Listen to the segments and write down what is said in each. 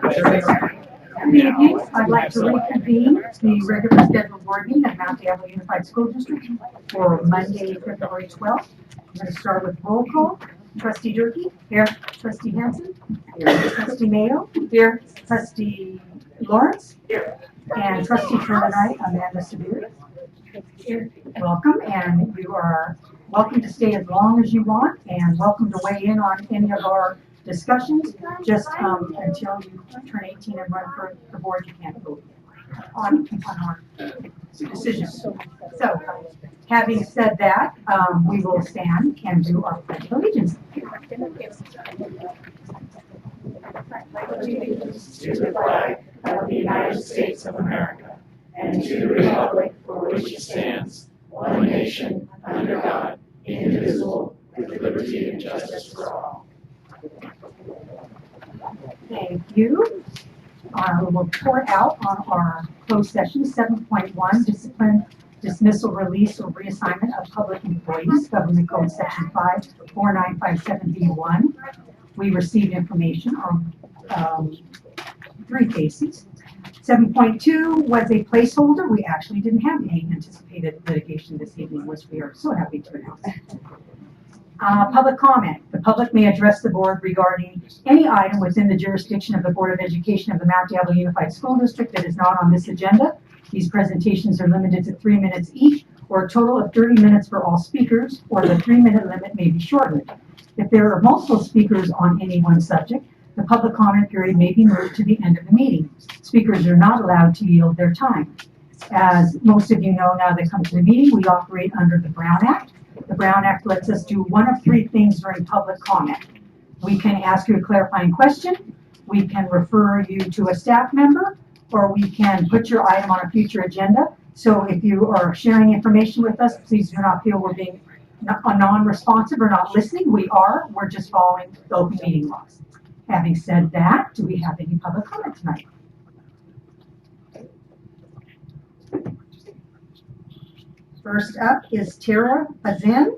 Good evening. I'd like to reconvene the regular scheduled board meeting at Mount Diablo Unified School District for Monday, February 12th. I'm going to start with roll call. Trustee Durkee? Here. Trustee Hanson? Here. Trustee Mayo? Here. Trustee Lawrence? Here. And Trustee for tonight, Amanda Severe. Here. Welcome, and you are welcome to stay as long as you want, and welcome to weigh in on any of our discussions. Just until you turn 18 and run for the board, you can't vote on our decisions. So, having said that, we will stand and do our pledge of allegiance. Allegiance to the flag of the United States of America and to the republic for which it stands, one nation, under God, indivisible, with liberty and justice for all. Thank you. We'll report out on our closed session 7.1, discipline, dismissal, release, or reassignment of public employees, Government Code Section 54957B1. We received information on 3 cases. 7.2 was a placeholder. We actually didn't have any anticipated litigation this evening, which we are so happy to announce. Public comment. The public may address the board regarding any item within the jurisdiction of the Board of Education of the Mount Diablo Unified School District that is not on this agenda. These presentations are limited to 3 minutes each, or a total of 30 minutes for all speakers, or the 3-minute limit may be shortened. If there are multiple speakers on any one subject, the public comment period may be moved to the end of the meeting. Speakers are not allowed to yield their time. As most of you know now that come to the meeting, we operate under the Brown Act. The Brown Act lets us do one of 3 things during public comment. We can ask you a clarifying question, we can refer you to a staff member, or we can put your item on a future agenda. So if you are sharing information with us, please do not feel we're being non-responsive or not listening. We're just following the open meeting laws. Having said that, do we have any public comment tonight? First up is Tara Bazin.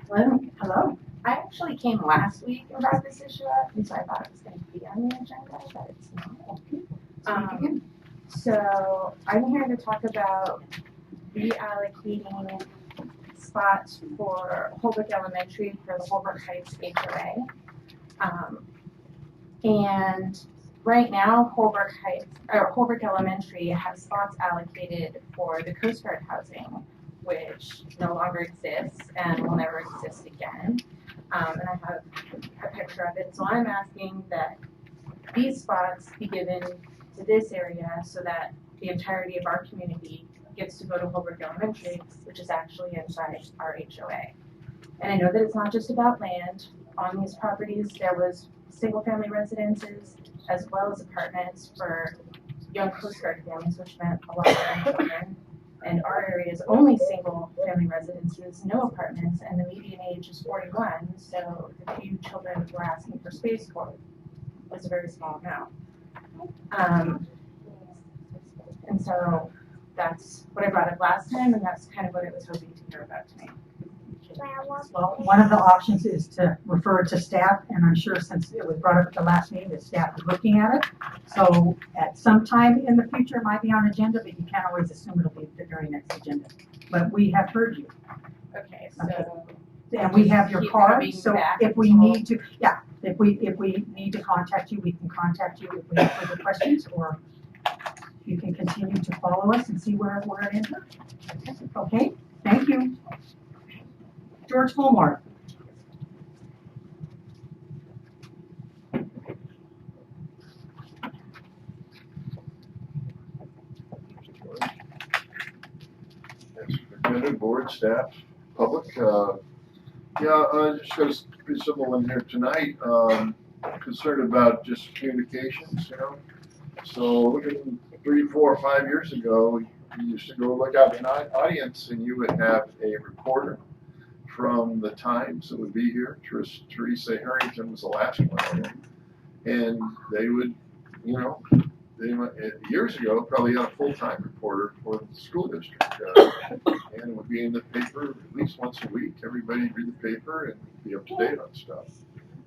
Hello. Hello. I actually came last week and brought this issue up, and so I thought it was going to be on the agenda, but it's not. So I'm here to talk about reallocating spots for Holbrook Elementary for the Holbrook Heights HOA. And right now, Holbrook Elementary has spots allocated for the Coast Guard housing, which no longer exists and will never exist again. And I have a picture of it. So I'm asking that these spots be given to this area so that the entirety of our community gets to go to Holbrook Elementary, which is actually inside our HOA. And I know that it's not just about land. On these properties, there was single-family residences as well as apartments for young Coast Guard families, which meant a lot of young children. And our area is only single-family residences, no apartments, and the median age is 41. So the few children we're asking for space for was a very small amount. And so that's what I brought up last time, and that's kind of what I was hoping to hear about tonight. Well, one of the options is to refer to staff, and I'm sure since it was brought up at the last meeting, that staff is looking at it. So at some time in the future, it might be on agenda, but you can't always assume it'll be the very next agenda. But we have heard you. Okay, so. And we have your card, so if we need to, if we need to contact you, we can contact you if we have further questions, or you can continue to follow us and see where it ends up. Okay, thank you. George Fulmore. Superintendent, board, staff, public. Just got a pretty simple one here tonight. Concerned about just communications, So looking 3, 4, 5 years ago, you used to go look out in an audience and you would have a reporter from the Times that would be here. Teresa Harrington was the last one. And they would, years ago, probably had a full-time reporter for the school district. And it would be in the paper at least once a week. Everybody would read the paper and be up to date on stuff.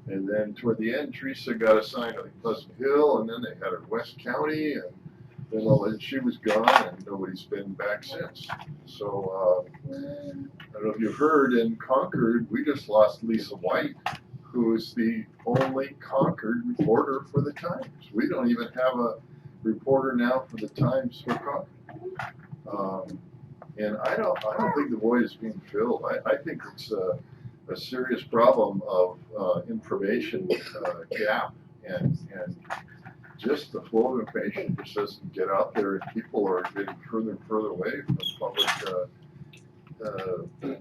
And then toward the end, Teresa got assigned, I think, Pleasant Hill, and then they had her West County, and then she was gone, and nobody's been back since. So I don't know if you've heard, in Concord, we just lost Lisa White, who is the only Concord reporter for the Times. We don't even have a reporter now for the Times for Concord. And I don't think the void is being filled. I think it's a serious problem of information gap, and just the flow of information just doesn't get out there, and people are getting further and further away from public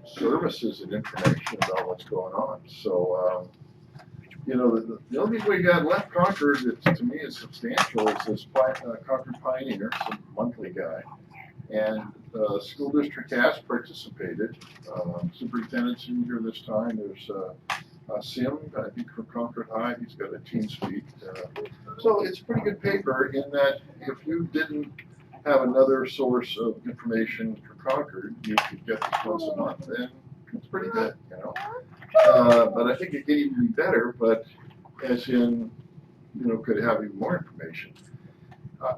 services and information about what's going on. So, the only thing we got left Concord that to me is substantial is this Concord Pioneer, some monthly guy. And the school district has participated. Superintendent's in here this time. There's Sim, I think, from Concord High. He's got a teen speak. So it's a pretty good paper in that if you didn't have another source of information for Concord, you could get this once a month, and it's pretty good, But I think it could even be better, but as in, could have even more information.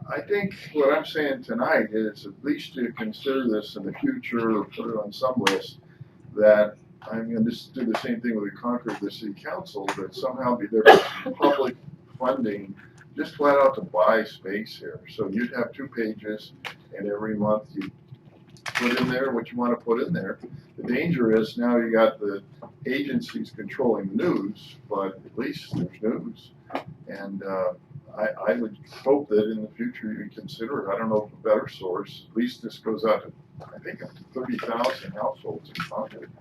I think what I'm saying tonight is at least to consider this in the future, or put it on some list, that I'm going to just do the same thing with the Concord, the city council, that somehow be there public funding just flat out to buy space here. So you'd have 2 pages, and every month you put in there what you want to put in there. The danger is now you got the agencies controlling the news, but at least there's news. And I would hope that in the future you consider it. I don't know if a better source. At least this goes out to, I think, up to 30,000 households in Concord.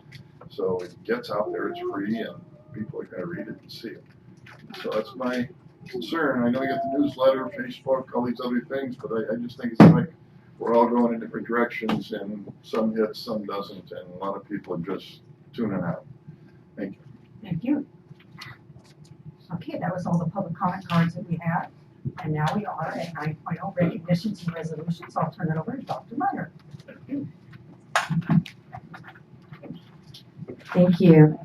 So it gets out there, it's free, and people are going to read it and see it. So that's my concern. I know you got the newsletter, Facebook, all these other things, but I just think it's like we're all going in different directions, and some hits, some doesn't, and a lot of people are just tuning out. Thank you. Thank you. Okay, that was all the public comment cards that we had. And now we are at 9.0 recognitions and resolutions. I'll turn it over to Dr. Meyer. Thank you.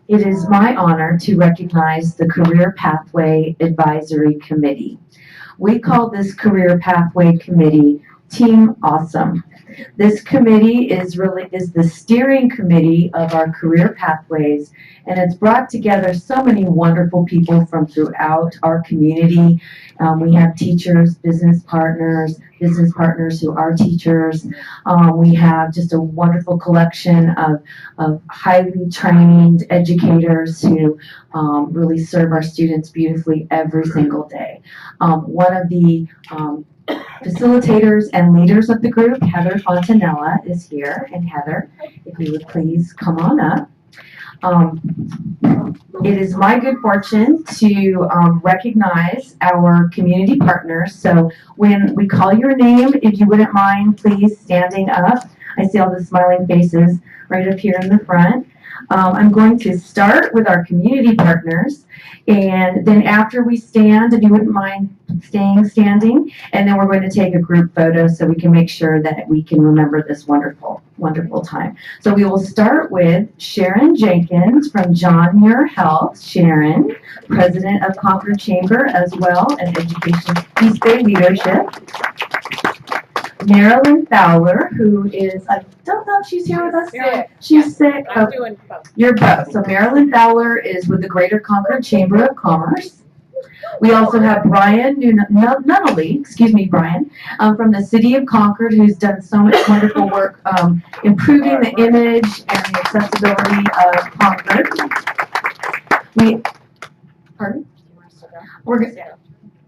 It is my honor to recognize the Career Pathway Advisory Committee. We call this Career Pathway Committee Team Awesome. This committee is the steering committee of our career pathways, and it's brought together so many wonderful people from throughout our community. We have teachers, business partners who are teachers. We have just a wonderful collection of highly trained educators who really serve our students beautifully every single day. One of the facilitators and leaders of the group, Heather Fontanella, is here. And Heather, if you would please come on up. It is my good fortune to recognize our community partners. So when we call your name, if you wouldn't mind, please standing up. I see all the smiling faces right up here in the front. I'm going to start with our community partners, and then after we stand, if you wouldn't mind staying standing, and then we're going to take a group photo so we can make sure that we can remember this wonderful, wonderful time. So we will start with Sharon Jenkins from John Muir Health. Sharon, President of Concord Chamber as well, and Education East Bay Leadership. Marilyn Fowler, who is, I don't know if she's here with us. Sick. She's sick. I'm doing both. You're both. So Marilyn Fowler is with the Greater Concord Chamber of Commerce. We also have Brian Nunnally, Brian, from the City of Concord, who's done so much wonderful work improving the image and the accessibility of Concord. Pardon?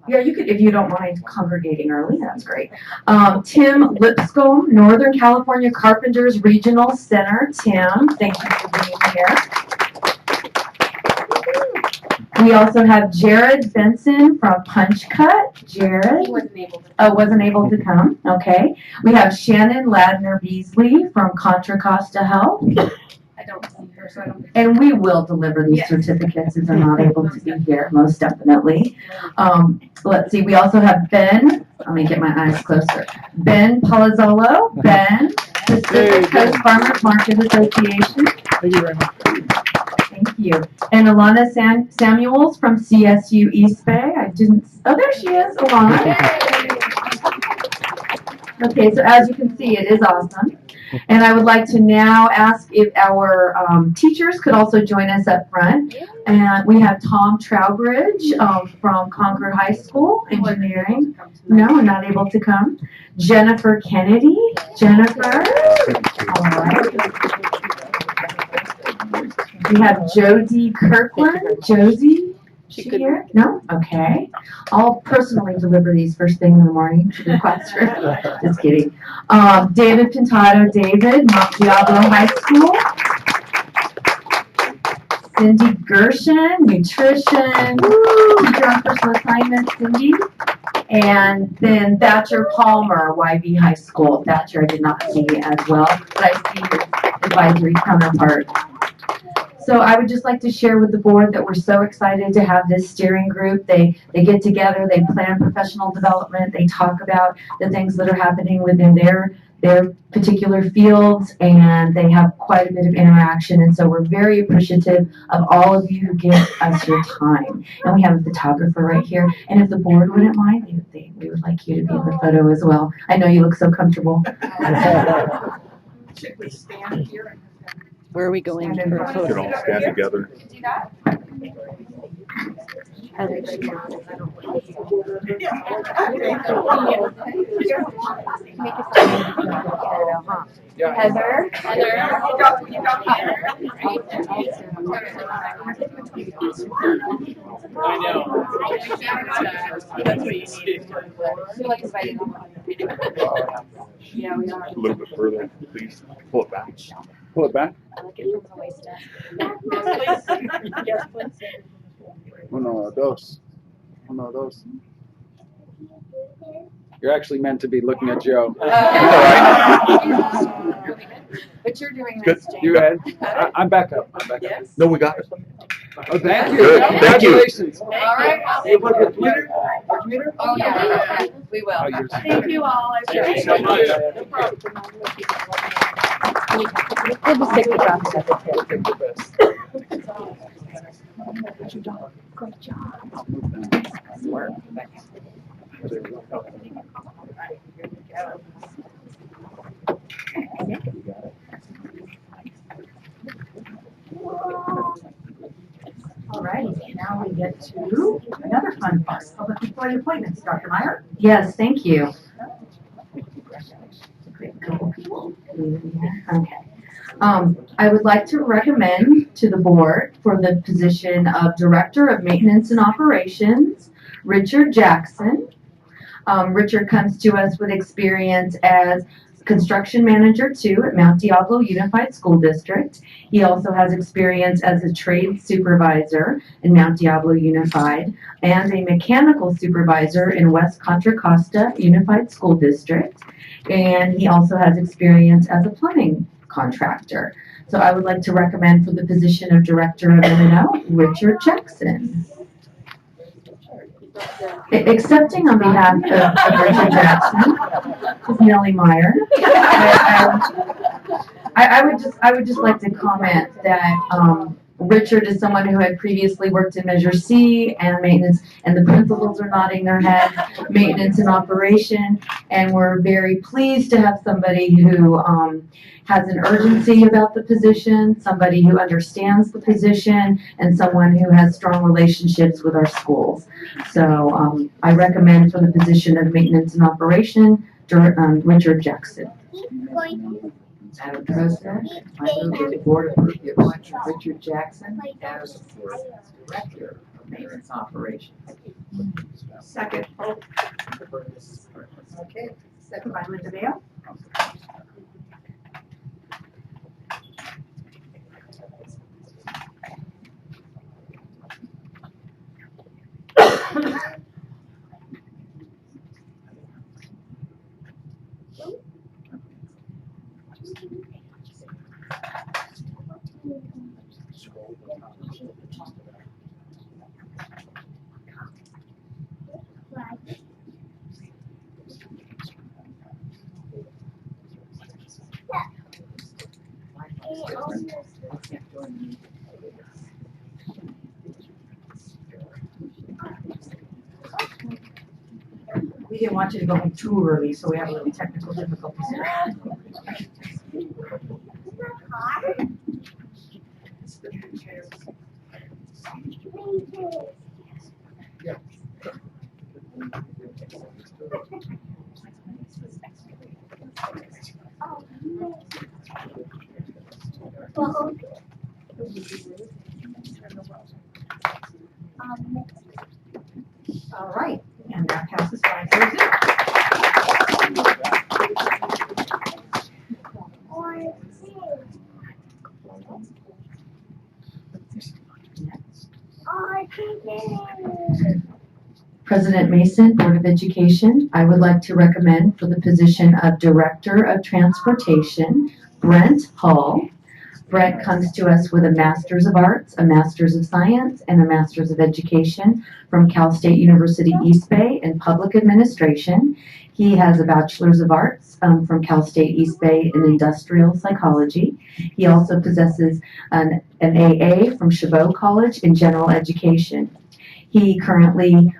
Yeah, you could, if you don't mind congregating early, that's great. Tim Lipscomb, Northern California Carpenters Regional Center. Tim, thank you for being here. We also have Jared Benson from Punch Cut. Jared? He wasn't able to. Oh, wasn't able to come. Okay. We have Shannon Ladner Beasley from Contra Costa Health. I don't see her, so I don't. And we will deliver these Yes. certificates if they're not able to be here, most definitely. Let's see, we also have Ben, let me get my eyes closer. Ben Palazzolo, Ben, Pacific Coast Farmers Market Association. Thank you very much. Thank you. And Alana Samuels from CSU East Bay. There she is, Alana. Okay, so as you can see, it is awesome. And I would like to now ask if our teachers could also join us up front. And we have Tom Trowbridge from Concord High School, engineering. No, not able to come. Jennifer Kennedy. Jennifer. All right. We have Josie Kirkland. Josie? She here? No? Okay. I'll personally deliver these first thing in the morning to the classroom. Just kidding. David Pintado. David, Mount Diablo High School. Cindy Gershon, nutrition, teacher on personal assignment, Cindy. And then Thatcher Palmer, YB High School. Thatcher I did not see as well, but I see his advisory counterpart. So I would just like to share with the board that we're so excited to have this steering group. They get together, they plan professional development, they talk about the things that are happening within their particular fields, and they have quite a bit of interaction. And so we're very appreciative of all of you who give us your time. And we have a photographer right here. And if the board wouldn't mind, we would like you to be in the photo as well. I know you look so comfortable. Should we stand here? Where are we going Stand in for a front. We photo? can all stand together. Do that? Heather? I know. That's what you need. You're like invited. Yeah, we are. A little bit further, please. Pull it back. Pull it back. I like it from the waist up. Yes, please. Uno, dos. Uno, dos. You're actually meant to be looking at Joe. But you're doing Good. this, Jane. You ahead. I'm back up. Yes. No, we got it. Oh, thank you. Good. Thank you. Congratulations. All right. Hey, what, the computer? The computer? Oh, yeah, okay. We will. Oh, yours. Thank you all. I Thank you so much. We'll just take the drops of it. Take the best. All right, now we get to another fun part, public employee appointments. Dr. Meyer? Yes, thank you. Okay. I would like to recommend to the board for the position of Director of Maintenance and Operations, Richard Jackson. Richard comes to us with experience as Construction Manager 2 at Mount Diablo Unified School District. He also has experience as a trade supervisor in Mount Diablo Unified and a mechanical supervisor in West Contra Costa Unified School District. And he also has experience as a plumbing contractor. So I would like to recommend for the position of Director of M&O, Richard Jackson. Accepting on behalf of Richard Jackson is Nellie Meyer. I would just like to comment that Richard is someone who had previously worked in Measure C and maintenance, and the principals are nodding their head, maintenance and operation, and we're very pleased to have somebody who has an urgency about the position, somebody who understands the position, and someone who has strong relationships with our schools. So I recommend for the position of maintenance and operation, Richard Jackson. Madam President, I move that the board approve the appointment of Richard Jackson as Director of Maintenance Operations. Second. Okay, second by Linda Vale. We didn't want you to go home too early, so we have a little technical difficulties here. All right, and that passes 5-0. President Mason, Board of Education, I would like to recommend for the position of Director of Transportation, Brent Hall. Brent comes to us with a Master's of Arts, a Master's of Science, and a Master's of Education from Cal State University East Bay in Public Administration. He has a Bachelor's of Arts from Cal State East Bay in Industrial Psychology. He also possesses an AA from Chabot College in General Education. He previously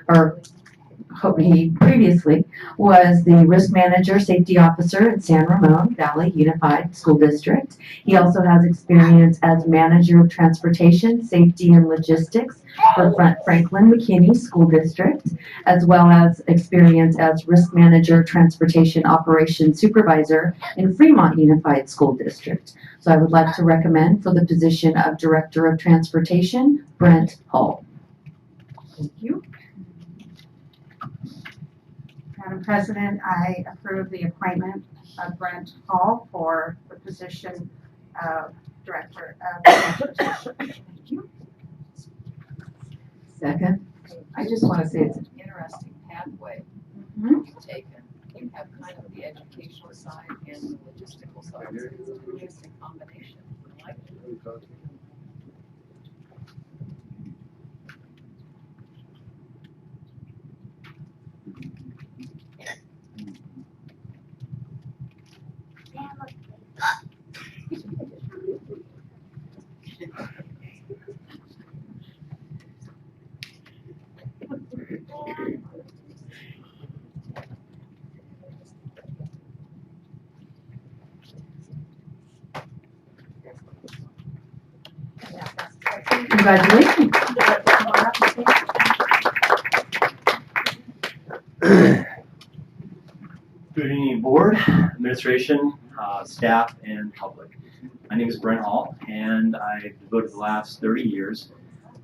was the Risk Manager Safety Officer at San Ramon Valley Unified School District. He also has experience as Manager of Transportation, Safety, and Logistics for Franklin McKinney School District, as well as experience as Risk Manager Transportation Operations Supervisor in Fremont Unified School District. So I would like to recommend for the position of Director of Transportation, Brent Hall. Thank you. Madam President, I approve the appointment of Brent Hall for the position of Director of Transportation. Thank you. Second. I just want to say it's an interesting pathway you've taken. You have kind of the educational side and the logistical side. It's an interesting combination. I like it. Congratulations. Good evening, board, administration, staff, and public. My name is Brent Hall, and I devoted the last 30 years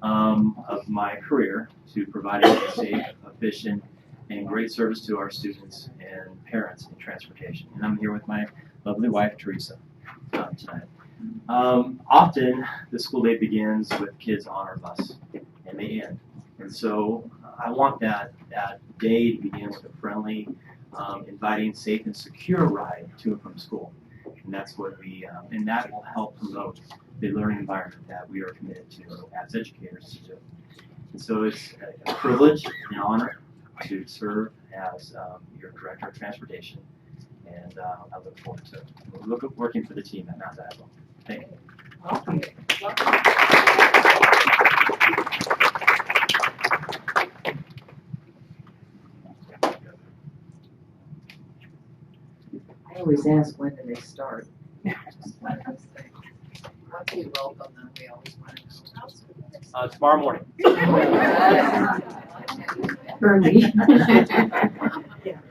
of my career to providing safe, efficient, and great service to our students and parents in transportation. And I'm here with my lovely wife, Teresa, tonight. Often, the school day begins with kids on our bus, and they end. And so I want that day to begin with a friendly, inviting, safe, and secure ride to and from school. And that's what and that will help promote the learning environment that we are committed to as educators to do. And so it's a privilege and honor to serve as your Director of Transportation. And I look forward to working for the team at Mount Iowa. Thank you. Welcome. I always ask, when do they start? Once we welcome them, we always want to know. Tomorrow morning. Early.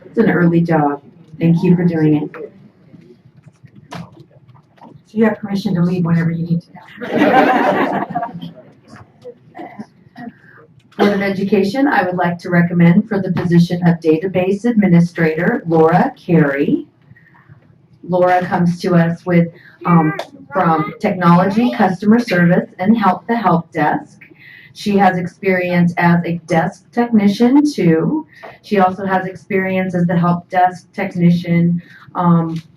It's an early job. Thank you for doing it. So you have permission to leave whenever you need to. Board of Education, I would like to recommend for the position of Database Administrator, Laura Carey. Laura comes to us with from Technology, Customer Service, and the Help Desk. She has experience as a desk technician too. She also has experience as the help desk technician.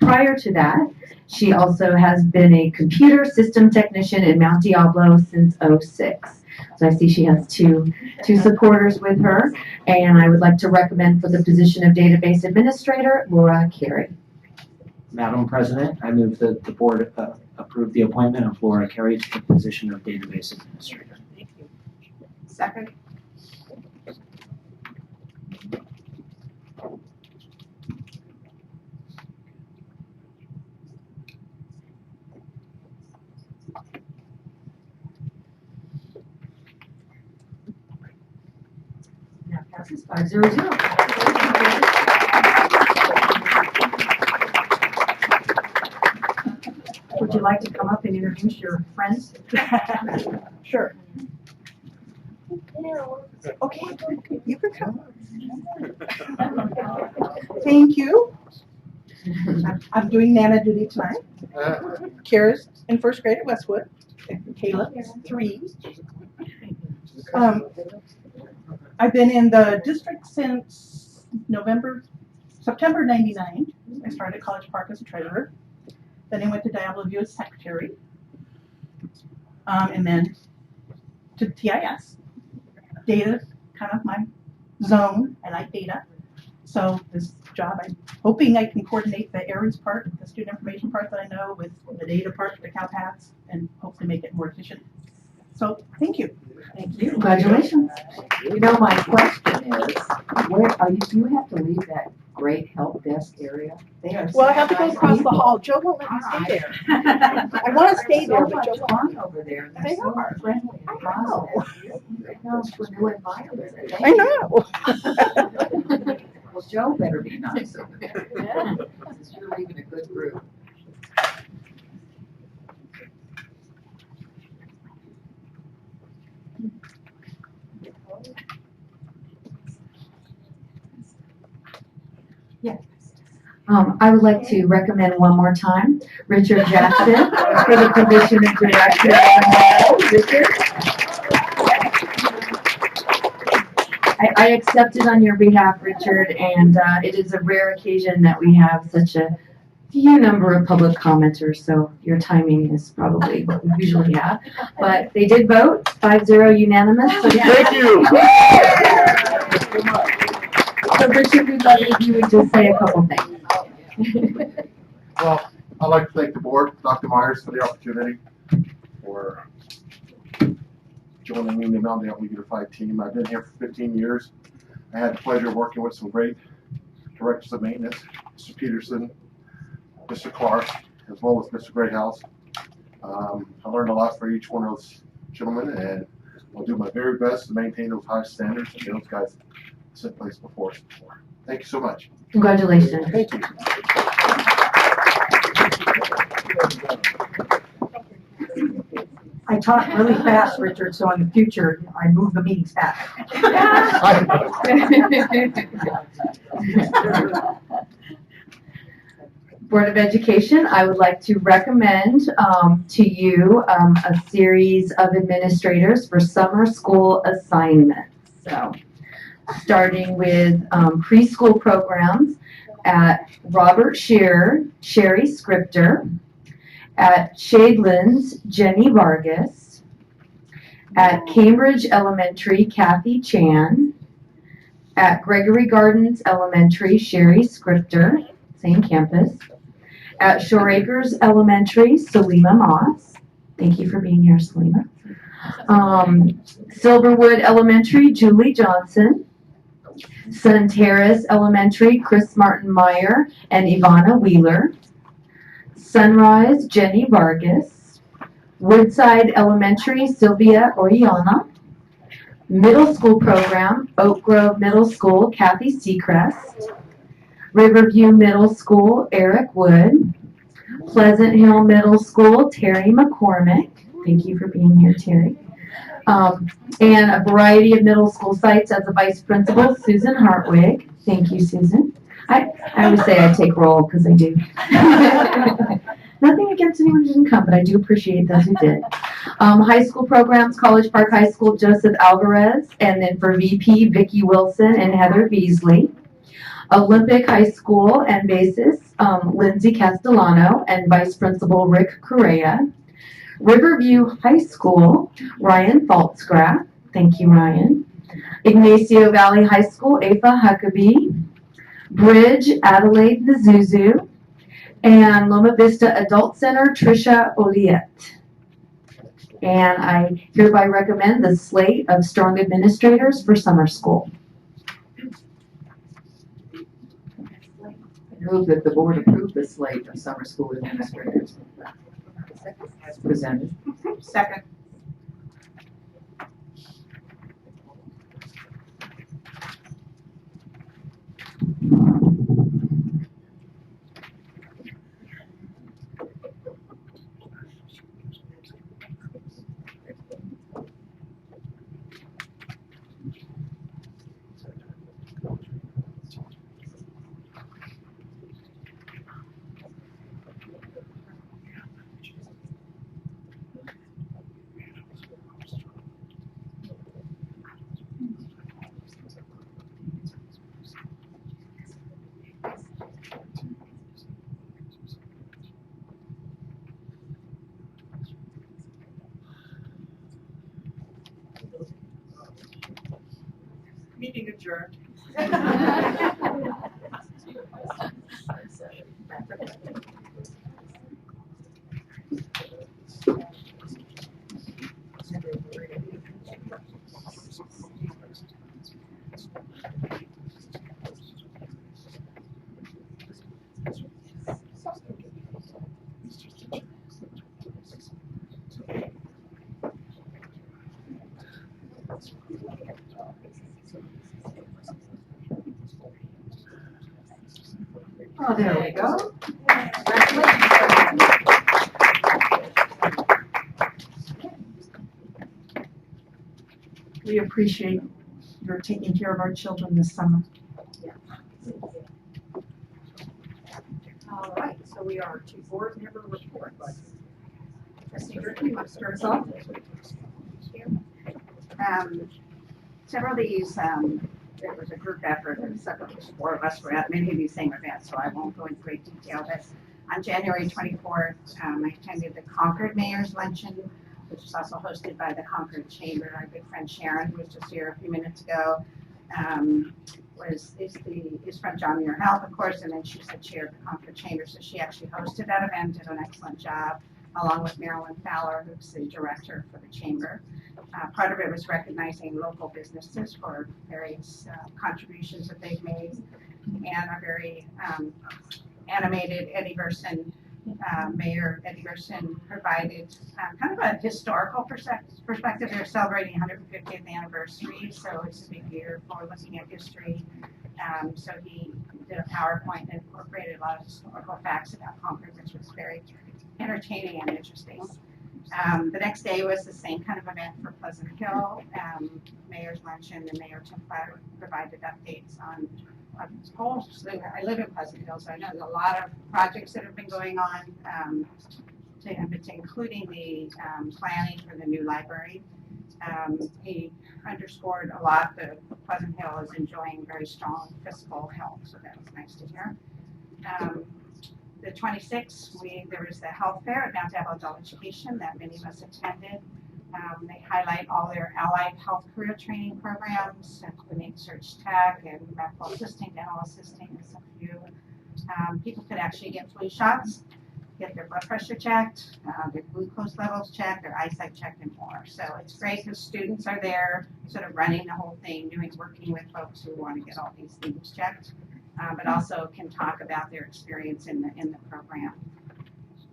Prior to that, she also has been a computer system technician in Mount Diablo since '06. So I see she has two supporters with her, and I would like to recommend for the position of database administrator, Laura Carey. Madam President, I move that the board approve the appointment of Laura Carey to the position of database administrator. Second. That passes 500. Would you like to come up and introduce your friends? Sure. Okay, you can come. Thank you. I'm doing Nana duty tonight. Kara's in first grade at Westwood, and Caleb is 3. I've been in the district since September '99. I started at College Park as a treasurer. Then I went to Diablo View as secretary. And then to TIS. Data, kind of my zone. I like data. So this job, I'm hoping I can coordinate the ARIES part, the student information part that I know, with the data part, the CalPATS, and hopefully make it more efficient. So thank you. Thank you. Congratulations. You know, my question is, where are you, do you have to leave that great help desk area? They are Well, I such have to go nice across the people. hall. Joe won't let me stay there. I want to stay there, but Joe so won't. much fun over there. They They're so are. friendly and I know. positive. It knows for new environments. I know. Well, Joe better be nice over there. Because you're leaving a good group. I would like to recommend one more time Richard Jackson for the position of director. Richard? I accepted on your behalf, Richard, and it is a rare occasion that we have such a few number of public commenters, so your timing is probably what we usually have. But they did vote, 5-0 unanimous. So Thank you. So Richard, we'd love if you would just say a couple things. Well, I'd like to thank the board, Dr. Myers, for the opportunity, for joining me in the Mount Diablo Unified team. I've been here for 15 years. I had the pleasure of working with some great directors of maintenance, Mr. Peterson, Mr. Clark, as well as Mr. Greathouse. I learned a lot from each one of those gentlemen, and I'll do my very best to maintain those high standards that those guys set place before us before. Thank you so much. Congratulations. Thank you. I talk really fast, Richard, so in the future, I move the meetings back. Board of Education, I would like to recommend to you a series of administrators for summer school assignments. So, starting with preschool programs at Robert Shearer, Sherry Scripter, at Shadelands, Jenny Vargas, at Cambridge Elementary, Kathy Chan, at Gregory Gardens Elementary, Sherry Scripter, same campus, at Shore Acres Elementary, Selima Moss. Thank you for being here, Selima. Silverwood Elementary, Julie Johnson. Sun Terrace Elementary, Chris Martin Meyer and Ivana Wheeler. Sunrise, Jenny Vargas. Woodside Elementary, Sylvia Oriana. Middle School Program, Oak Grove Middle School, Kathy Seacrest. Riverview Middle School, Eric Wood. Pleasant Hill Middle School, Terry McCormick. Thank you for being here, Terry. And a variety of middle school sites as a vice principal, Susan Hartwig. Thank you, Susan. I always say I take roll because I do. Nothing against anyone who didn't come, but I do appreciate those who did. High school programs, College Park High School, Joseph Alvarez, and then for VP, Vicki Wilson and Heather Beasley. Olympic High School and basis, Lindsay Castellano and Vice Principal Rick Correa. Riverview High School, Ryan Faltzgraff. Thank you, Ryan. Ignacio Valley High School, Afa Huckabee. Bridge, Adelaide Nazuzu. And Loma Vista Adult Center, Tricia Oliet. And I hereby recommend the slate of strong administrators for summer school. Move that the board approve the slate of summer school administrators as presented. Second. Meeting adjourned. Oh, there we go. We appreciate your taking care of our children this summer. All right, so we are to board member report. Trustee Durkee, you want to start us off? Several of these, there was a group effort, and several, 4 of us were at many of these same events, so I won't go into great detail, but on January 24th, I attended the Concord Mayor's Luncheon, which is also hosted by the Concord Chamber. Our good friend Sharon, who was just here a few minutes ago, is from John Muir Health, of course, and then she's the chair of the Concord Chamber, so she actually hosted that event, did an excellent job, along with Marilyn Fowler, who's the director for the Chamber. Part of it was recognizing local businesses for various contributions that they've made, and our very animated Eddie Gerson, Mayor Eddie Gerson provided kind of a historical perspective. They're celebrating 150th anniversary, so it's a big year for looking at history. So he did a PowerPoint and incorporated a lot of historical facts about Concord, which was very entertaining and interesting. The next day was the same kind of event for Pleasant Hill. Mayor's Luncheon and Mayor Tim Flatter provided updates on whole slew. I live in Pleasant Hill, so I know there's a lot of projects that have been going on, including the planning for the new library. He underscored a lot that Pleasant Hill is enjoying very strong fiscal health, so that was nice to hear. The 26th, there was the health fair at Mount Diablo Adult Education that many of us attended. They highlight all their allied health career training programs, including search tech and medical assisting, dental assisting, and some few. People could actually get flu shots, get their blood pressure checked, their glucose levels checked, their eyesight checked, and more. So it's great because students are there sort of running the whole thing, working with folks who want to get all these things checked. But also can talk about their experience in the program.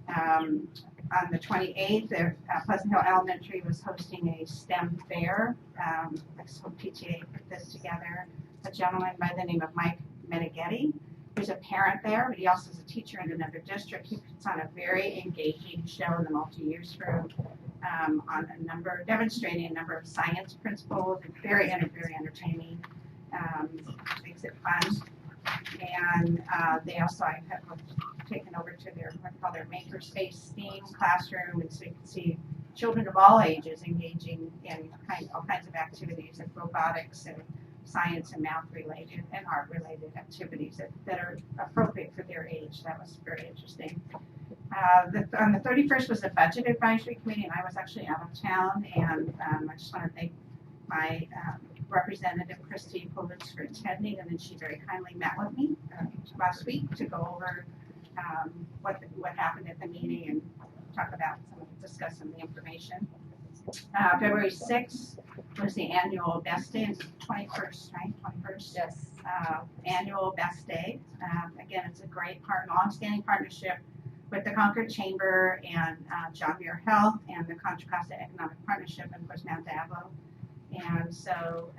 On the 28th, Pleasant Hill Elementary was hosting a STEM fair. PTA put this together. A gentleman by the name of Mike Meneghetti, who's a parent there, but he also is a teacher in another district. He puts on a very engaging show in the multi-use room demonstrating a number of science principles, and very entertaining. Makes it fun. And they also have taken over to their what they call their makerspace STEAM classroom, and so you can see children of all ages engaging in all kinds of activities and robotics and science and math related and art related activities that are appropriate for their age. That was very interesting. On the 31st was the Budget Advisory Committee, and I was actually out of town, and I just want to thank my Representative Christy Pulitz for attending, and then she very kindly met with me last week to go over what happened at the meeting and discuss some of the information. February 6th was the annual Best Day. It's 21st, right? 21st. Yes. Annual Best Day. Again, it's a great long-standing partnership with the Concord Chamber and John Muir Health and the Contra Costa Economic Partnership and, of course, Mount Diablo. And so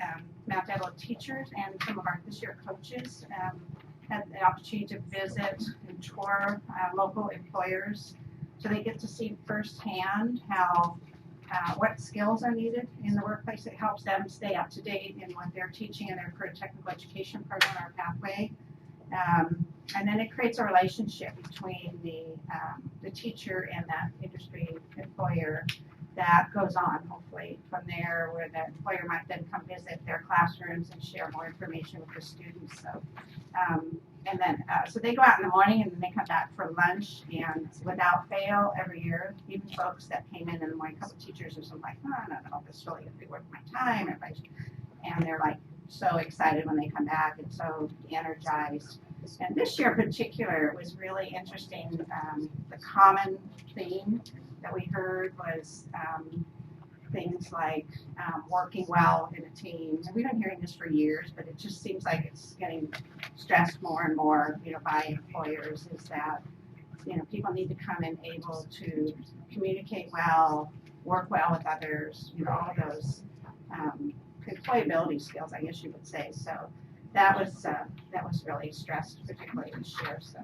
Mount Diablo teachers and some of our this year coaches had the opportunity to visit and tour local employers, so they get to see firsthand how what skills are needed in the workplace. It helps them stay up to date in what they're teaching in their career technical education program or pathway. And then it creates a relationship between the teacher and that industry employer that goes on, hopefully, from there, where the employer might then come visit their classrooms and share more information with the students. So, so they go out in the morning and then they come back for lunch, and without fail, every year, even folks that came in the morning, a couple of teachers are like, oh, I don't know if this is really going to be worth my time. And they're like so excited when they come back and so energized. And this year in particular, it was really interesting. The common theme that we heard was things like working well in a team. And we've been hearing this for years, but it just seems like it's getting stressed more and more, by employers, is that, people need to come in able to communicate well, work well with others, all of those employability skills, I guess you would say. So that was really stressed, particularly this year. So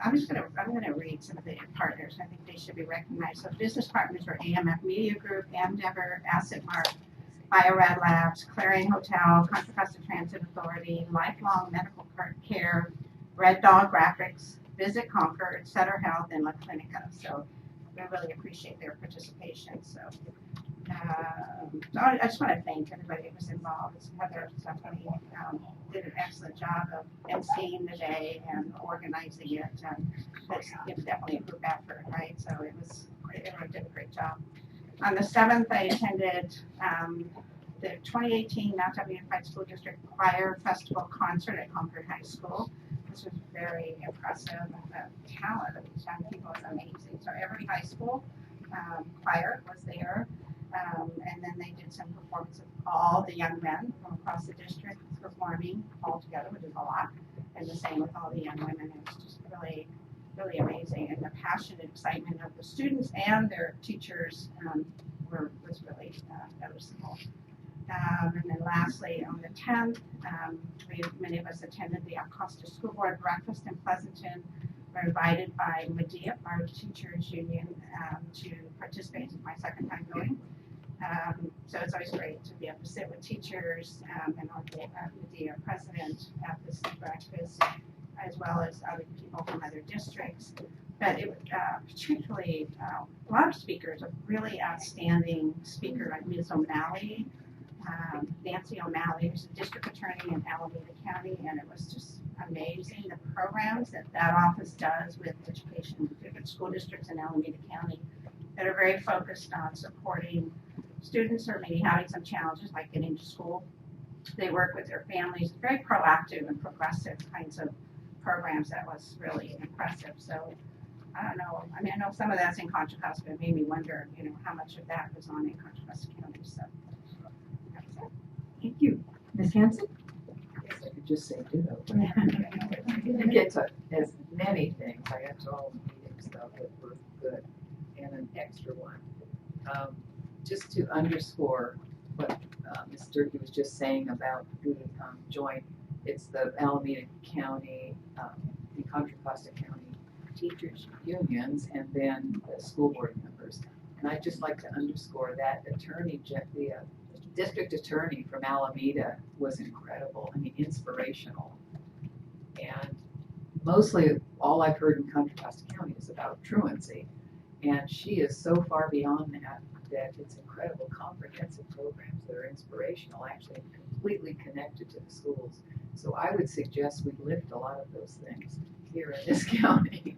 I'm gonna read some of the partners. I think they should be recognized. So business partners were AMF Media Group, Endeavor, AssetMark, BioRad Labs, Clarion Hotel, Contra Costa Transit Authority, Lifelong Medical Care, Red Dog Graphics, Visit Concord, Sutter Health, and La Clinica. So we really appreciate their participation. So I just want to thank everybody that was involved. Heather Stephanie did an excellent job of emceeing the day and organizing it. It's definitely a group effort, right? So everyone did a great job. On the 7th, I attended the 2018 Mount Diablo Unified School District Choir Festival concert at Concord High School. This was very impressive. The talent of these young people is amazing. So every high school choir was there. And then they did some performance of all the young men from across the district performing all together, which is a lot, and the same with all the young women. It was just really, really amazing, and the passion and excitement of the students and their teachers was really noticeable. And then lastly, on the 10th, many of us attended the Acosta School Board breakfast in Pleasanton. We were invited by Medea, our teachers union, to participate. It's my second time going. So it's always great to be able to sit with teachers and also Medea, president, at this breakfast, as well as other people from other districts. But it was particularly a lot of speakers, a really outstanding speaker like Ms. O'Malley, Nancy O'Malley, who's a district attorney in Alameda County, and it was just amazing the programs that office does with education, different school districts in Alameda County that are very focused on supporting students who are maybe having some challenges like getting to school. They work with their families, very proactive and progressive kinds of programs. That was really impressive. So I don't know. I mean, I know some of that's in Contra Costa, but it made me wonder, how much of that was on in Contra Costa County. So that's it. Thank you. Ms. Hanson? I could just say ditto. I didn't get to as many things. I got to all the meetings stuff that were good, and an extra one. Just to underscore what Ms. Durkee was just saying about the joint, it's the Alameda County, the Contra Costa County teachers unions, and then the school board members. And I'd just like to underscore that attorney, the district attorney from Alameda was incredible. I mean, inspirational. And mostly all I've heard in Contra Costa County is about truancy. And she is so far beyond that it's incredible, comprehensive programs that are inspirational, actually completely connected to the schools. So I would suggest we lift a lot of those things here in this county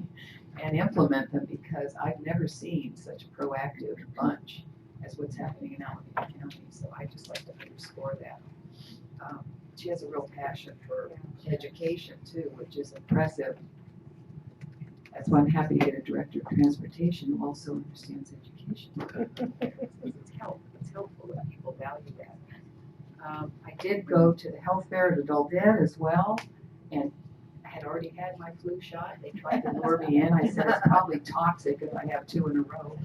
and implement them, because I've never seen such a proactive bunch as what's happening in Alameda County. So I just like to underscore that. She has a real passion for education too, which is impressive. That's why I'm happy to get a director of transportation who also understands education. It's helpful that people value that. I did go to the health fair at Adult Ed as well, and I had already had my flu shot. They tried to lure me in. I said it's probably toxic if I have 2 in a row.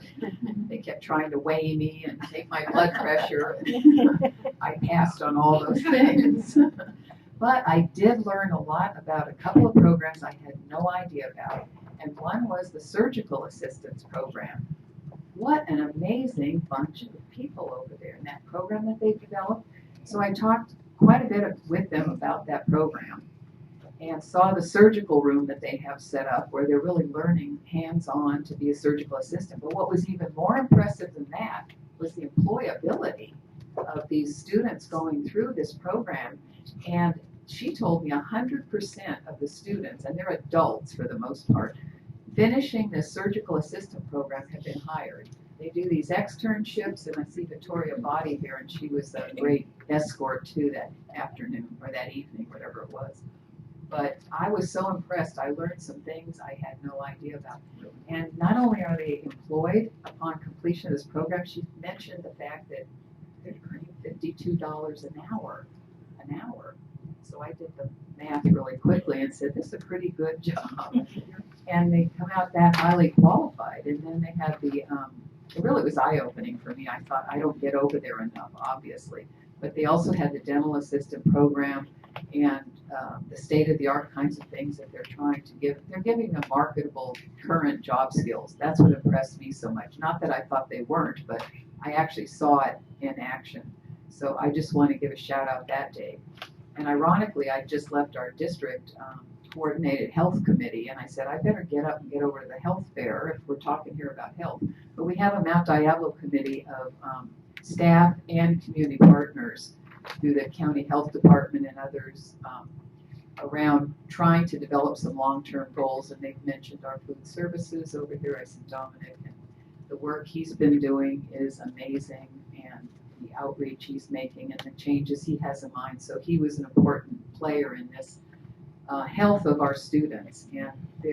They kept trying to weigh me and take my blood pressure. I passed on all those things. But I did learn a lot about a couple of programs I had no idea about. And one was the surgical assistance program. What an amazing bunch of people over there in that program that they've developed. So I talked quite a bit with them about that program and saw the surgical room that they have set up where they're really learning hands-on to be a surgical assistant. But what was even more impressive than that was the employability of these students going through this program. And she told me 100% of the students, and they're adults for the most part, finishing this surgical assistant program have been hired. They do these externships, and I see Victoria Body here, and she was a great escort too that afternoon or that evening, whatever it was. But I was so impressed. I learned some things I had no idea about. And not only are they employed upon completion of this program, she mentioned the fact that they're earning $52 an hour. So I did the math really quickly and said, this is a pretty good job. And they come out that highly qualified. And then they had the, it really was eye-opening for me. I thought, I don't get over there enough, obviously. But they also had the dental assistant program and the state-of-the-art kinds of things that they're trying to give. They're giving them marketable current job skills. That's what impressed me so much. Not that I thought they weren't, but I actually saw it in action. So I just want to give a shout out that day. And ironically, I just left our district coordinated health committee, and I said, I better get up and get over to the health fair if we're talking here about health. But we have a Mount Diablo committee of staff and community partners through the county health department and others around trying to develop some long-term goals. And they've mentioned our food services over here. I see Dominic, and the work he's been doing is amazing, and the outreach he's making and the changes he has in mind. So he was an important player in this health of our students. And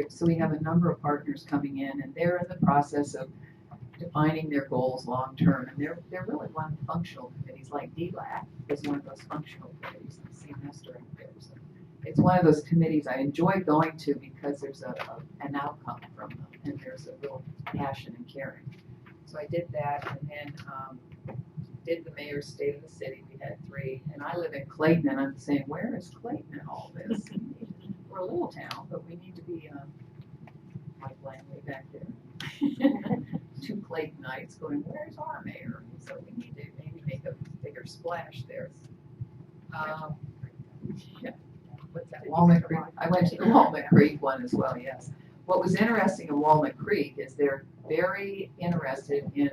so we have a number of partners coming in, and they're in the process of defining their goals long term. And they're really one of the functional committees, like DLAC is one of those functional committees. I'm seeing this director there. So it's one of those committees I enjoy going to because there's an outcome from them, and there's a real passion and caring. So I did that, and then did the mayor's state of the city. We had 3, and I live in Clayton, and I'm saying, where is Clayton in all this? We're a little town, but we need to be like Langley back there. 2 Claytonites going, where's our mayor? So we need to maybe make a bigger splash there. Yeah. What's that? Walnut Creek. I went to the Walnut Creek one as well, yes. What was interesting in Walnut Creek is they're very interested in,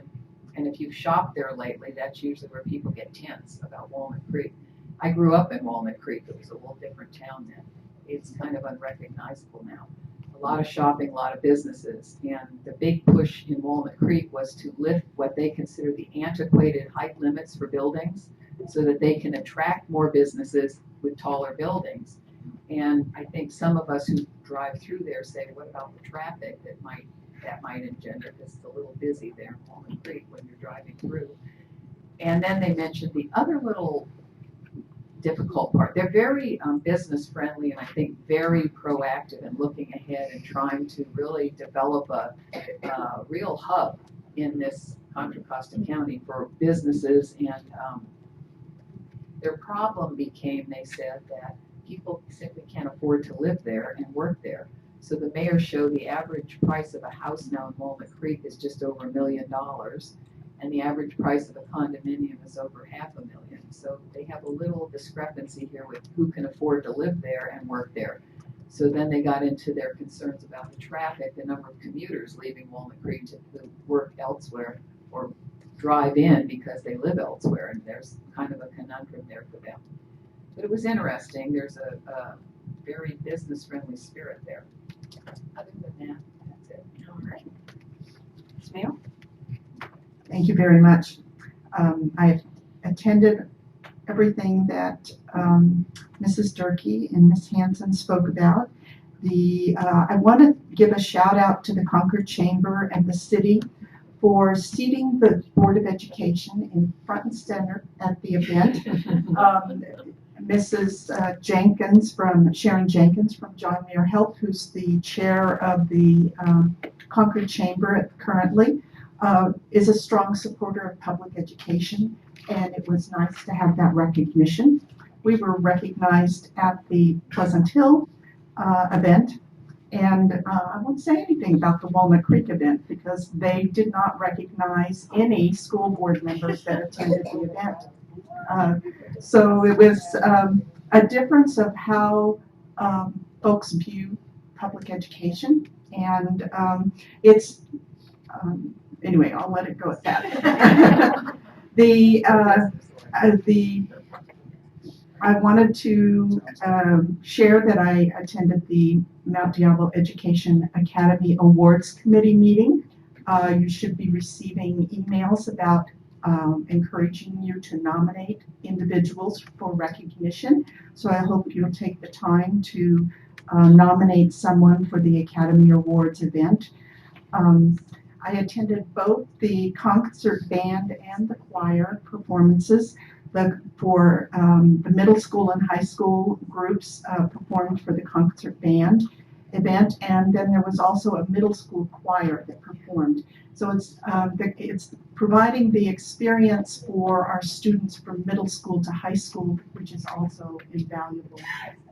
and if you've shopped there lately, that's usually where people get tense about Walnut Creek. I grew up in Walnut Creek. It was a little different town then. It's kind of unrecognizable now. A lot of shopping, a lot of businesses, and the big push in Walnut Creek was to lift what they consider the antiquated height limits for buildings so that they can attract more businesses with taller buildings. And I think some of us who drive through there say, what about the traffic that might engender, because it's a little busy there in Walnut Creek when you're driving through. And then they mentioned the other little difficult part. They're very business friendly, and I think very proactive in looking ahead and trying to really develop a real hub in this Contra Costa County for businesses. And their problem became, they said, that people simply can't afford to live there and work there. So the mayor showed the average price of a house now in Walnut Creek is just over $1 million, and the average price of a condominium is over $500,000. So they have a little discrepancy here with who can afford to live there and work there. So then they got into their concerns about the traffic, the number of commuters leaving Walnut Creek to work elsewhere or drive in because they live elsewhere, and there's kind of a conundrum there for them. But it was interesting. There's a very business-friendly spirit there. Other than that, that's it. All right. Ms. Mayo? Thank you very much. I attended everything that Mrs. Durkee and Ms. Hanson spoke about. I want to give a shout out to the Concord Chamber and the city for seating the Board of Education in front and center at the event. Mrs. Sharon Jenkins from John Muir Health, who's the chair of the Concord Chamber currently, is a strong supporter of public education, and it was nice to have that recognition. We were recognized at the Pleasant Hill event, and I won't say anything about the Walnut Creek event because they did not recognize any school board members that attended the event. So it was a difference of how folks view public education, and anyway, I'll let it go at that. I wanted to share that I attended the Mount Diablo Education Academy Awards Committee meeting. You should be receiving emails about encouraging you to nominate individuals for recognition. So I hope you'll take the time to nominate someone for the Academy Awards event. I attended both the concert band and the choir performances. For the middle school and high school groups performed for the concert band event, and then there was also a middle school choir that performed. So it's providing the experience for our students from middle school to high school, which is also invaluable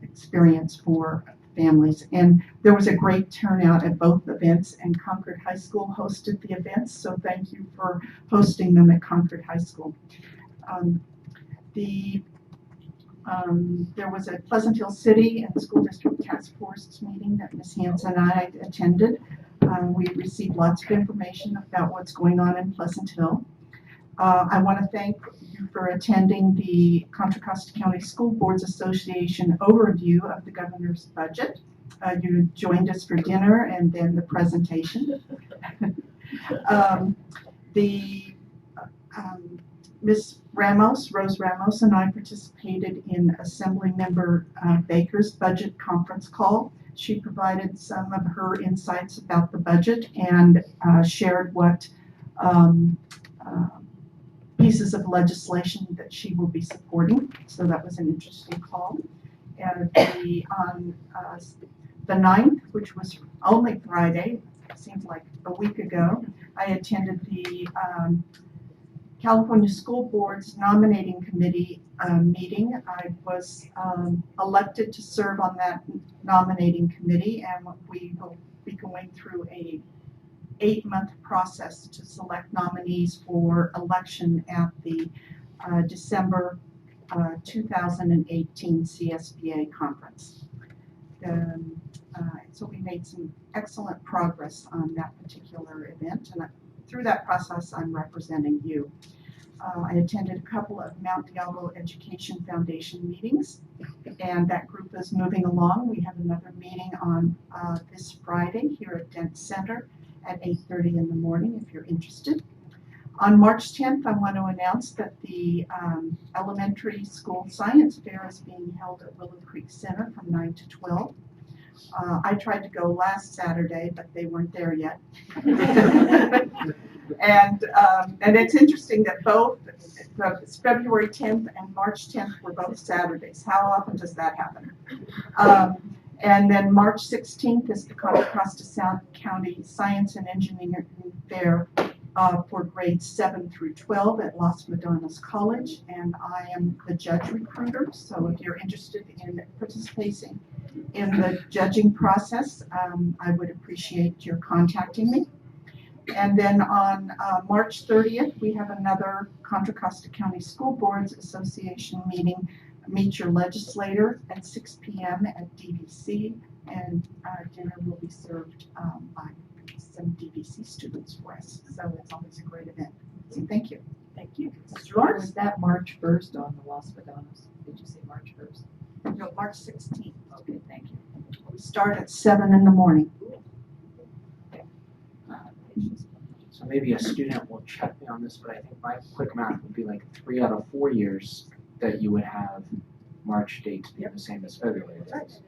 experience for families. And there was a great turnout at both events, and Concord High School hosted the events, so thank you for hosting them at Concord High School. There was a Pleasant Hill City and School District Task Force meeting that Ms. Hanson and I attended. We received lots of information about what's going on in Pleasant Hill. I want to thank you for attending the Contra Costa County School Boards Association overview of the governor's budget. You joined us for dinner and then the presentation. Ms. Rose Ramos, and I participated in Assembly Member Baker's budget conference call. She provided some of her insights about the budget and shared what pieces of legislation that she will be supporting. So that was an interesting call. And on the 9th, which was only Friday, seems like a week ago, I attended the California School Board's nominating committee meeting. I was elected to serve on that nominating committee, and we will be going through a 8-month process to select nominees for election at the December 2018 CSBA conference. So we made some excellent progress on that particular event, and through that process I'm representing you. I attended a couple of Mount Diablo Education Foundation meetings, and that group is moving along. We have another meeting on this Friday here at Dent Center at 8:30 in the morning if you're interested. On March 10th, I want to announce that the elementary school science fair is being held at Willow Creek Center from 9 to 12. I tried to go last Saturday, but they weren't there yet. And it's interesting that both February 10th and March 10th were both Saturdays. How often does that happen? And then March 16th is the Contra Costa County Science and Engineering Fair for grades 7 through 12 at Las Madonnas College, and I am the judge recruiter. So if you're interested in participating in the judging process, I would appreciate your contacting me. And then on March 30th, we have another Contra Costa County School Boards Association meeting, Meet Your Legislator, at 6 p.m. at DVC. And dinner will be served by some DVC students for us. So it's always a great event. So thank you. Thank you. Mr. Lawrence, is that March 1st on the Los Veganos? Did you say March 1st? No, March 16th. Okay, thank you. We start at 7 in the morning. So maybe a student will check me on this, but I think my quick math would be like 3 out of 4 years that you would have March dates be the same as February dates.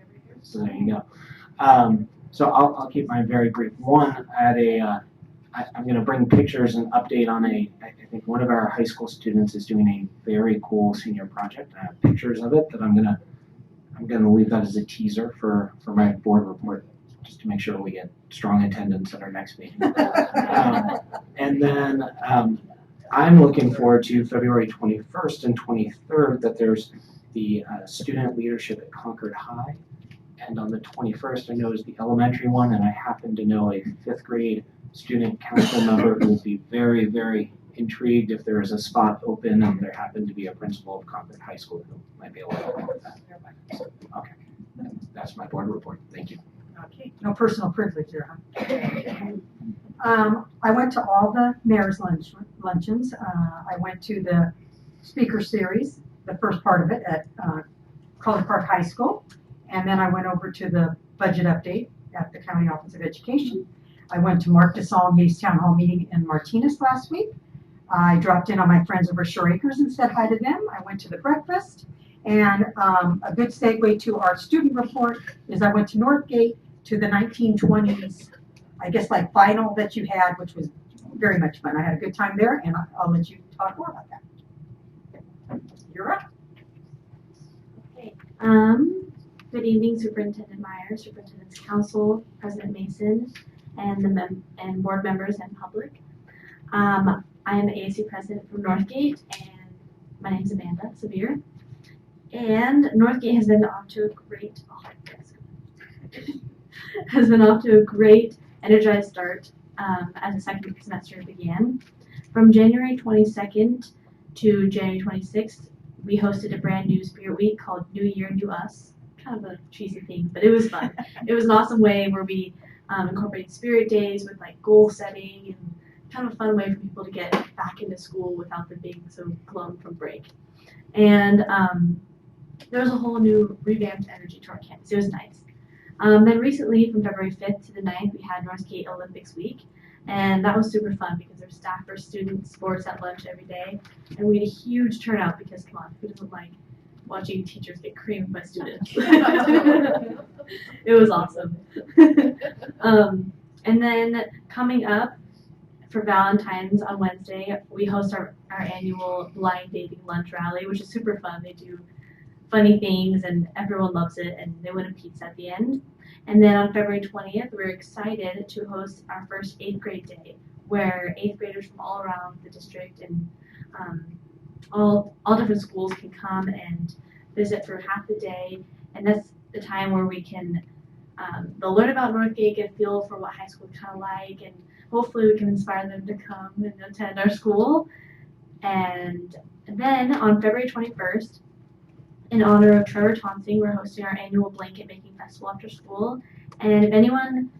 So there you go. So I'll keep mine very brief. One, I'm going to bring pictures and update on I think one of our high school students is doing a very cool senior project. I have pictures of it that I'm going to leave that as a teaser for my board report, just to make sure we get strong attendance at our next meeting. And then I'm looking forward to February 21st and 23rd that there's the student leadership at Concord High. And on the 21st, I know is the elementary one, and I happen to know a 5th grade student council member who will be very, very intrigued if there is a spot open and there happened to be a principal of Concord High School who might be able to help with that. So, okay, that's my board report. Thank you. Okay, no personal privilege here, huh? I went to all the mayor's luncheons. I went to the speaker series, the first part of it at College Park High School. And then I went over to the budget update at the County Office of Education. I went to Mark DeSaulniers Town Hall meeting in Martinez last week. I dropped in on my friends over Shore Acres and said hi to them. I went to the breakfast. And a good segue to our student report is I went to Northgate to the 1920s, I guess like final that you had, which was very much fun. I had a good time there, and I'll let you talk more about that. You're up. Okay. Good evening, Superintendent Meyer, Superintendent's Council, President Mason, and board members and public. I am the ASU president from Northgate, and my name is Amanda Sabir. And Northgate has been off to a great, energized start as the second semester began. From January 22nd to January 26th, we hosted a brand new Spirit Week called New Year, New Us. Kind of a cheesy thing, but it was fun. It was an awesome way where we incorporated Spirit Days with like goal setting and kind of a fun way for people to get back into school without them being so glum from break. And there was a whole new revamped energy to our campus. It was nice. Then recently, from February 5th to the 9th, we had Northgate Olympics Week. And that was super fun because there's staff for students, sports at lunch every day. And we had a huge turnout because, come on, who doesn't like watching teachers get creamed by students? It was awesome. And then coming up for Valentine's on Wednesday, we host our annual blind dating lunch rally, which is super fun. They do funny things and everyone loves it, and they win a pizza at the end. And then on February 20th, we're excited to host our first 8th grade day, where 8th graders from all around the district and all different schools can come and visit for half the day. And that's the time where we can, they'll learn about Northgate, get a feel for what high school is kind of like, and hopefully we can inspire them to come and attend our school. And then on February 21st, in honor of Trevor Tonsing, we're hosting our annual blanket making festival after school. And if anyone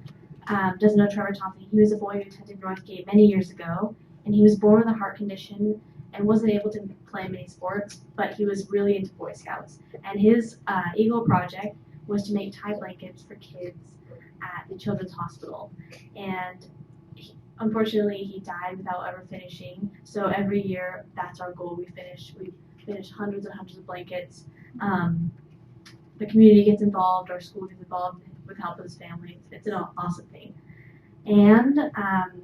doesn't know Trevor Tonsing, he was a boy who attended Northgate many years ago, and he was born with a heart condition and wasn't able to play many sports, but he was really into Boy Scouts. And his Eagle project was to make tie blankets for kids at the Children's Hospital. And unfortunately, he died without ever finishing. So every year, that's our goal. We finish hundreds and hundreds of blankets. The community gets involved, our school gets involved with help of his family. It's an awesome thing. And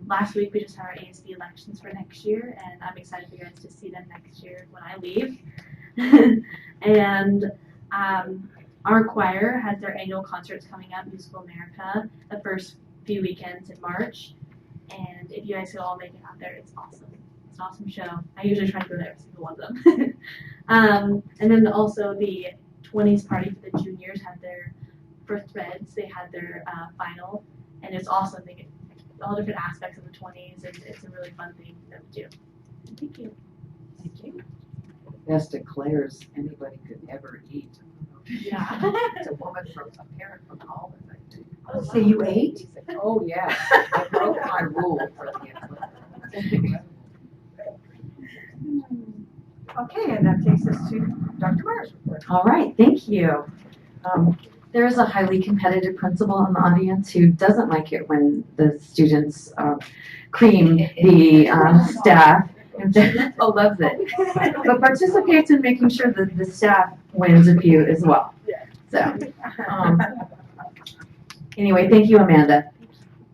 last week we just had our ASB elections for next year, and I'm excited for you guys to see them next year when I leave. And our choir has their annual concerts coming up, Musical America, the first few weekends in March. And if you guys could all make it out there, it's awesome. It's an awesome show. I usually try to go to every single one of them. And then also the 20s party for the juniors had their first threads. They had their final, and it's awesome. They get all different aspects of the 20s, and it's a really fun thing for them to do. Thank you. Thank you. Best eclairs anybody could ever eat. Yeah. It's a woman a parent from Alvin. Say you ate? Oh, yeah, I broke my rule for the Okay, and that takes us to Dr. Myers' report. All right, thank you. There is a highly competitive principal in the audience who doesn't like it when the students cream the staff. Oh, loves it. But participates in making sure that the staff wins a few as well. So, anyway, thank you, Amanda.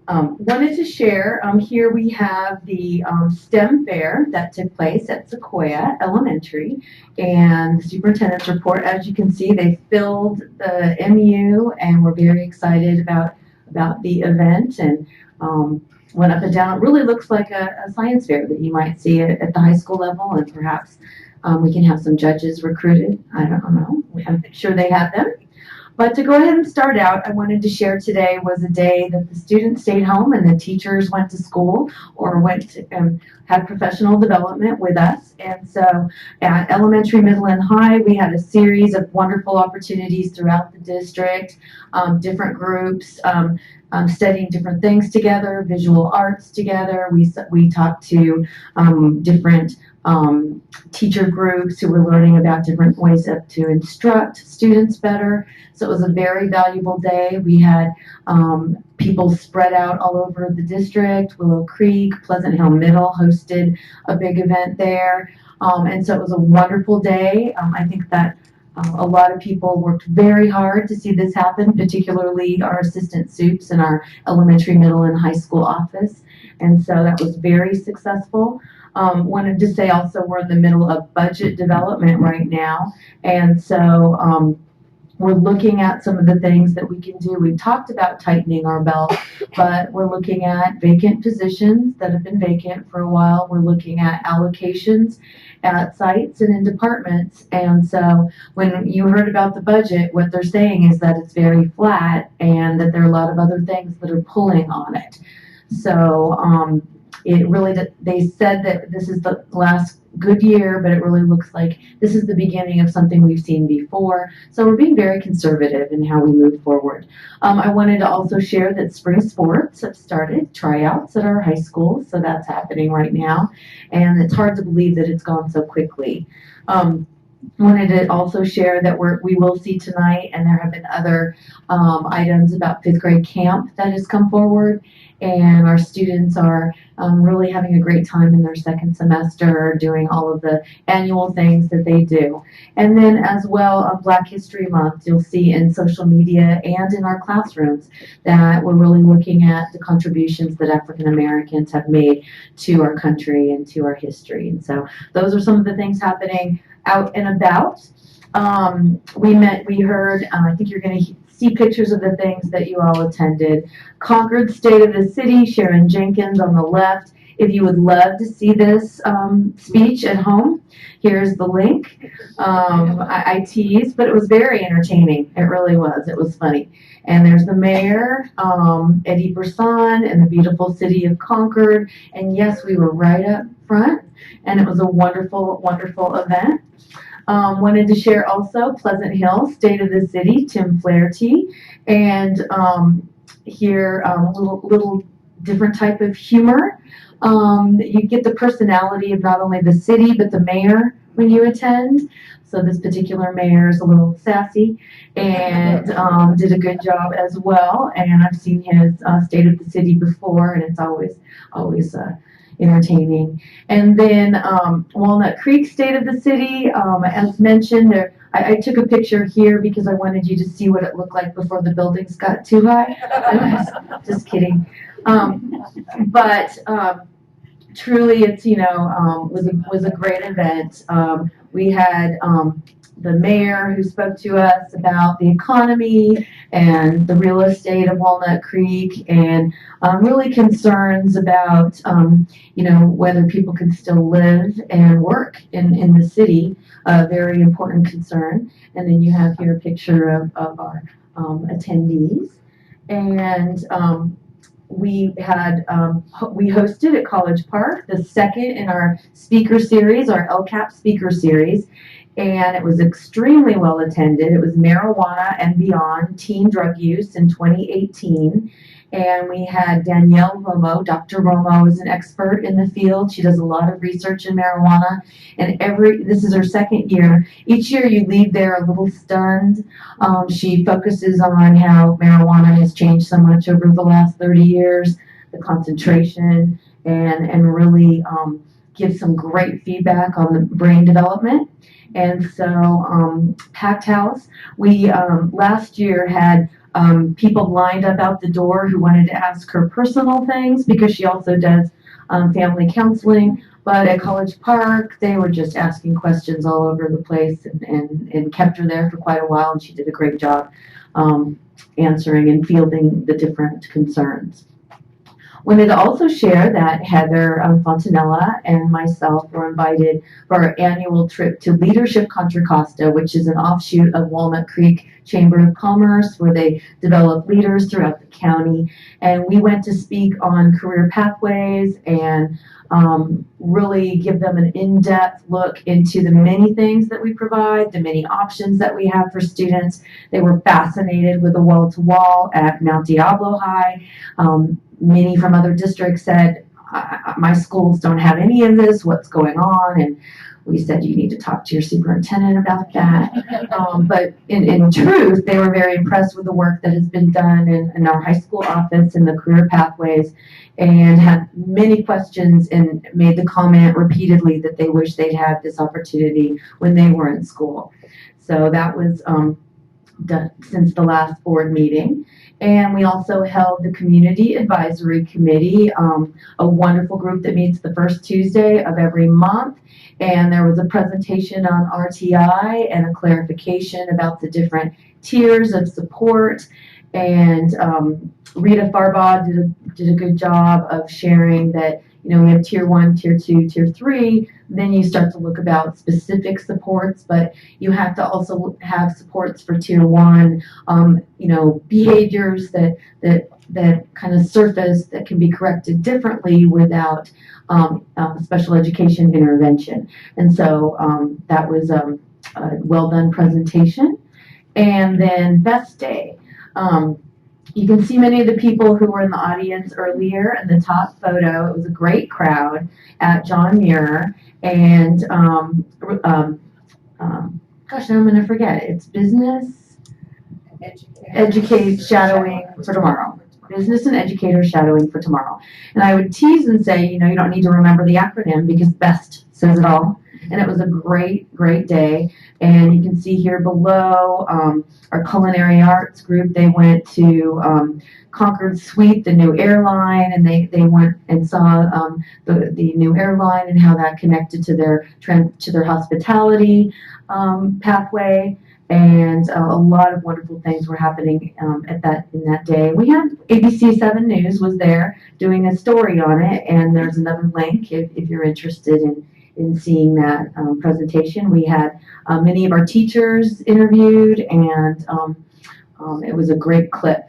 Wanted to share, here we have the STEM fair that took place at Sequoia Elementary, and the superintendent's report. As you can see, they filled the MU, and we're very excited about the event, and went up and down. It really looks like a science fair that you might see at the high school level, and perhaps we can have some judges recruited. I don't know. I'm sure they have them. But to go ahead and start out, I wanted to share today was a day that the students stayed home and the teachers went to school or went to had professional development with us. And so at elementary, middle, and high, we had a series of wonderful opportunities throughout the district, different groups, studying different things together, visual arts together. We talked to different teacher groups who were learning about different ways to instruct students better. So it was a very valuable day. We had people spread out all over the district. Willow Creek, Pleasant Hill Middle hosted a big event there. And so it was a wonderful day. I think that a lot of people worked very hard to see this happen, particularly our assistant soups in our elementary, middle, and high school office. And so that was very successful. Wanted to say also we're in the middle of budget development right now. And so we're looking at some of the things that we can do. We talked about tightening our belt, but we're looking at vacant positions that have been vacant for a while. We're looking at allocations at sites and in departments. And so when you heard about the budget, what they're saying is that it's very flat and that there are a lot of other things that are pulling on it. So it really, they said that this is the last good year, but it really looks like this is the beginning of something we've seen before. So we're being very conservative in how we move forward. I wanted to also share that spring sports have started tryouts at our high school, so that's happening right now, and it's hard to believe that it's gone so quickly. Wanted to also share that we will see tonight, and there have been other items about 5th grade camp that has come forward, and our students are really having a great time in their second semester doing all of the annual things that they do. And then as well, on Black History Month, you'll see in social media and in our classrooms that we're really looking at the contributions that African Americans have made to our country and to our history. And so those are some of the things happening out and about. We heard, I think you're going to see pictures of the things that you all attended. Concord State of the City, Sharon Jenkins on the left. If you would love to see this speech at home, here's the link. I teased, but it was very entertaining. It really was. It was funny. And there's the mayor, Eddie Brisson, and the beautiful city of Concord. And yes, we were right up front, and it was a wonderful, wonderful event. Wanted to share also Pleasant Hill, State of the City, Tim Flaherty, and here a little different type of humor. You get the personality of not only the city but the mayor when you attend. So this particular mayor is a little sassy and did a good job as well. And I've seen his State of the City before, and it's always entertaining. And then Walnut Creek, State of the City, as mentioned, I took a picture here because I wanted you to see what it looked like before the buildings got too high. Just kidding. But truly, it's was a great event. We had the mayor who spoke to us about the economy and the real estate of Walnut Creek, and really concerns about whether people can still live and work in the city. A very important concern. And then you have here a picture of our attendees. And we hosted at College Park the second in our speaker series, our LCAP speaker series. and it was extremely well attended. It was Marijuana and Beyond Teen Drug Use in 2018. And we had Danielle Romo. Dr. Romo is an expert in the field. She does a lot of research in marijuana. And this is her second year. Each year you leave there a little stunned. She focuses on how marijuana has changed so much over the last 30 years, the concentration, and really gives some great feedback on the brain development. And so packed house. We last year had people lined up out the door who wanted to ask her personal things because she also does family counseling. But at College Park, they were just asking questions all over the place and kept her there for quite a while, and she did a great job answering and fielding the different concerns. Wanted to also share that Heather Fontanella and myself were invited for our annual trip to Leadership Contra Costa, which is an offshoot of Walnut Creek Chamber of Commerce, where they develop leaders throughout the county. And we went to speak on career pathways and really give them an in-depth look into the many things that we provide, the many options that we have for students. They were fascinated with the wall-to-wall at Mount Diablo High. Many from other districts said, my schools don't have any of this, what's going on? And we said, you need to talk to your superintendent about that. But in truth, they were very impressed with the work that has been done in our high school office and the career pathways, and had many questions and made the comment repeatedly that they wish they'd had this opportunity when they were in school. So that was done since the last board meeting. And we also held the Community Advisory Committee, a wonderful group that meets the first Tuesday of every month. And there was a presentation on RTI and a clarification about the different tiers of support. And Rita Farbaugh did a good job of sharing that, you know, we have tier 1, tier 2, tier 3. Then you start to look about specific supports, but you have to also have supports for tier 1, you know, behaviors that kind of surface that can be corrected differently without special education intervention. And so that was a well done presentation. And then Best Day. You can see many of the people who were in the audience earlier in the top photo. It was a great crowd at John Muir. And gosh, now I'm going to forget it. It's business, educate, shadowing for tomorrow. Business and educator shadowing for tomorrow. And I would tease and say, you know, you don't need to remember the acronym because BEST says it all. And it was a great, great day. And you can see here below our culinary arts group, they went to Concord Suite, the new airline, and they went and saw the new airline and how that connected to their hospitality pathway. And a lot of wonderful things were happening in that day. We had ABC 7 News was there doing a story on it, and there's another link if you're interested in seeing that presentation. We had many of our teachers interviewed, and it was a great clip.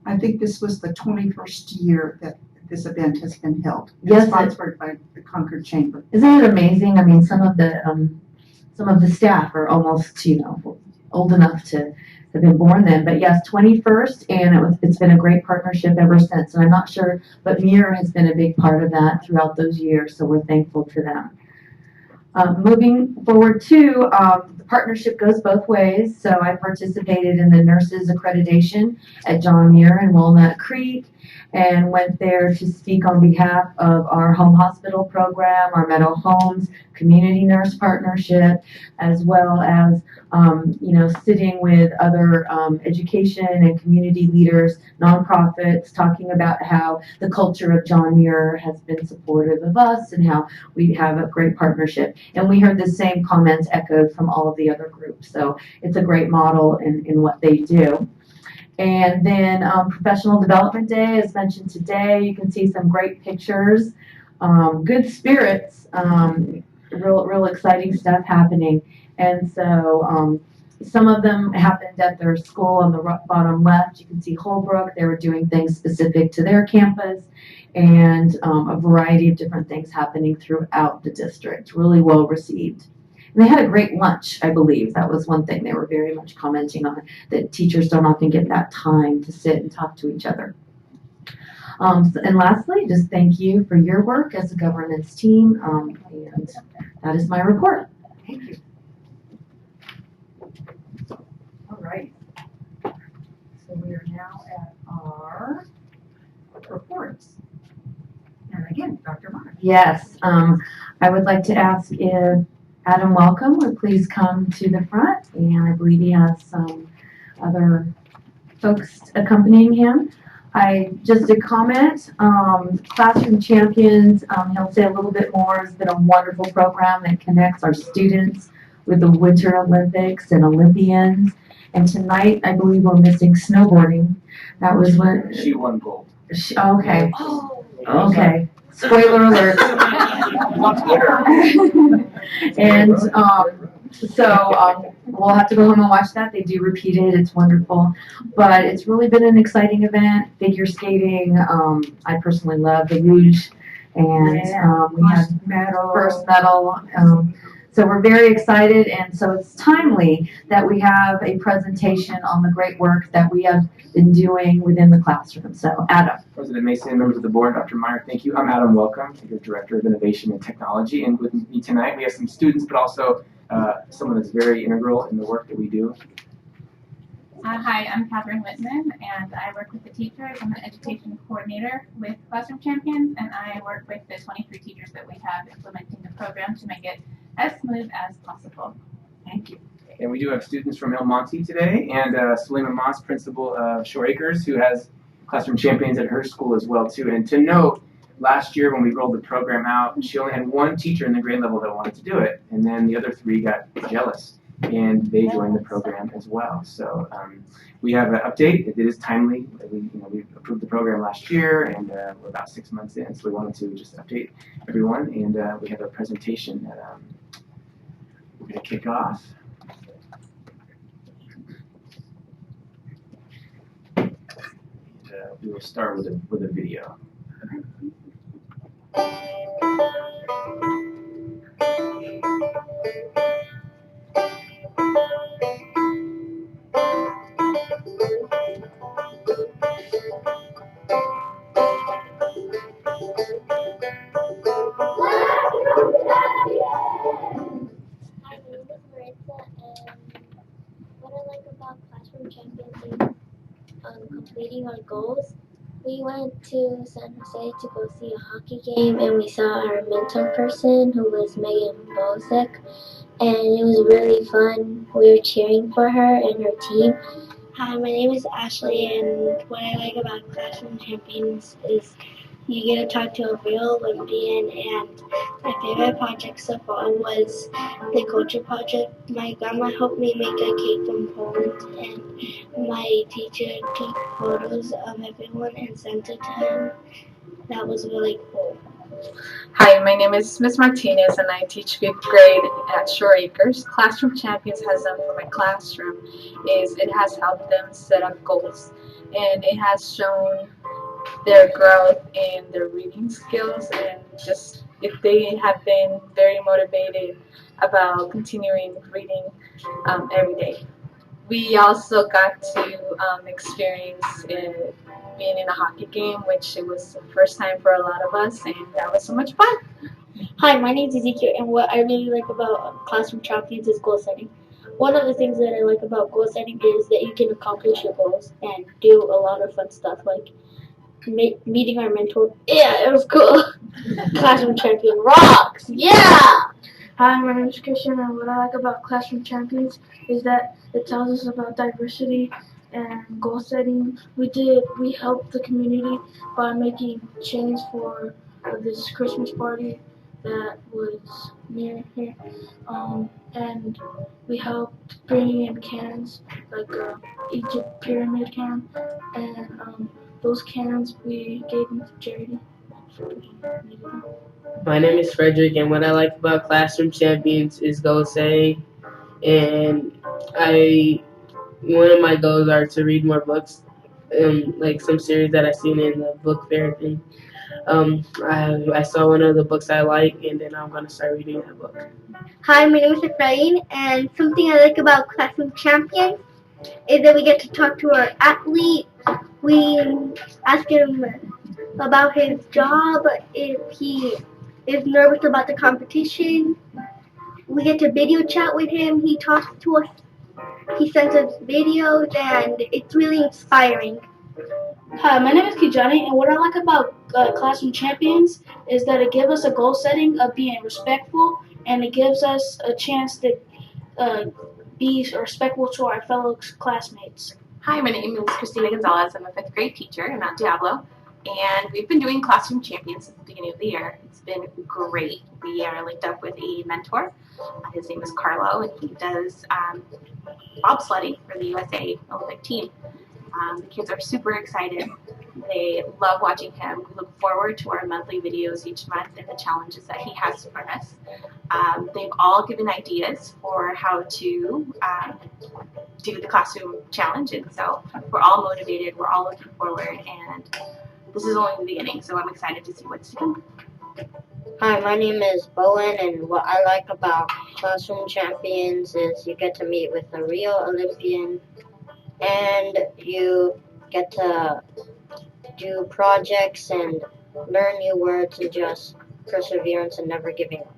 I think this was the 21st year that this event has been held. Yes, sponsored by the Concord Chamber. Isn't it amazing? I mean, some of the staff are almost, you know, old enough to have been born then. But yes, 21st, and it's been a great partnership ever since. And I'm not sure, but Muir has been a big part of that throughout those years, so we're thankful to them. Moving forward too, the partnership goes both ways. So I participated in the nurses accreditation at John Muir and Walnut Creek, and went there to speak on behalf of our home hospital program, our Meadow Homes community nurse partnership, as well as you know, sitting with other education and community leaders, nonprofits, talking about how the culture of John Muir has been supportive of us and how we have a great partnership. And we heard the same comments echoed from all of the other groups. So it's a great model in what they do. And then Professional Development Day, as mentioned today, you can see some great pictures, good spirits, real exciting stuff happening. And so some of them happened at their school on the bottom left. You can see Holbrook. They were doing things specific to their campus, and a variety of different things happening throughout the district. Really well received. And they had a great lunch, I believe. That was one thing they were very much commenting on, that teachers don't often get that time to sit and talk to each other. And lastly, just thank you for your work as a governance team, and that is my report. Thank you. All right. So we are now at our reports. And again, Dr. Mark. Yes, I would like to ask if Adam Welcome would please come to the front, and I believe he has some other folks accompanying him. Just a comment, Classroom Champions, he'll say a little bit more. It's been a wonderful program that connects our students with the Winter Olympics and Olympians. And tonight, I believe we're missing snowboarding. That was what? She won gold. Okay. Okay. Spoiler alert. And so we'll have to go home and watch that. They do repeat it. It's wonderful. But it's really been an exciting event. Figure skating. I personally love the luge. And we had first medal. So we're very excited. And so it's timely that we have a presentation on the great work that we have been doing within the classroom. So Adam. President Mason, members of the board, Dr. Meyer, thank you. I'm Adam Welcome, your Director of Innovation and Technology. And with me tonight, we have some students, but also someone that's very integral in the work that we do. Hi, I'm Catherine Whitman, and I work with the teachers. I'm an education coordinator with Classroom Champions, and I work with the 23 teachers that we have implementing the program to make it as smooth as possible. Thank you. And we do have students from El Monte today, and Selima Moss, principal of Shore Acres, who has Classroom Champions at her school as well, too. And to note, last year when we rolled the program out, she only had one teacher in the grade level that wanted to do it, and then the other three got jealous, and they joined the program as well. So we have an update. It is timely. We approved the program last year, and we're about 6 months in, so we wanted to just update everyone, and we have a presentation that we're going to kick off. We will start with a video. What I like about Classroom Champions is completing our goals. We went to San Jose to go see a hockey game, and we saw our mentor person, who was Megan Bozek, and it was really fun. We were cheering for her and her team. Hi, my name is Ashley, and what I like about Classroom Champions is you get to talk to a real Olympian, and my favorite project so far was the culture project. My grandma helped me make a cake from Poland, and my teacher took photos of everyone and sent it to him. That was really cool. Hi, my name is Ms. Martinez, and I teach 5th grade at Shore Acres. Classroom Champions has done for my classroom is it has helped them set up goals, and it has shown their growth in their reading skills, and just if they have been very motivated about continuing reading every day. We also got to experience being in a hockey game, which it was the first time for a lot of us, and that was so much fun. Hi, my name is Ezekiel, and what I really like about Classroom Champions is goal setting. One of the things that I like about goal setting is that you can accomplish your goals and do a lot of fun stuff, like meeting our mentor. Yeah, it was cool. Classroom Champion rocks. Yeah! Hi, my name is Christian, and what I like about Classroom Champions is that it tells us about diversity and goal setting. We helped the community by making chains for this Christmas party that was near here, and we helped bring in cans, like Egypt pyramid can, and those cans we gave them to charity. My name is Frederick, and what I like about Classroom Champions is goal setting, and one of my goals are to read more books like some series that I seen in the book fair thing. I saw one of the books I like, and then I'm gonna start reading that book. Hi, my name is Efrain, and something I like about Classroom Champions is that we get to talk to our athlete. We ask him about his job, if he is nervous about the competition. We get to video chat with him. He talks to us. He sends us videos, and it's really inspiring. Hi, my name is Kijani, and what I like about Classroom Champions is that it gives us a goal setting of being respectful, and it gives us a chance to be respectful to our fellow classmates. Hi, my name is Christina Gonzalez. I'm a 5th grade teacher in Mount Diablo, and we've been doing Classroom Champions since the beginning of the year. It's been great. We are linked up with a mentor. His name is Carlo, and he does bobsledding for the USA Olympic team. The kids are super excited. They love watching him. We look forward to our monthly videos each month and the challenges that he has for us. They've all given ideas for how to do the classroom challenge, and so we're all motivated. We're all looking forward, and this is only the beginning, so I'm excited to see what's to come. Hi, my name is Bowen, and what I like about Classroom Champions is you get to meet with a real Olympian, and you get to do projects and learn new words and just perseverance and never giving up.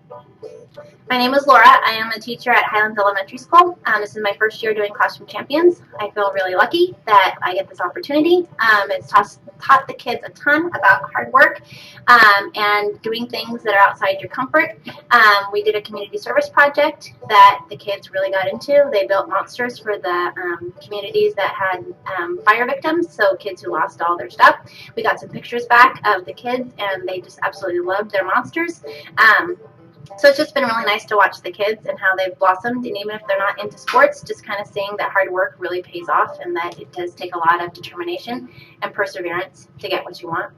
My name is Laura. I am a teacher at Highlands Elementary School. This is my first year doing Classroom Champions. I feel really lucky that I get this opportunity. It's taught the kids a ton about hard work and doing things that are outside your comfort. We did a community service project that the kids really got into. They built monsters for the communities that had fire victims, so kids who lost all their stuff. We got some pictures back of the kids, and they just absolutely loved their monsters. So it's just been really nice to watch the kids and how they've blossomed, and even if they're not into sports, just kind of seeing that hard work really pays off and that it does take a lot of determination and perseverance to get what you want.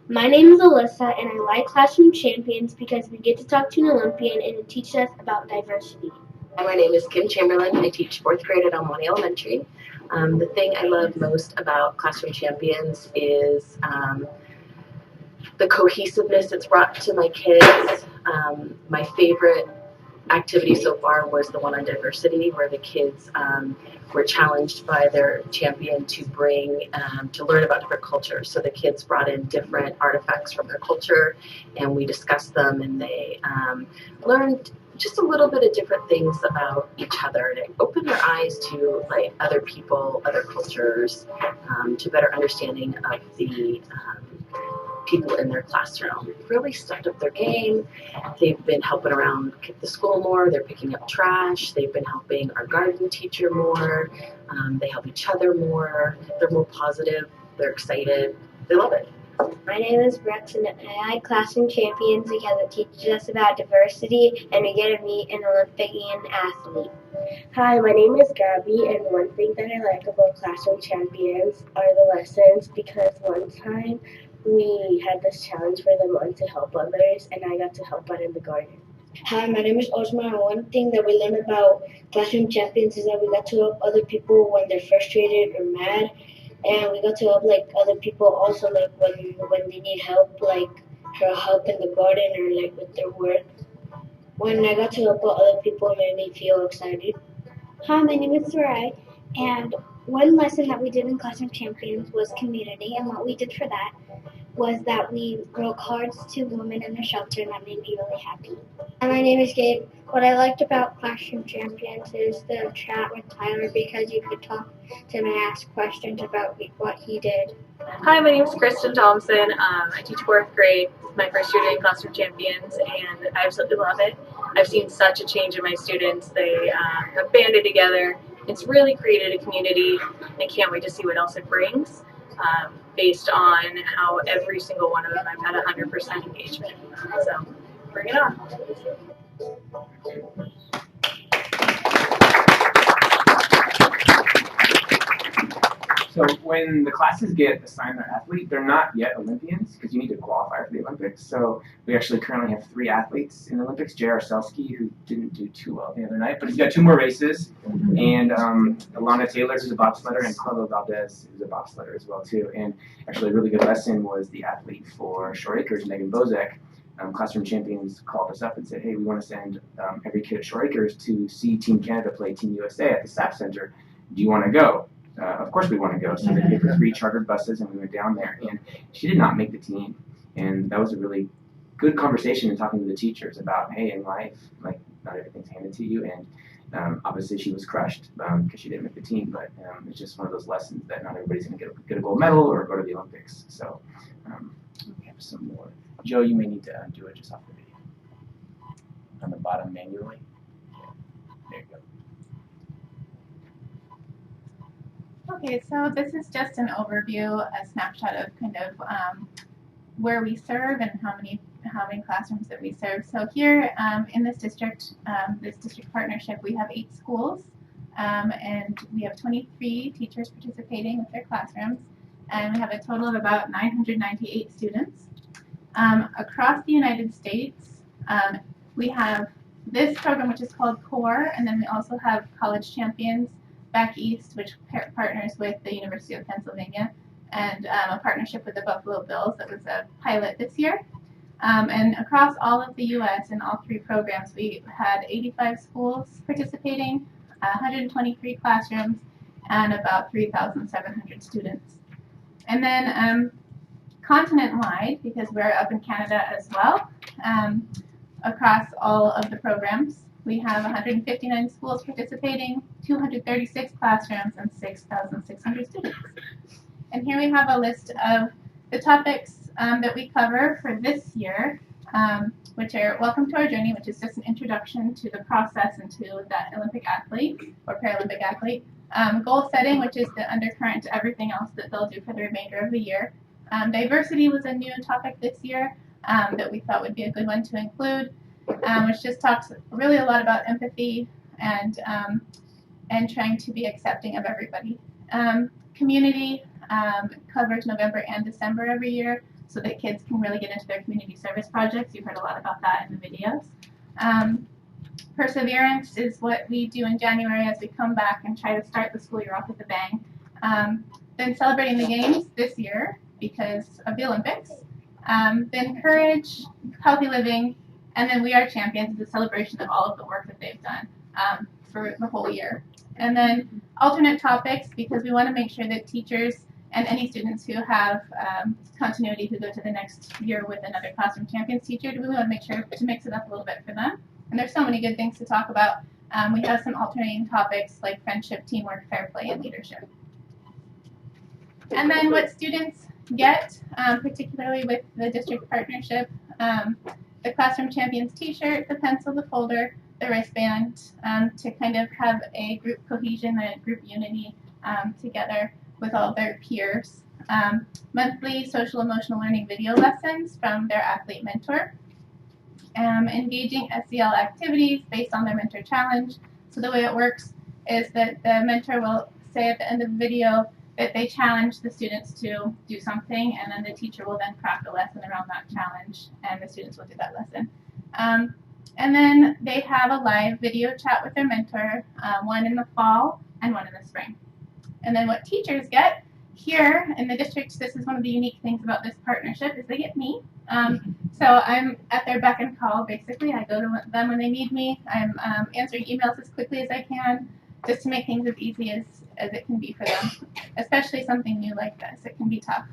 My name is Alyssa, and I like Classroom Champions because we get to talk to an Olympian and it teaches us about diversity. Hi, my name is Kim Chamberlain. I teach 4th grade at Elmwood Elementary. The thing I love most about Classroom Champions is the cohesiveness it's brought to my kids. My favorite activity so far was the one on diversity, where the kids were challenged by their champion to to learn about different cultures. So the kids brought in different artifacts from their culture, and we discussed them, and they learned just a little bit of different things about each other, and it opened their eyes to like other people, other cultures, to better understanding of the people in their classroom. Really stepped up their game. They've been helping around the school more. They're picking up trash. They've been helping our garden teacher more. They help each other more. They're more positive. They're excited. They love it. My name is Rex, and I like Classroom Champions because it teaches us about diversity and we get to meet an Olympian athlete. Hi, my name is Gabby, and one thing that I like about Classroom Champions are the lessons, because one time we had this challenge for the month to help others, and I got to help out in the garden. Hi, my name is Osman, and one thing that we learned about Classroom Champions is that we got to help other people when they're frustrated or mad, and we got to help like other people also, like when they need help, like help in the garden or like with their work. When I got to help other people, it made me feel excited. Hi, my name is Sarai, and one lesson that we did in Classroom Champions was community, and what we did for that was that we wrote cards to women in the shelter, and that made me really happy. And my name is Gabe. What I liked about Classroom Champions is the chat with Tyler, because you could talk to him and ask questions about what he did. Hi, my name is Kristen Thompson. I teach 4th grade. It's my first year doing Classroom Champions, and I absolutely love it. I've seen such a change in my students. They have banded together. It's really created a community, and I can't wait to see what else it brings. Based on how every single one of them I've had 100% engagement. So bring it on. So when the classes get assigned their athlete, they're not yet Olympians because you need to qualify for the Olympics. So we actually currently have 3 athletes in the Olympics. J.R. Selski, who didn't do too well the other night, but he's got 2 more races. And Alana Taylor, who's a bobsledder, and Carlo Valdez, who's a bobsledder as well too. And actually a really good lesson was the athlete for Shore Acres, Megan Bozek. Classroom Champions called us up and said, hey, we want to send every kid at Shore Acres to see Team Canada play Team USA at the SAP Center. Do you want to go? Of course we want to go. So they gave her 3 chartered buses and we went down there. And she did not make the team. And that was a really good conversation and talking to the teachers about, hey, in life, like not everything's handed to you. And obviously she was crushed because she didn't make the team. But it's just one of those lessons that not everybody's going to get a gold medal or go to the Olympics. So we have some more. Joe, you may need to undo it just off the video. On the bottom manually. Yeah. There you go. Okay, so this is just an overview, a snapshot of kind of where we serve and how many classrooms that we serve. So here in this district partnership, we have 8 schools, and we have 23 teachers participating with their classrooms, and we have a total of about 998 students. Across the United States, we have this program, which is called CORE, and then we also have College Champions back east, which partners with the University of Pennsylvania, and a partnership with the Buffalo Bills that was a pilot this year. And across all of the U.S. in all 3 programs, we had 85 schools participating, 123 classrooms, and about 3,700 students. And then continent-wide, because we're up in Canada as well, across all of the programs, we have 159 schools participating, 236 classrooms, and 6,600 students. And here we have a list of the topics that we cover for this year, which are Welcome to Our Journey, which is just an introduction to the process and to that Olympic athlete or Paralympic athlete. Goal setting, which is the undercurrent to everything else that they'll do for the remainder of the year. Diversity was a new topic this year that we thought would be a good one to include, which just talks really a lot about empathy and trying to be accepting of everybody. Community covers November and December every year so that kids can really get into their community service projects. You heard a lot about that in the videos. Perseverance is what we do in January as we come back and try to start the school year off with a bang. Then celebrating the games this year because of the Olympics. Then courage, healthy living, and then We Are Champions is a celebration of all of the work that they've done for the whole year. And then alternate topics, because we want to make sure that teachers and any students who have continuity who go to the next year with another Classroom Champions teacher, we want to make sure to mix it up a little bit for them. And there's so many good things to talk about. We have some alternating topics like friendship, teamwork, fair play, and leadership. And then what students get, particularly with the district partnership, the Classroom Champions t-shirt, the pencil, the folder, the wristband, to kind of have a group cohesion, a group unity together with all their peers. Monthly social emotional learning video lessons from their athlete mentor. Engaging SEL activities based on their mentor challenge. So the way it works is that the mentor will say at the end of the video that they challenge the students to do something, and then the teacher will then craft a lesson around that challenge, and the students will do that lesson. And then they have a live video chat with their mentor, one in the fall and one in the spring. And then what teachers get here in the district, this is one of the unique things about this partnership, is they get me. So I'm at their beck and call, basically. I go to them when they need me. I'm answering emails as quickly as I can, just to make things as easy as it can be for them, especially something new like this. It can be tough.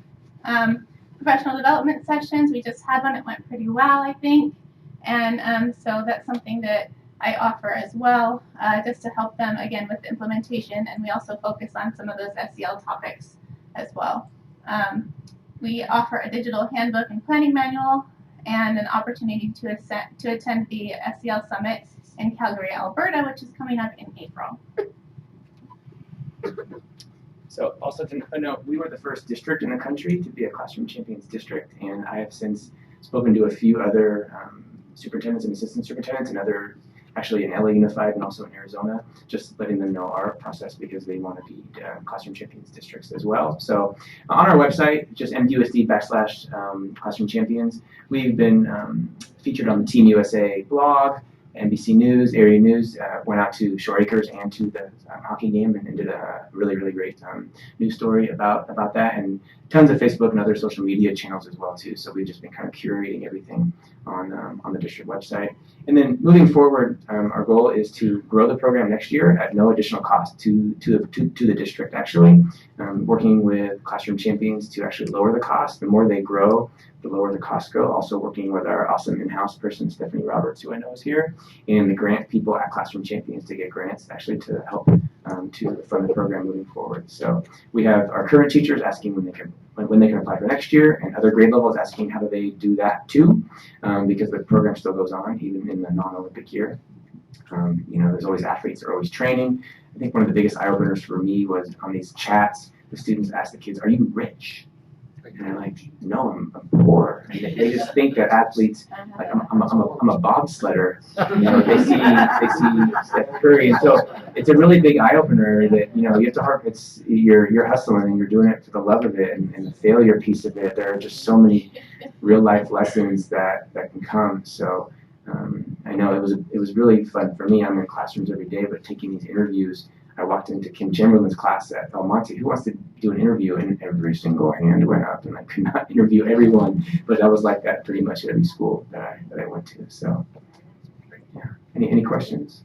Professional development sessions, we just had one. It went pretty well, I think. And so that's something that I offer as well, just to help them, again, with the implementation. And we also focus on some of those SEL topics as well. We offer a digital handbook and planning manual and an opportunity to attend the SEL Summit in Calgary, Alberta, which is coming up in April. So also to note, we were the first district in the country to be a Classroom Champions district, and I have since spoken to a few other superintendents and assistant superintendents and other actually in LA Unified and also in Arizona, just letting them know our process because they want to be Classroom Champions districts as well. So on our website, just MUSD/Classroom Champions, we've been featured on the Team USA blog, NBC News, Area News, went out to Shore Acres and to the hockey game and did a really, really great news story about that, and tons of Facebook and other social media channels as well too. So we've just been kind of curating everything on the district website. And then moving forward, our goal is to grow the program next year at no additional cost to the district actually, working with Classroom Champions to actually lower the cost. The more they grow, the lower the costs go. Also working with our awesome in-house person, Stephanie Roberts, who I know is here, and the grant people at Classroom Champions to get grants actually to help to fund the program moving forward. So we have our current teachers asking when they can apply for next year, and other grade levels asking how do they do that too, because the program still goes on even in the non-Olympic year. There's always athletes, they're always training. I think one of the biggest eye-openers for me was on these chats, the students ask the kids, "Are you rich?" And I'm like, "No, I'm poor." And they just think that athletes, like I'm a bobsledder. They see Steph Curry, and so it's a really big eye opener that you have to you're hustling and you're doing it for the love of it, and the failure piece of it. There are just so many real life lessons that can come. So I know it was really fun for me. I'm in classrooms every day, but taking these interviews. I walked into Kim Chamberlain's class at Belmonte. Who wants to do an interview? And every single hand went up, and I could not interview everyone, but I was like that pretty much at every school that I went to. So, yeah. Any questions?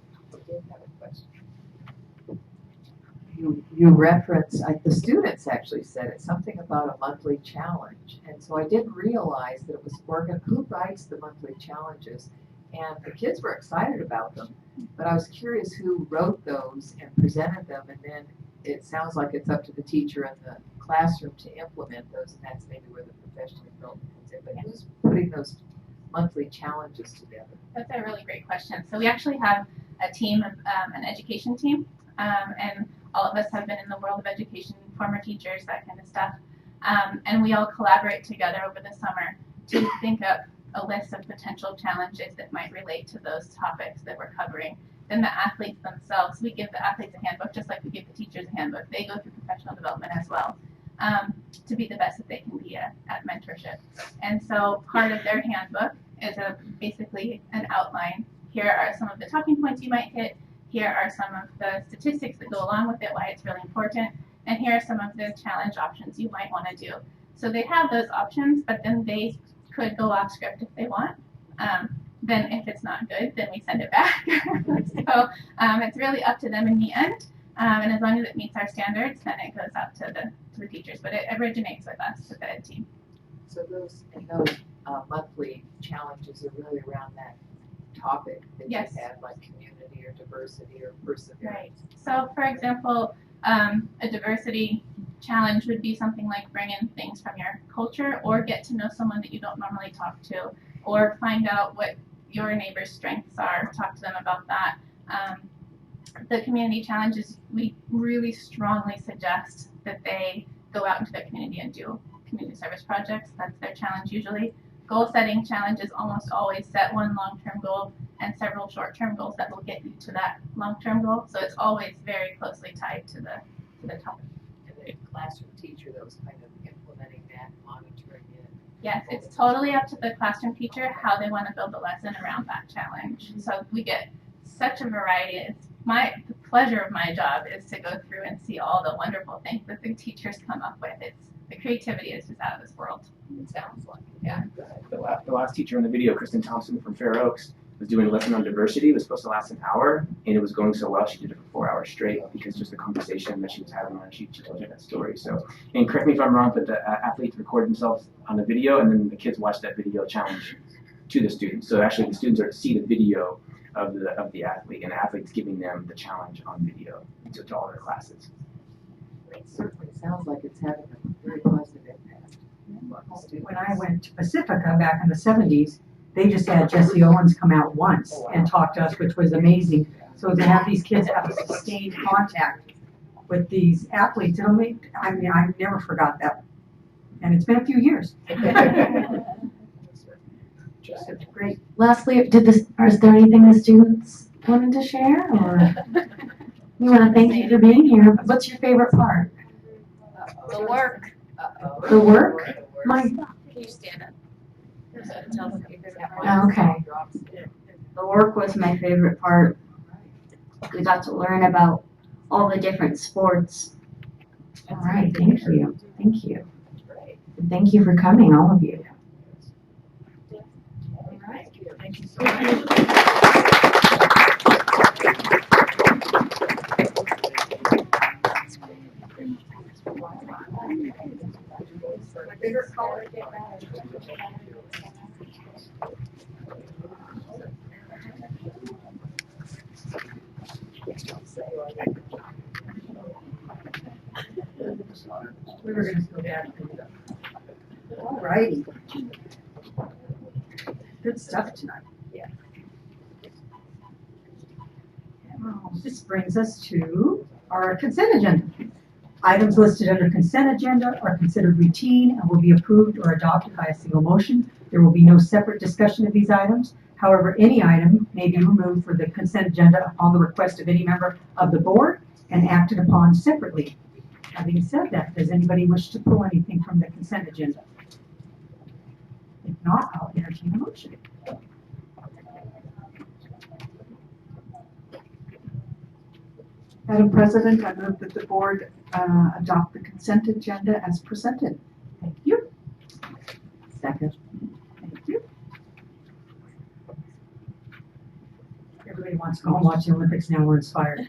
You reference, the students actually said it, something about a monthly challenge, and so I didn't realize that it was who writes the monthly challenges, and the kids were excited about them. But I was curious who wrote those and presented them, and then it sounds like it's up to the teacher and the classroom to implement those, and that's maybe where the professional development comes in. But who's putting those monthly challenges together? That's a really great question. So we actually have a team, an education team, and all of us have been in the world of education, former teachers, that kind of stuff, and we all collaborate together over the summer to think up a list of potential challenges that might relate to those topics that we're covering. Then the athletes themselves, we give the athletes a handbook just like we give the teachers a handbook. They go through professional development as well to be the best that they can be at mentorship. And so part of their handbook is basically an outline. Here are some of the talking points you might hit. Here are some of the statistics that go along with it, why it's really important. And here are some of the challenge options you might want to do. So they have those options, but then they could go off script if they want. Then if it's not good, then we send it back. So it's really up to them in the end. And as long as it meets our standards, then it goes out to the teachers. But it originates with us, with the ed team. So those monthly challenges are really around that topic that Yes. you have, like community or diversity or perseverance. Right. So for example, a diversity challenge would be something like bring in things from your culture or get to know someone that you don't normally talk to, or find out what your neighbor's strengths are, talk to them about that. The community challenges, we really strongly suggest that they go out into the community and do community service projects. That's their challenge usually. Goal setting challenges almost always set one long-term goal and several short-term goals that will get you to that long-term goal. So it's always very closely tied to the topic. And the classroom teacher that was kind of implementing that, monitoring it. Yes, it's totally up to the classroom teacher how they want to build the lesson around that challenge. So we get such a variety. It's the pleasure of my job is to go through and see all the wonderful things that the teachers come up with. The creativity is just out of this world. It sounds like it. Yeah. The last teacher in the video, Kristen Thompson from Fair Oaks, was doing a lesson on diversity. It was supposed to last an hour, and it was going so well, she did it for 4 hours straight because just the conversation that she was having, and she told you that story. So, and correct me if I'm wrong, but the athletes recorded themselves on the video, and then the kids watched that video challenge to the students. So actually, the students are to see the video of the athlete, and the athlete's giving them the challenge on video to all their classes. It certainly sounds like it's having a very positive impact. When I went to Pacifica back in the 70s, they just had Jesse Owens come out once and talk to us, which was amazing. So to have these kids have a sustained contact with these athletes, I never forgot that. And it's been a few years. Great. Lastly, is there anything the students wanted to share, or we want to thank you for being here. What's your favorite part? The work. The work? My. Can you stand up? Okay. The work was my favorite part. We got to learn about all the different sports. All right. Thank you. Thank you. And thank you for coming, all of you. All right. Thank you so much. My favorite color. We were going to go back. All righty. Good stuff tonight. Yeah. Well, this brings us to our consent agenda. Items listed under consent agenda are considered routine and will be approved or adopted by a single motion. There will be no separate discussion of these items. However, any item may be removed from the consent agenda upon the request of any member of the board and acted upon separately. Having said that, does anybody wish to pull anything from the consent agenda? If not, I'll entertain a motion. Madam President, I move that the board adopt the consent agenda as presented. Thank you. Second. Thank you. Everybody wants to go and watch the Olympics now. We're inspired.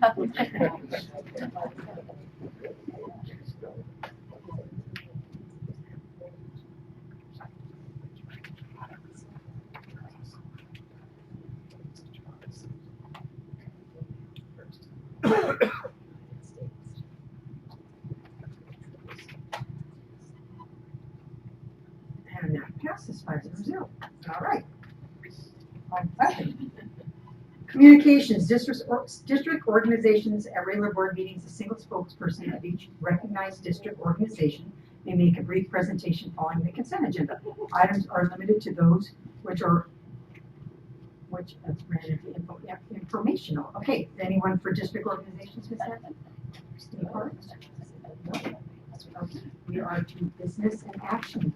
And that passes 5-0. All right. Communications, district organizations at regular board meetings, a single spokesperson of each recognized district organization may make a brief presentation following the consent agenda. Items are limited to those which informational. Okay, anyone for district organizations, Ms. Hanson? Any parts? Okay, we are to business and action.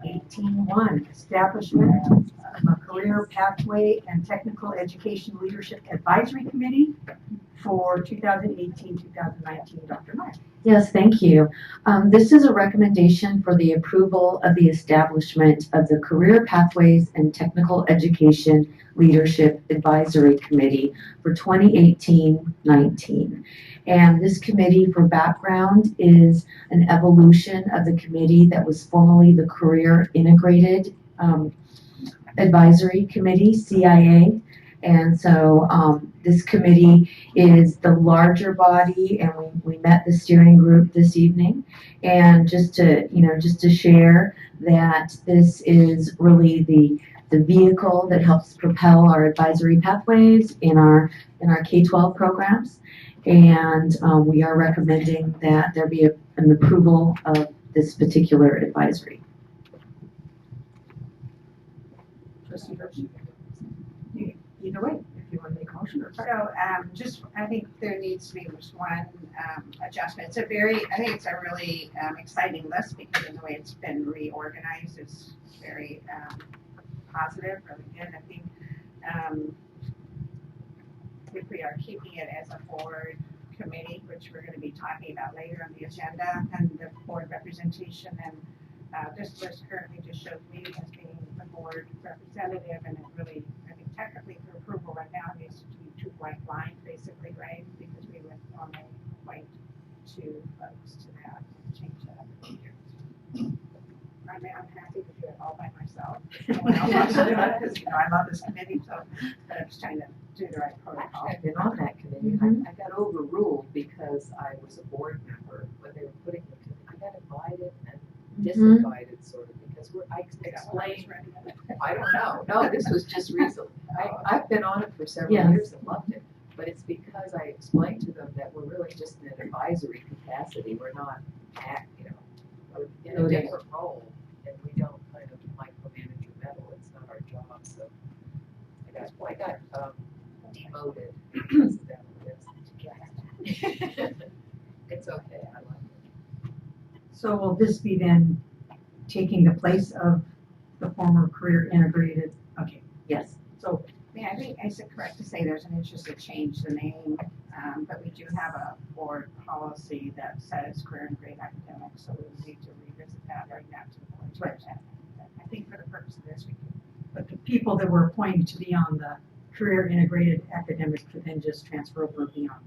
18.1, establishment of a career pathway and technical education leadership advisory committee for 2018-2019. Dr. Meyer. Yes, thank you. This is a recommendation for the approval of the establishment of the Career Pathways and Technical Education Leadership Advisory Committee for 2018-19. And this committee, for background, is an evolution of the committee that was formerly the Career Integrated Advisory Committee, CIA. And so this committee is the larger body, and we met the steering group this evening. And just to share that this is really the vehicle that helps propel our advisory pathways in our K-12 programs. And we are recommending that there be an approval of this particular advisory. Either way, if you want to make a motion or So, I think there needs to be just one adjustment. I think it's a really exciting list because of the way it's been reorganized. It's very positive, really good. I think if we are keeping it as a board committee, which we're going to be talking about later on the agenda, and the board representation, and this list currently just shows me as being the board representative, and it really, I think technically for approval right now, it needs to be 2 blank lines, basically, right? Because we went from a white 2 folks to that, change that. I'm happy to do it all by myself. No one else wants to do it, because I love this committee, so I'm just trying to do the right protocol. Actually, I've been on that committee. I got overruled because I was a board member when they were putting the. I got invited and disinvited, sort of, because I explained. I don't know. No, this was just recently. I've been on it for several years and loved it, but it's because I explained to them that we're really just in an advisory capacity. We're not, we're in a different role, and we don't kind of micromanage or meddle. It's not our job. So I got demoted. Because of that, yes. It's okay, I like it. So will this be then taking the place of the former career integrated? Okay, Yes. so Yeah, I think, is it correct to say there's an interest to change the name? But we do have a board policy that says career and grade academics, so we need to revisit that right now to the board. Right. I think for the purpose of this, we can. but the people that were appointed to be on the career integrated academics could then just transfer over and be on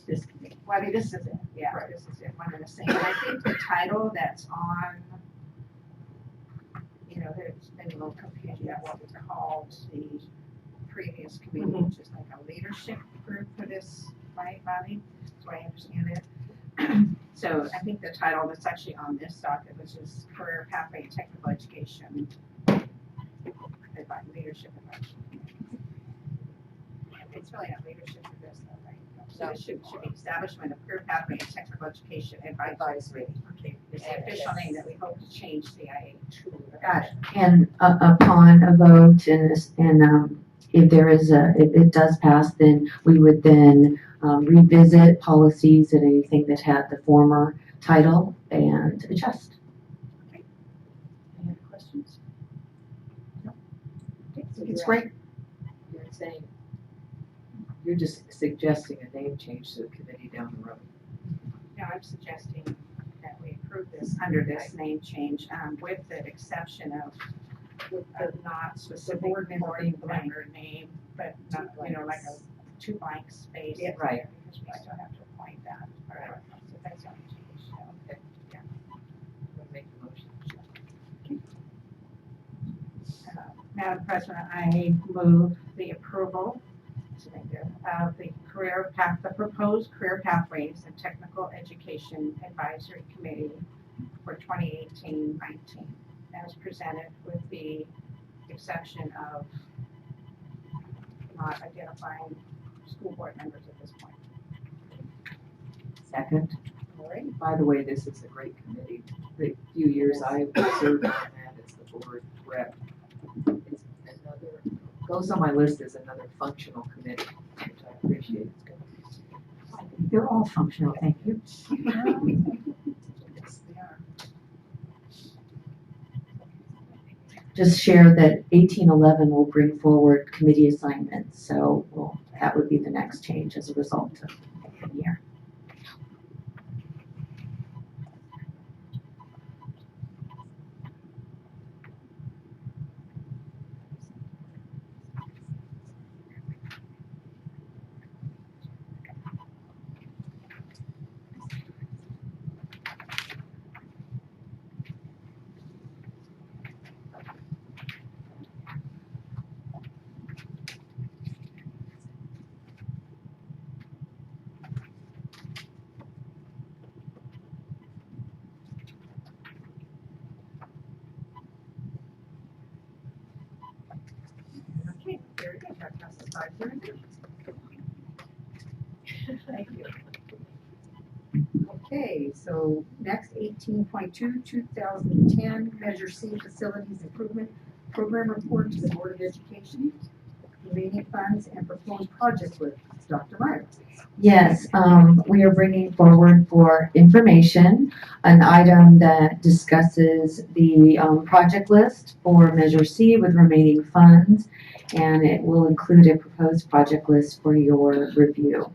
this committee. Well, I mean, this is it, yeah, this is it, one and the same. And I think the title that's on, you know, there's been a little confusion about what we called the previous committee, which is like a leadership group for this body, that's why I understand it. So I think the title that's actually on this docket, which is Career Pathway and Technical Education, Leadership Advisory Committee. It's really not leadership for this though, right? So it should be Establishment of Career Pathway and Technical Education Advisory. Okay. It's the official name that we hope to change CIA to. Got it. And upon a vote and if there is if it does pass, then we would then revisit policies and anything that had the former title and adjust. Any other questions? No. Okay, So it's you're great. You're saying, you're just suggesting a name change to the committee down the road. No, I'm suggesting that we approve this under this name change, with the exception of not specific board member name, but not, you know, like a 2 blank space. Yeah, right. Because we still have to appoint that. Right. So that's not changed, so, Okay. yeah. We'll make the motion. Madam President, I move the approval of the the proposed career pathways and technical education advisory committee for 2018-19 as presented, with the exception of not identifying school board members at this point. Second. All right. By the way, this is a great committee. The few years I've served on that as the board rep, it's another, goes on my list as another functional committee, which I appreciate. They're all functional, thank you. Yes, they are. Just share that 1811 will bring forward committee assignments, so that would be the next change as a result of the year. Okay, very good, that passes 5-0. Thank you. Okay, so next 18.2, 2010 Measure C Facilities Improvement Program Report to the Board of Education, remaining funds and proposed project list. Dr. Meyer. Yes, we are bringing forward for information an item that discusses the project list for Measure C with remaining funds, and it will include a proposed project list for your review.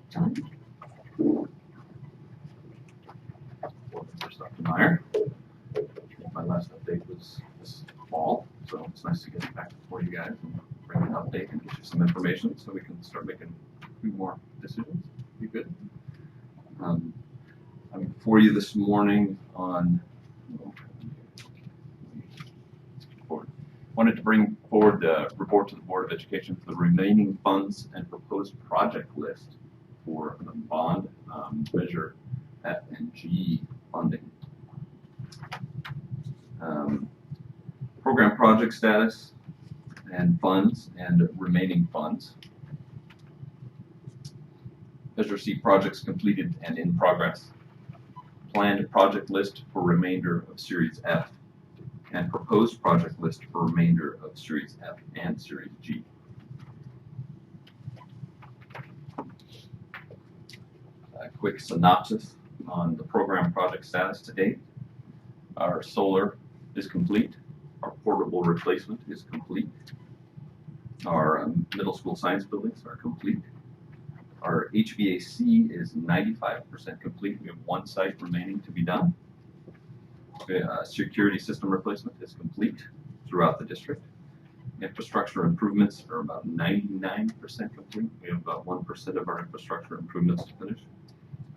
John? Dr. Meyer. My last update was this fall, so it's nice to get back before you guys and bring an update and get you some information so we can start making a few more decisions. Be good. I'm before you this morning on. Wanted to bring forward the report to the Board of Education for the remaining funds and proposed project list for the bond Measure F and G funding. Program project status and funds and remaining funds. Measure C projects completed and in progress. Planned project list for remainder of Series F and proposed project list for remainder of Series F and Series G. quick synopsis on the program project status to date. Our solar is complete. Our portable replacement is complete. Our middle school science buildings are complete. Our HVAC is 95% complete. We have one site remaining to be done. Security system replacement is complete throughout the district. Infrastructure improvements are about 99% complete. We have about 1% of our infrastructure improvements to finish.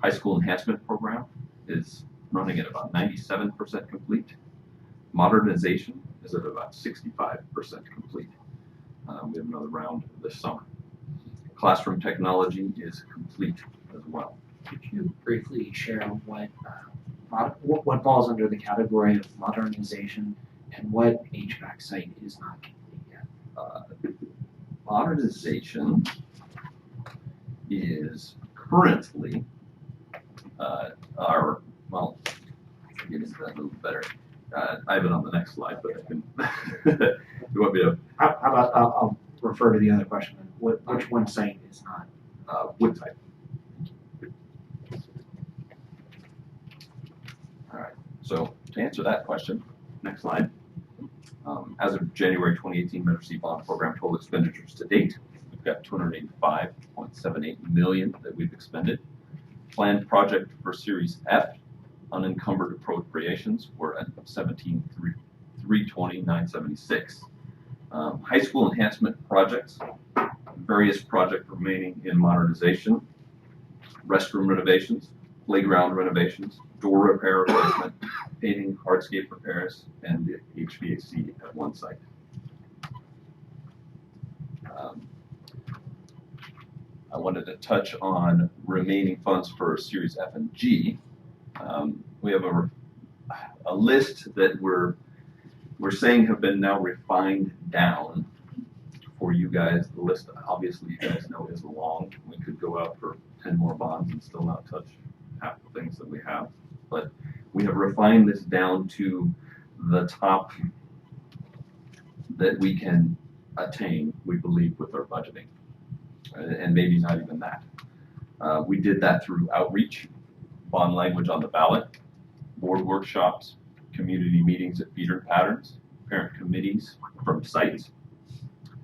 High school enhancement program is running at about 97% complete. Modernization is at about 65% complete. We have another round this summer. Classroom technology is complete as well. Could you briefly share what falls under the category of modernization and what HVAC site is not complete yet? Modernization is currently our, well, I can get into that a little better. I have it on the next slide, but I can, you want me to? How about, I'll refer to the other question. Which one site is not? Woodside. All right, so to answer that question, next slide. As of January 2018, Measure C bond program total expenditures to date, we've got $285.78 million that we've expended. Planned project for Series F, unencumbered appropriations, were at $17,320,976. High school enhancement projects, various projects remaining in modernization, restroom renovations, playground renovations, door repair replacement, paving, hardscape repairs, and the HVAC at one site. I wanted to touch on remaining funds for Series F and G. We have a list that we're saying have been now refined down for you guys. The list, obviously, you guys know is long. We could go out for 10 more bonds and still not touch half the things that we have. But we have refined this down to the top that we can attain, we believe, with our budgeting. And maybe not even that. We did that through outreach, bond language on the ballot, board workshops, community meetings at feeder patterns, parent committees from sites,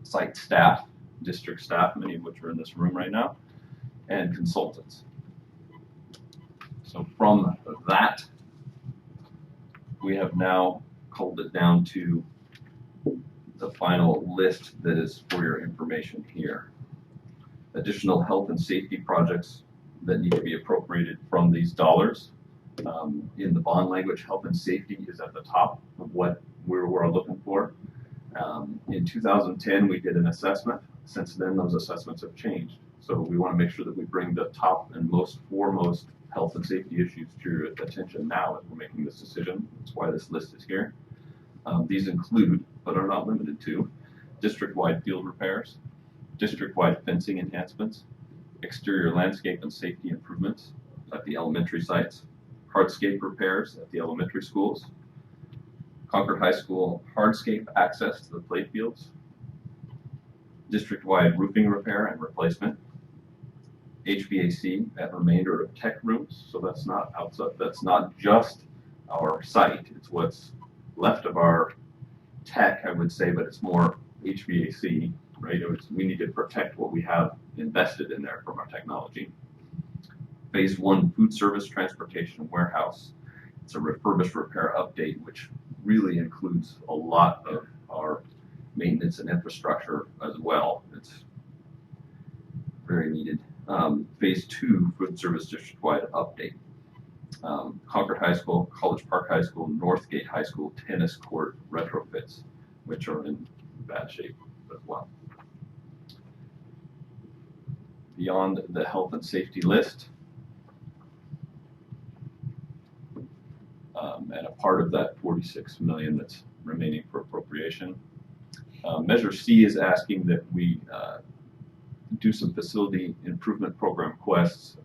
site staff, district staff, many of which are in this room right now, and consultants. So from that, we have now culled it down to the final list that is for your information here. Additional health and safety projects that need to be appropriated from these dollars. In the bond language, health and safety is at the top of what we're looking for. In 2010, we did an assessment. Since then, those assessments have changed. So we want to make sure that we bring the top and most foremost health and safety issues to your attention now as we're making this decision. That's why this list is here. These include, but are not limited to, district-wide field repairs, district-wide fencing enhancements, exterior landscape and safety improvements at the elementary sites, hardscape repairs at the elementary schools, Concord High School hardscape access to the play fields, district-wide roofing repair and replacement, HVAC at remainder of tech rooms. So that's not outside, that's not just our site, it's what's left of our tech, I would say, but it's more HVAC, right? We need to protect what we have invested in there from our technology. Phase 1 food service, transportation, and warehouse. It's a refurbished repair update, which really includes a lot of our maintenance and infrastructure as well. It's very needed. Phase 2 food service district-wide update. Concord High School, College Park High School, Northgate High School tennis court retrofits, which are in bad shape as well. Beyond the health and safety list, and a part of that $46 million that's remaining for appropriation. Measure C is asking that we do some facility improvement program requests,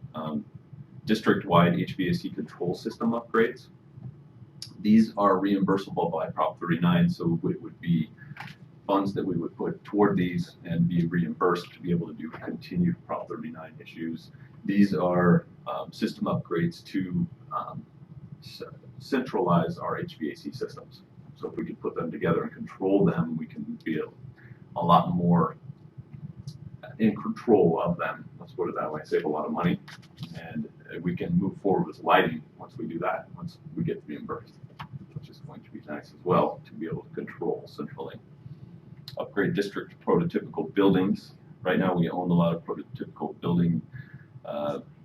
district-wide HVAC control system upgrades. These are reimbursable by Prop 39, so it would be funds that we would put toward these and be reimbursed to be able to do continued Prop 39 issues These are system upgrades to centralize our HVAC systems. So if we can put them together and control them, we can be a lot more in control of them. Let's put it that way, save a lot of money. And we can move forward with lighting once we do that, once we get reimbursed, which is going to be nice as well to be able to control centrally. Upgrade district prototypical buildings. Right now we own a lot of prototypical building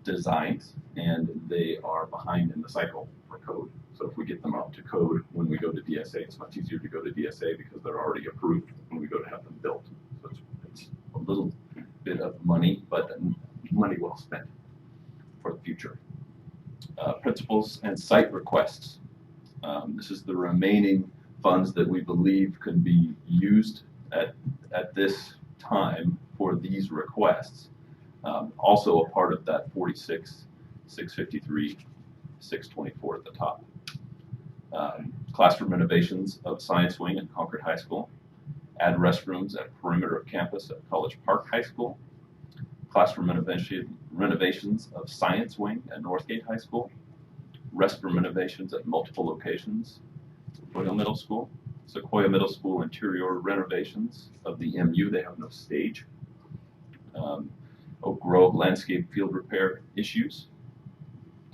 designs, and they are behind in the cycle for code. So if we get them up to code when we go to DSA, it's much easier to go to DSA because they're already approved when we go to have them built. So it's a little bit of money, but money well spent for the future. Principals and site requests. This is the remaining funds that we believe can be used at this time for these requests. Also a part of that 46, 653, 624 at the top. Classroom renovations of Science Wing at Concord High School. Add restrooms at perimeter of campus at College Park High School. Classroom renovations of Science Wing at Northgate High School. Restroom renovations at multiple locations at Sequoia Middle School. Sequoia Middle School interior renovations of the MU. They have no stage. Oak Grove landscape field repair issues.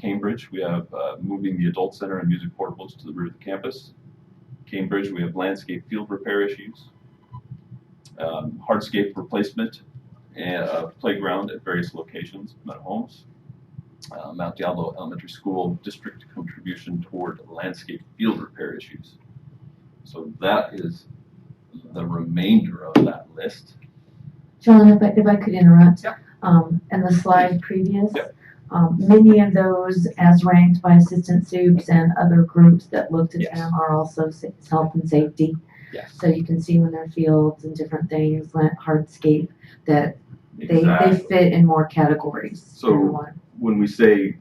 Cambridge, we have moving the adult center and music portables to the rear of the campus. Cambridge, we have landscape field repair issues. Hardscape replacement and playground at various locations, Mount Homes. Mount Diablo Elementary School district contribution toward landscape field repair issues. So that is the remainder of that list. John, if I could interrupt. Yeah. And the slide previous, yeah. Many of those as ranked by assistant soups and other groups that looked at them are also health and safety. Yes. So you can see when they're fields and different things, like hardscape, that they fit in more categories. So when we say,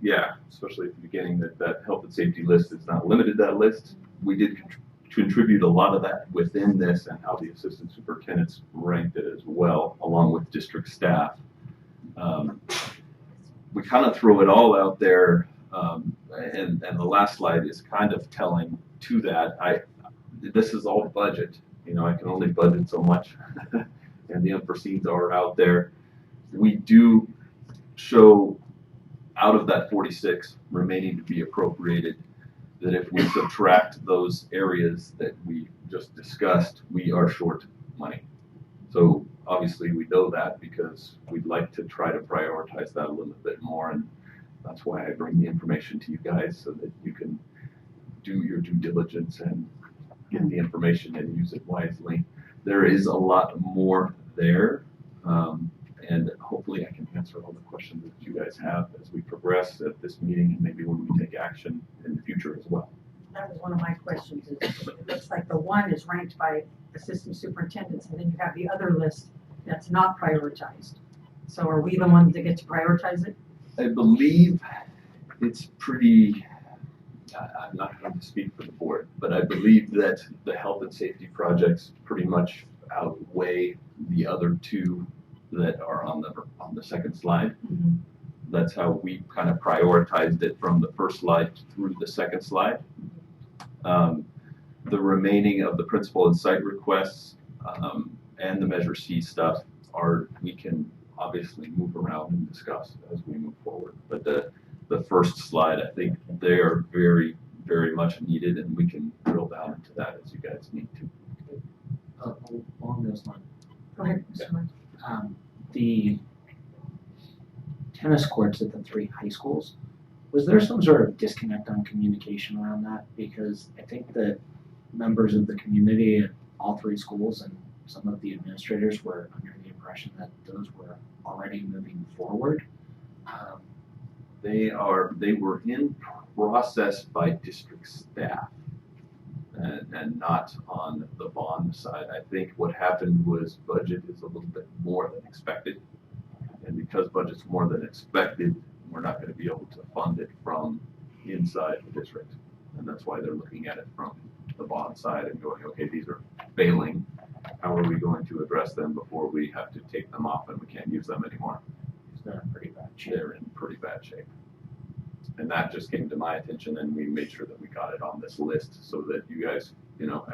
especially at the beginning, that health and safety list is not limited to that list, we did contribute a lot of that within this and how the assistant superintendents ranked it as well, along with district staff. We kind of throw it all out there, and the last slide is kind of telling to that. This is all budget. You know, I can only budget so much, and the unforeseens are out there. We do show out of that 46 remaining to be appropriated, that if we subtract those areas that we just discussed, we are short money. So obviously we know that because we'd like to try to prioritize that a little bit more, and that's why I bring the information to you guys so that you can do your due diligence and get the information and use it wisely. There is a lot more there, and hopefully I can answer all the questions that you guys have as we progress at this meeting and maybe when we take action in the future as well. That was one of my questions. It looks like the one is ranked by assistant superintendents, and then you have the other list that's not prioritized. So are we the ones that get to prioritize it? I believe it's pretty, I'm not going to speak for the board, but I believe that the health and safety projects pretty much outweigh the other two that are on the second slide. Mm-hmm. That's how we kind of prioritized it from the first slide through the second slide. The remaining of the principal and site requests and the Measure C stuff we can obviously move around and discuss as we move forward. But the first slide, I think they are very, very much needed, and we can drill down into that as you guys need to. Along those lines. Go ahead, Mr. Mark. The tennis courts at the 3 high schools, was there some sort of disconnect on communication around that? Because I think that members of the community at all 3 schools and some of the administrators were under the impression that those were already moving forward. They were in process by district staff and not on the bond side. I think what happened was budget is a little bit more than expected. And because budget's more than expected, we're not going to be able to fund it from inside the district. And that's why they're looking at it from the bond side and going, okay, these are failing. How are we going to address them before we have to take them off and we can't use them anymore? It's been a pretty bad they're in pretty bad shape. And that just came to my attention, and we made sure that we got it on this list so that you guys,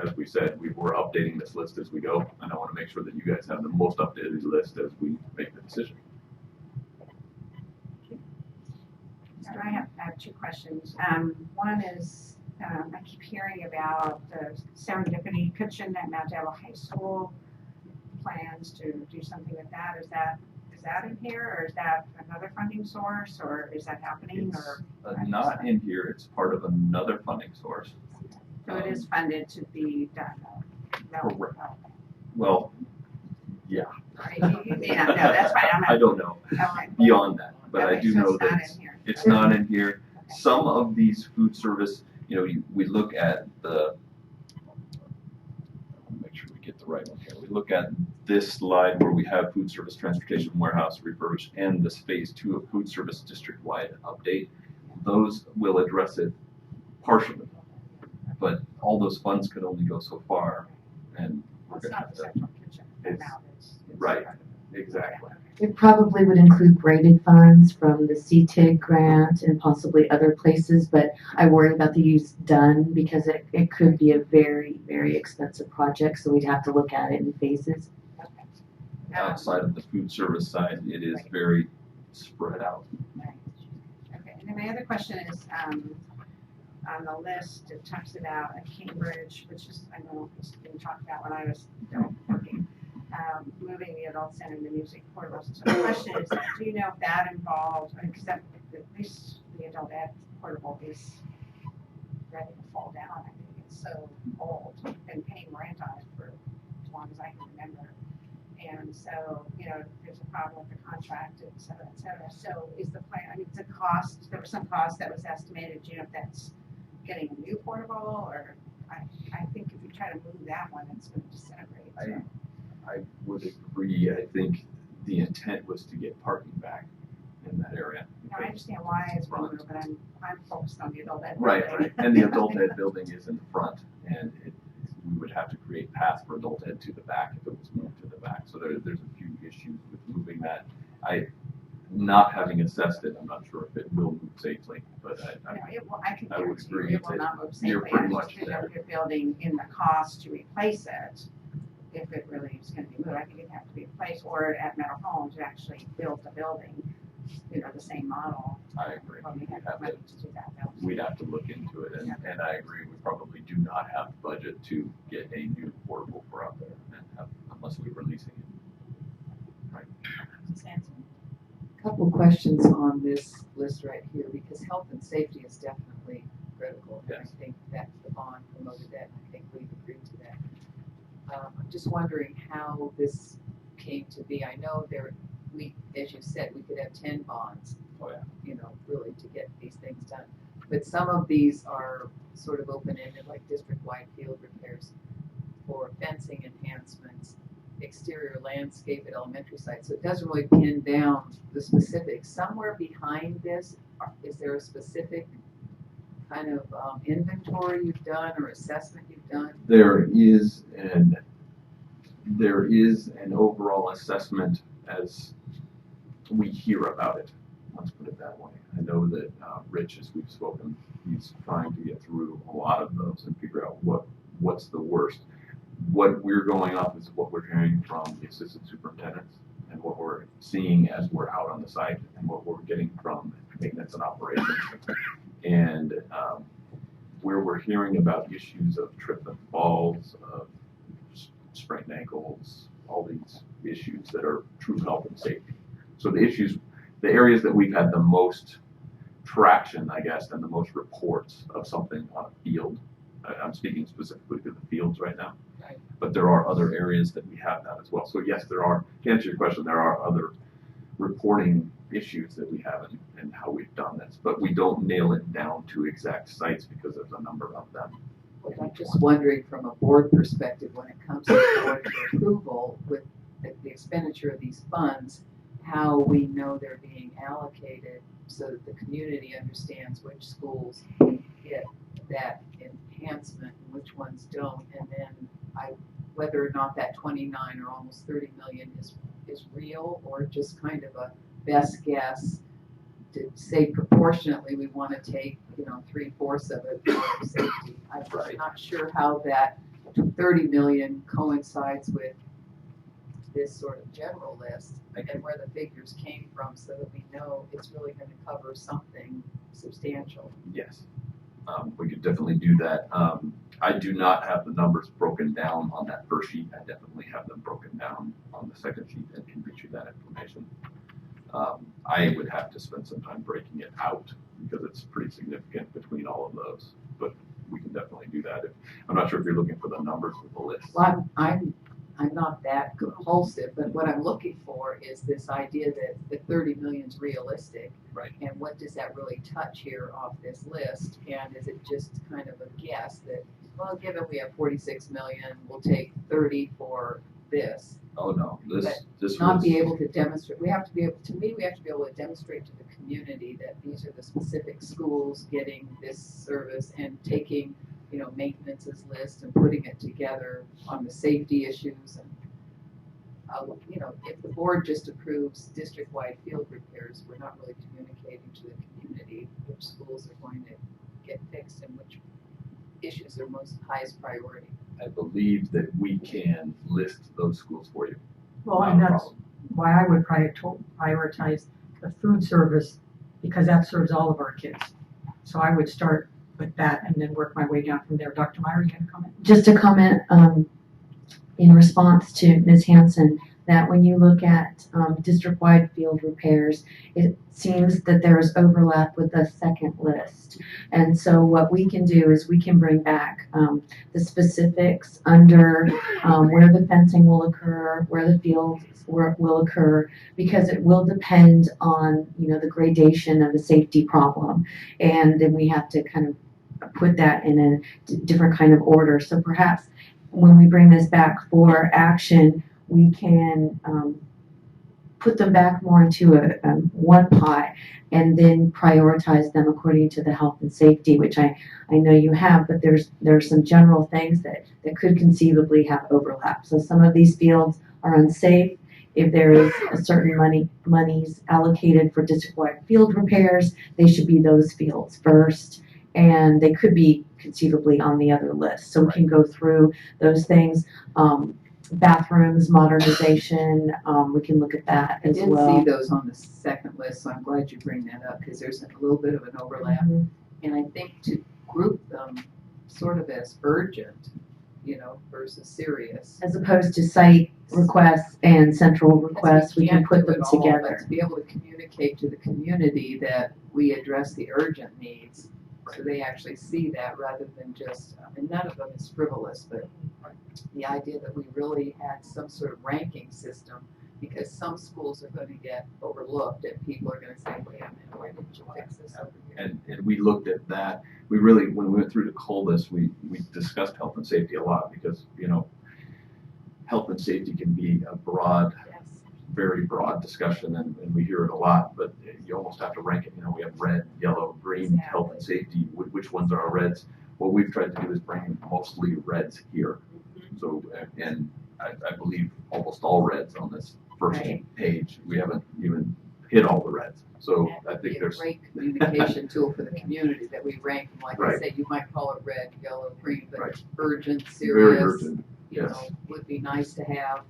as we said, we're updating this list as we go, and I want to make sure that you guys have the most updated list as we make the decision. So I have two questions. One is, I keep hearing about the Serendipity Kitchen at Mount Diablo High School, plans to do something with that. Is that in here, or is that another funding source, or is that happening? It's not in here, it's part of another funding source. So it is funded to be done, though? No. Correct. Well, yeah. Yeah, no, that's fine. I don't know beyond that, but I do know that it's not in here. Some of these food service, we look at make sure we get the right one here. We look at this slide where we have food service transportation warehouse refurbished and this phase 2 of food service district-wide update. Those will address it partially, but all those funds could only go so far, and we're going to have to. Right, exactly. It probably would include graded funds from the CTIG grant and possibly other places, but I worry about the use done because it could be a very, very expensive project, so we'd have to look at it in phases. Outside of the food service side, it is very spread out. Okay, and then my other question is, on the list, it talks about Cambridge, which is, I know it's been talked about when I was working, moving the adult center and the music portables. So the question is, do you know if that involved, because at least the adult ed portable is ready to fall down. I think it's so old. We've been paying rent on it for as long as I can remember. And so, there's a problem with the contract, et cetera, et cetera. So is the plan, it's a cost, there was some cost that was estimated, if that's getting a new portable, or I think if you try to move that one, it's going to disintegrate. So. I would agree. I think the intent was to get parking back in that area. No, I understand why it's moved, but I'm focused on the adult ed. Right. And the adult ed building is in the front, and we would have to create path for adult ed to the back if it was moved to the back. So there's a few issues with moving that. Not having assessed it, I'm not sure if it will move safely, but I would agree. It will not move safely. You're pretty much there. If you're building in the cost to replace it, if it really is going to be moved, I think it'd have to be replaced, or at Meadow Homes, to actually build the building, the same model. I agree. We'd have to look into it, and I agree. We probably do not have the budget to get a new portable for out there, unless we're releasing it. Right. Couple questions on this list right here, because health and safety is definitely critical. Yes. And I think that the bond promoted that, and I think we've agreed to that. I'm just wondering how this came to be. I know as you said, we could have 10 bonds, really to get these things done. But some of these are sort of open-ended, like district-wide field repairs for fencing enhancements, exterior landscape at elementary sites. So it doesn't really pin down the specifics. Somewhere behind this, is there a specific kind of inventory you've done or assessment you've done? There is an overall assessment as we hear about it. Let's put it that way. I know that Rich, as we've spoken, he's trying to get through a lot of those and figure out what's the worst. What we're going off is what we're hearing from the assistant superintendents and what we're seeing as we're out on the site and what we're getting from maintenance and operations. And where we're hearing about issues of trip and falls, of sprained ankles, all these issues that are true health and safety. So the areas that we've had the most traction, I guess, and the most reports of something on a field, I'm speaking specifically to the fields right now, but there are other areas that we have that as well. So yes, there are, to answer your question, there are other reporting issues that we have in how we've done this, but we don't nail it down to exact sites because there's a number of them. Well, I'm just wondering from a board perspective, when it comes to board approval with the expenditure of these funds, how we know they're being allocated so that the community understands which schools get that enhancement and which ones don't, and then whether or not that 29 or almost 30 million is real or just kind of a best guess to say proportionately, we want to take, 3/4 of it for safety. I'm just not sure how that 30 million coincides with this sort of general list and where the figures came from so that we know it's really going to cover something substantial. Yes, we could definitely do that. I do not have the numbers broken down on that first sheet. I definitely have them broken down on the second sheet and can reach you that information. I would have to spend some time breaking it out because it's pretty significant between all of those, but we can definitely do that. I'm not sure if you're looking for the numbers with the list. Well, I'm not that compulsive, but what I'm looking for is this idea that the 30 million is realistic. Right. And what does that really touch here off this list? And is it just kind of a guess that, well, given we have 46 million, we'll take 30 for this. Oh no, this Not was, be able to demonstrate. We have to be able to demonstrate to the community that these are the specific schools getting this service and taking, maintenance's list and putting it together on the safety issues. And, if the board just approves district-wide field repairs, we're not really communicating to the community which schools are going to get fixed and which issues are most highest priority. I believe that we can list those schools for you. Well, Not and a that's problem. why I would prioritize the food service, because that serves all of our kids. So I would start with that and then work my way down from there. Dr. Meyer, you had a comment? Just a comment in response to Ms. Hanson, that when you look at district-wide field repairs, it seems that there is overlap with the second list. And so what we can do is we can bring back the specifics under where the fencing will occur, where the fields will occur, because it will depend on, the gradation of the safety problem. And then we have to kind of put that in a different kind of order. So perhaps when we bring this back for action, we can put them back more into one pot and then prioritize them according to the health and safety, which I know you have, but there's some general things that could conceivably have overlap. So some of these fields are unsafe. If there is a certain monies allocated for district-wide field repairs, they should be those fields first, and they could be conceivably on the other list. So we can go through those things. Bathrooms, modernization, we can look at that as well. I did see those on the second list, so I'm glad you bring that up because there's a little bit of an overlap. Mm-hmm. And I think to group them sort of as urgent, versus serious. As opposed to site requests and central requests, we can Can't put do them it all, but together. to be able to communicate to the community that we address the urgent needs, so they actually see that rather than just, and none of them is frivolous, but the idea that we really had some sort of ranking system, because some schools are going to get overlooked and people are going to say, wait a minute, why didn't you fix this over here? And we looked at that. We really, when we went through the COL list, we discussed health and safety a lot because, health and safety can be a broad, very broad discussion and we hear it a lot, but you almost have to rank it. We have red, yellow, green, health and safety. Which ones are our reds? What we've tried to do is bring mostly reds here. So, and I believe almost all reds on this first page. We haven't even hit all the reds. So I think there's a great communication tool for the community that we rank them. Like I said, you might call it red, yellow, green, but urgent, serious, very urgent. Yes. Would be nice to have.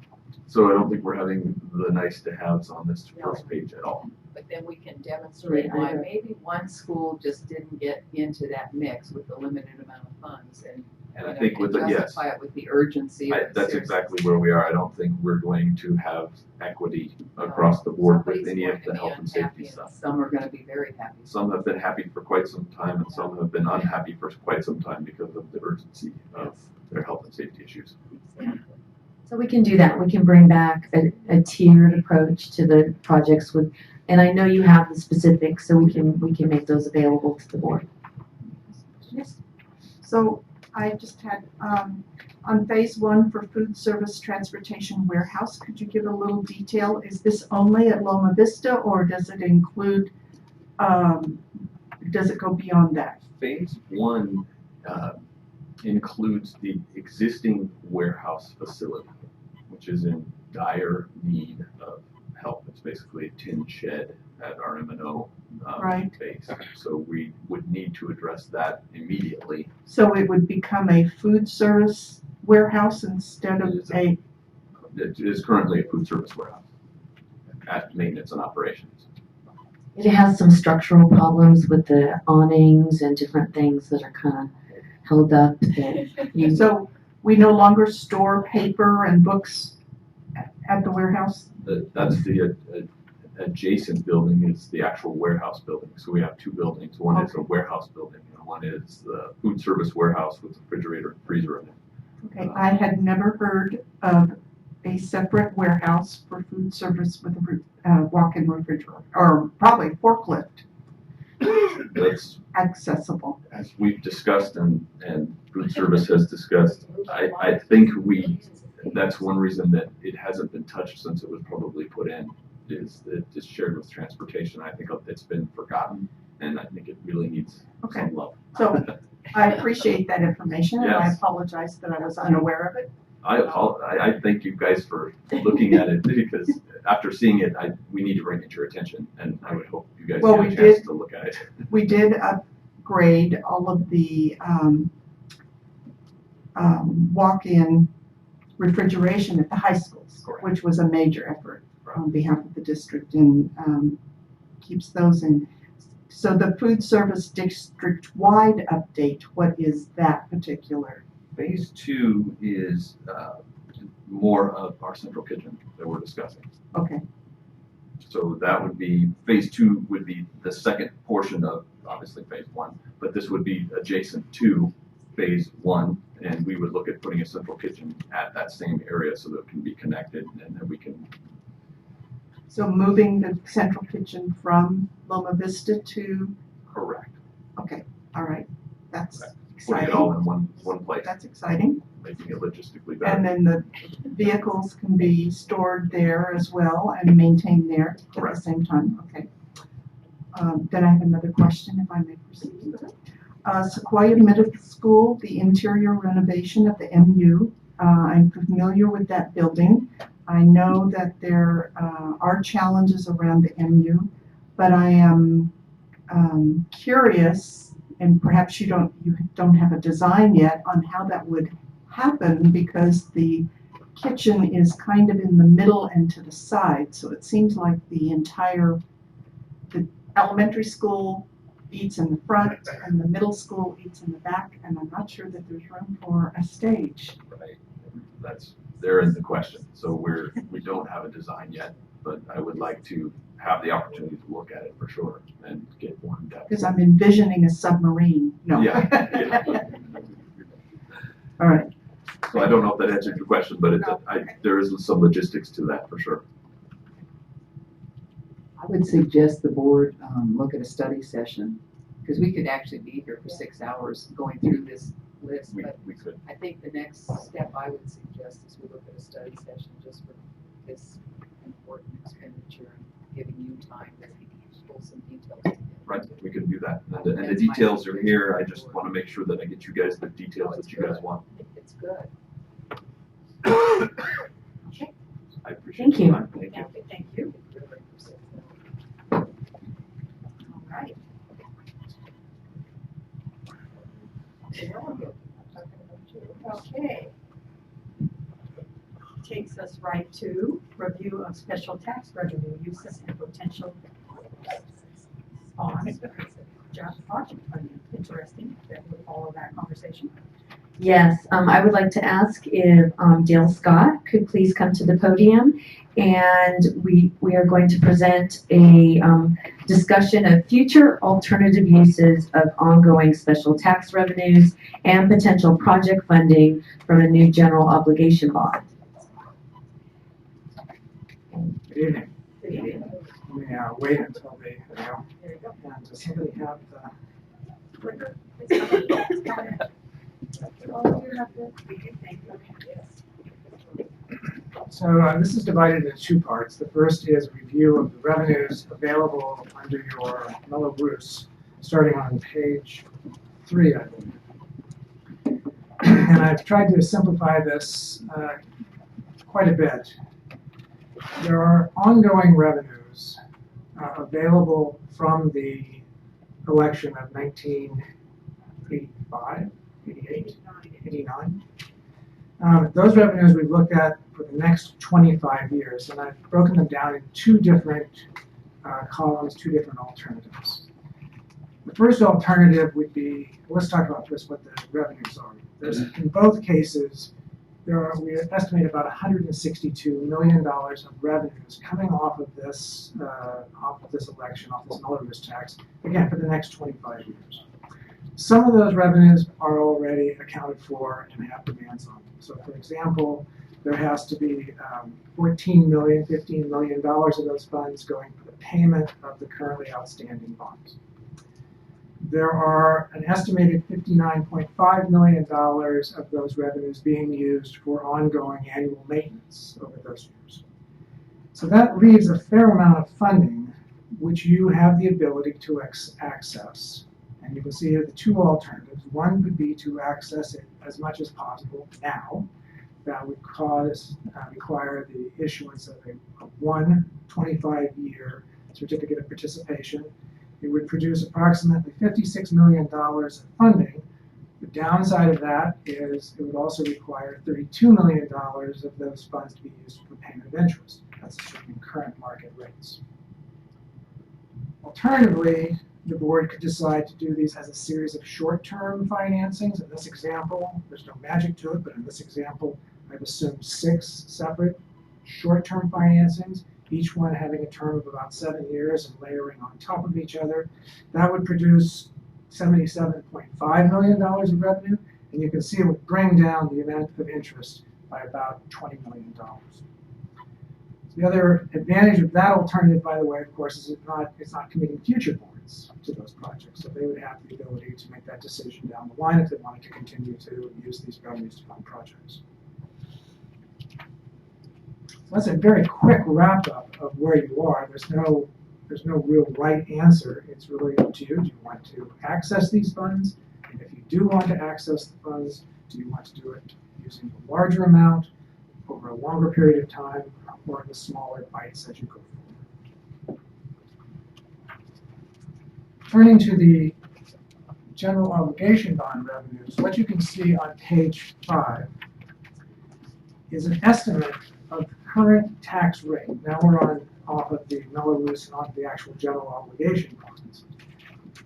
So I don't think we're having the nice to haves on this first page at all. But then we can demonstrate why maybe one school just didn't get into that mix with the limited amount of funds and I think with the justify it with the urgency. That's exactly where we are. I don't think we're going to have equity across the board with any of the health and safety stuff. Some are going to be very happy. Some have been happy for quite some time, and some have been unhappy for quite some time because of the urgency of their health and safety issues. So we can do that. We can bring back a tiered approach to the projects and I know you have the specifics, so we can make those available to the board. Yes. So I just had, on phase 1 for food service transportation warehouse, could you give a little detail? Is this only at Loma Vista or does it include, does it go beyond that? Phase 1 includes the existing warehouse facility, which is in dire need of help. It's basically a tin shed at our M&O Right. base. So we would need to address that immediately. So it would become a food service warehouse instead of a, It is currently a food service warehouse at maintenance and operations. It has some structural problems with the awnings and different things that are kind of held up. so we no longer store paper and books at the warehouse? That's the adjacent building is the actual warehouse building. So we have two buildings. One is a warehouse building and one is the food service warehouse with refrigerator and freezer in it. Okay, I had never heard of a separate warehouse for food service with a walk-in refrigerator, or probably forklift. That's accessible. As we've discussed and food service has discussed, I think that's one reason that it hasn't been touched since it was probably put in, is that it's shared with transportation. I think it's been forgotten, and I think it really needs some love. So I appreciate that information, and I Yes. apologize that I was unaware of it. I thank you guys for looking at it, because after seeing it, we need to bring it to your attention, and I would hope you guys Well, get a we chance did- to look at it. We did upgrade all of the walk-in refrigeration at the high schools, which was a major effort on behalf of the district, and keeps those in. So the food service district-wide update, what is that particular? Phase 2 is more of our central kitchen that we're discussing. Okay. So that would be, phase 2 would be the second portion of, obviously, phase 1, but this would be adjacent to phase 1, and we would look at putting a central kitchen at that same area so that it can be connected, and then we can. So moving the central kitchen from Loma Vista to? Correct. Okay, all right, that's Putting exciting. it all in one place. That's exciting. Making it logistically better. And then the vehicles can be stored there as well and maintained there at the same time, okay. Then I have another question, if I may proceed with it. Sequoia Middle School, the interior renovation of the MU. I'm familiar with that building. I know that there are challenges around the MU, but I am curious, and perhaps you don't have a design yet on how that would happen, because the kitchen is kind of in the middle and to the side, so it seems like the elementary school eats in the front and the middle school eats in the back, and I'm not sure that there's room for a stage. Right. That's therein the question. So we don't have a design yet, but I would like to have the opportunity to look at it for sure and get more in depth. Because I'm envisioning a submarine. No. Yeah. All right. So I don't know if that answered your question, but there is some logistics to that for sure. I would suggest the board look at a study session, because we could actually be here for 6 hours going through this list. But We could. I think the next step I would suggest is we look at a study session just for this important expenditure and giving you time to pull some details together. Right, we can do that. And the details are here. I just want to make sure that I get you guys the details that you guys want. It's good. I appreciate Thank you. your time. Thank you. Thank you. All right. Okay. Takes us right to review of special tax revenue uses and potential on job project funding. Interesting that we follow that conversation. Yes, I would like to ask if Dale Scott could please come to the podium, and we are going to present a discussion of future alternative uses of ongoing special tax revenues and potential project funding from a new general obligation bond. Good evening. Let me wait until they, and does somebody have the clicker? So this is divided into two parts. The first is a review of the revenues available under your Mellow Bruce, starting on page 3, I believe. And I've tried to simplify this quite a bit. There are ongoing revenues available from the election of 1985, 88, 89. Those revenues we've looked at for the next 25 years, and I've broken them down in two different columns, two different alternatives. The first alternative would be, let's talk about first what the revenues are. In both cases, we estimate about $162 million of revenues coming off of this election, off this Miller-Lewis tax, again, for the next 25 years. Some of those revenues are already accounted for and have demands on them. So, for example, there has to be $14 million, $15 million of those funds going for the payment of the currently outstanding bonds. There are an estimated $59.5 million of those revenues being used for ongoing annual maintenance over those years. So that leaves a fair amount of funding which you have the ability to access. And you can see here the two alternatives. One would be to access it as much as possible now. That would require the issuance of a 25-year certificate of participation. It would produce approximately $56 million of funding. The downside of that is it would also require $32 million of those funds to be used for payment of interest. That's assuming current market rates. Alternatively, the board could decide to do these as a series of short-term financings. In this example, there's no magic to it, but in this example, I've assumed 6 separate short-term financings, each one having a term of about 7 years and layering on top of each other. That would produce $77.5 million of revenue, and you can see it would bring down the amount of interest by about $20 million. The other advantage of that alternative, by the way, of course, is it's not committing future boards to those projects. So they would have the ability to make that decision down the line if they wanted to continue to use these revenues to fund projects. So that's a very quick wrap-up of where you are. There's no real right answer. It's really up to you. Do you want to access these funds? And if you do want to access the funds, do you want to do it using a larger amount over a longer period of time, or in the smaller bites as you go forward? Turning to the general obligation bond revenues, what you can see on page 5 is an estimate of the current tax rate. Now we're off of the Miller-Lewis and onto the actual general obligation bonds.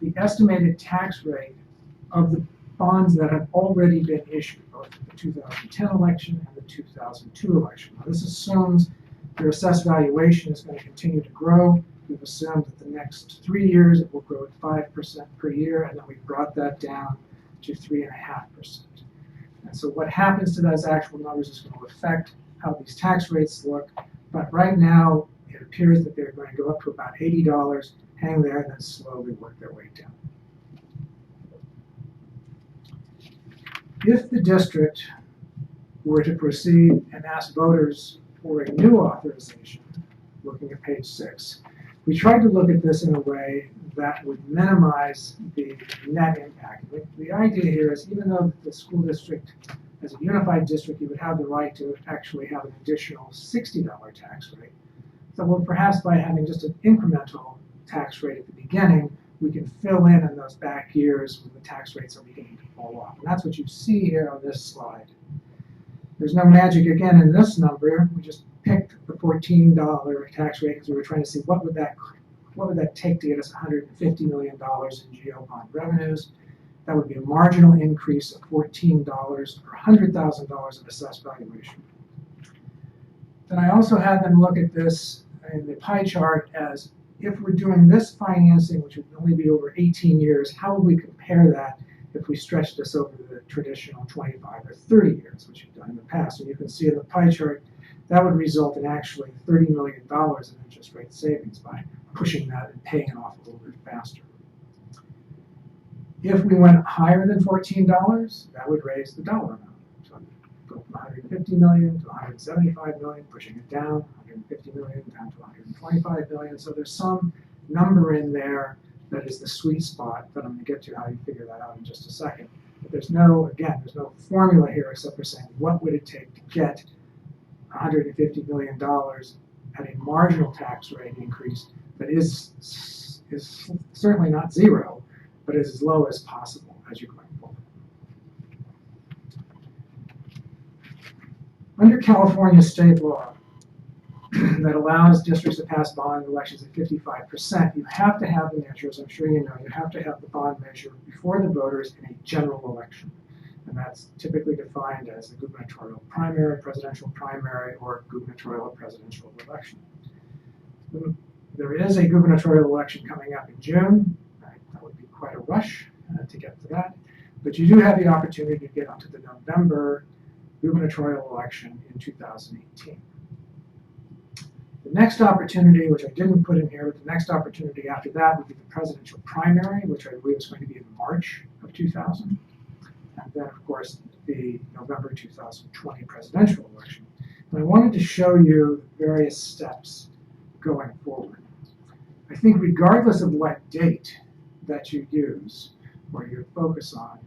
The estimated tax rate of the bonds that have already been issued, both the 2010 election and the 2002 election. Now, this assumes their assessed valuation is going to continue to grow. We've assumed that the next 3 years it will grow at 5% per year, and then we've brought that down to 3.5%. And so what happens to those actual numbers is going to affect how these tax rates look. But right now, it appears that they're going to go up to about $80, hang there, and then slowly work their way down. If the district were to proceed and ask voters for a new authorization, looking at page 6, we tried to look at this in a way that would minimize the net impact. The idea here is even though the school district, as a unified district, you would have the right to actually have an additional $60 tax rate. So well, perhaps by having just an incremental tax rate at the beginning, we can fill in those back years when the tax rates are beginning to fall off. And that's what you see here on this slide. There's no magic again in this number. We just picked the $14 tax rate because we were trying to see what would that take to get us $150 million in GO bond revenues. That would be a marginal increase of $14 or $100,000 of assessed valuation. Then I also had them look at this in the pie chart as if we're doing this financing, which would only be over 18 years, how would we compare that if we stretch this over the traditional 25 or 30 years, which you've done in the past? And you can see in the pie chart, that would result in actually $30 million in interest rate savings by pushing that and paying it off a little bit faster. If we went higher than $14, that would raise the dollar amount. So go from $150 million to $175 million, pushing it down, $150 million down to $125 million. So there's some number in there that is the sweet spot, but I'm going to get to how you figure that out in just a second. But there's no formula here except for saying what would it take to get $150 million at a marginal tax rate increase that is certainly not zero, but is as low as possible as you're going forward. Under California state law that allows districts to pass bond elections at 55%, you have to have the measure, as I'm sure you know, you have to have the bond measure before the voters in a general election. And that's typically defined as a gubernatorial primary, presidential primary, or gubernatorial or presidential election. There is a gubernatorial election coming up in June. That would be quite a rush to get to that. But you do have the opportunity to get onto the November gubernatorial election in 2018. The next opportunity, which I didn't put in here, but the next opportunity after that would be the presidential primary, which I believe is going to be in March of 2000. And then, of course, the November 2020 presidential election. And I wanted to show you various steps going forward. I think regardless of what date that you use or you focus on,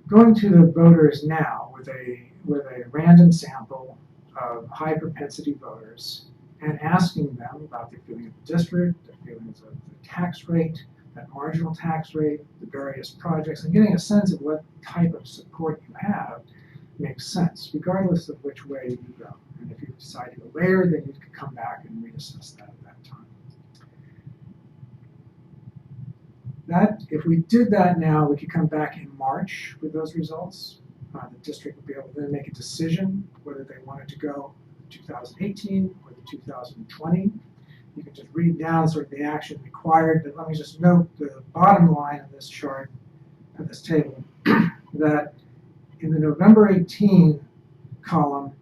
going to the voters now with a random sample of high propensity voters and asking them about their feeling of the district, their feelings of the tax rate, that marginal tax rate, the various projects, and getting a sense of what type of support you have makes sense, regardless of which way you go. And if you decide to go later, then you can come back and reassess that at that time. If we did that now, we could come back in March with those results. The district would be able to then make a decision whether they wanted to go 2018 or the 2020. You can just read down sort of the action required, but let me just note the bottom line of this chart, of this table, that in the November 18 column,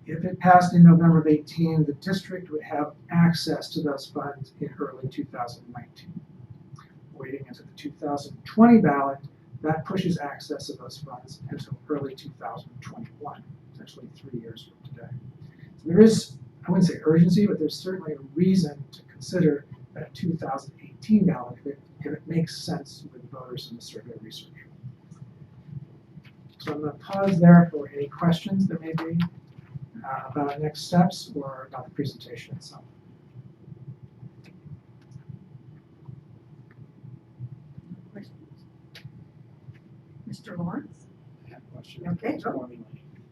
if it passed in November of 18, the district would have access to those funds in early 2019. Waiting until the 2020 ballot, that pushes access to those funds until early 2021, essentially 3 years from today. So there is, I wouldn't say urgency, but there's certainly a reason to consider that 2018 ballot if it makes sense with voters in the survey research. So I'm going to pause there for any questions there may be about next steps or about the presentation itself. Mr. Lawrence? I have a question. Okay, go.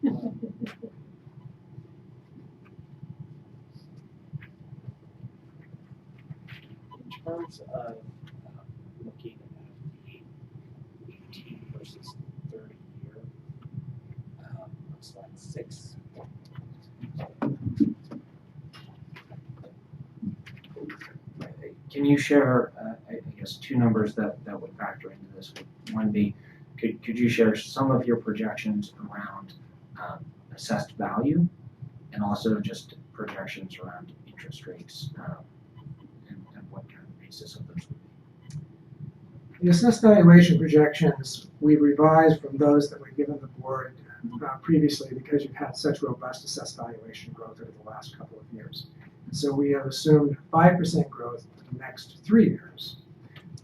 In terms of looking at the 18 versus 30 year, looks like 6. Can you share, I guess, two numbers that would factor into this? One be, could you share some of your projections around assessed value, and also just projections around interest rates, and what kind of basis of those would be? The assessed valuation projections we revised from those that were given the board previously because you've had such robust assessed valuation growth over the last couple of years. And so we have assumed 5% growth for the next 3 years.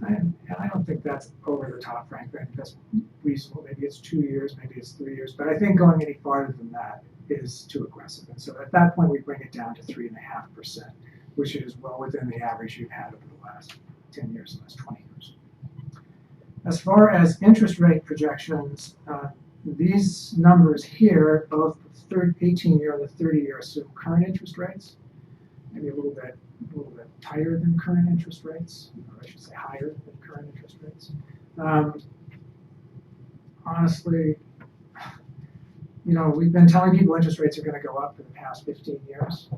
And I don't think that's over the top, frankly. I think that's reasonable. Maybe it's 2 years, maybe it's 3 years. But I think going any farther than that is too aggressive. And so at that point, we bring it down to 3.5%, which is well within the average you've had over the last 10 years, the last 20 years. As far as interest rate projections, these numbers here, both the 18-year and the 30-year, assume current interest rates, maybe a little bit tighter than current interest rates, or I should say higher than current interest rates. Honestly, we've been telling people interest rates are going to go up for the past 15 years.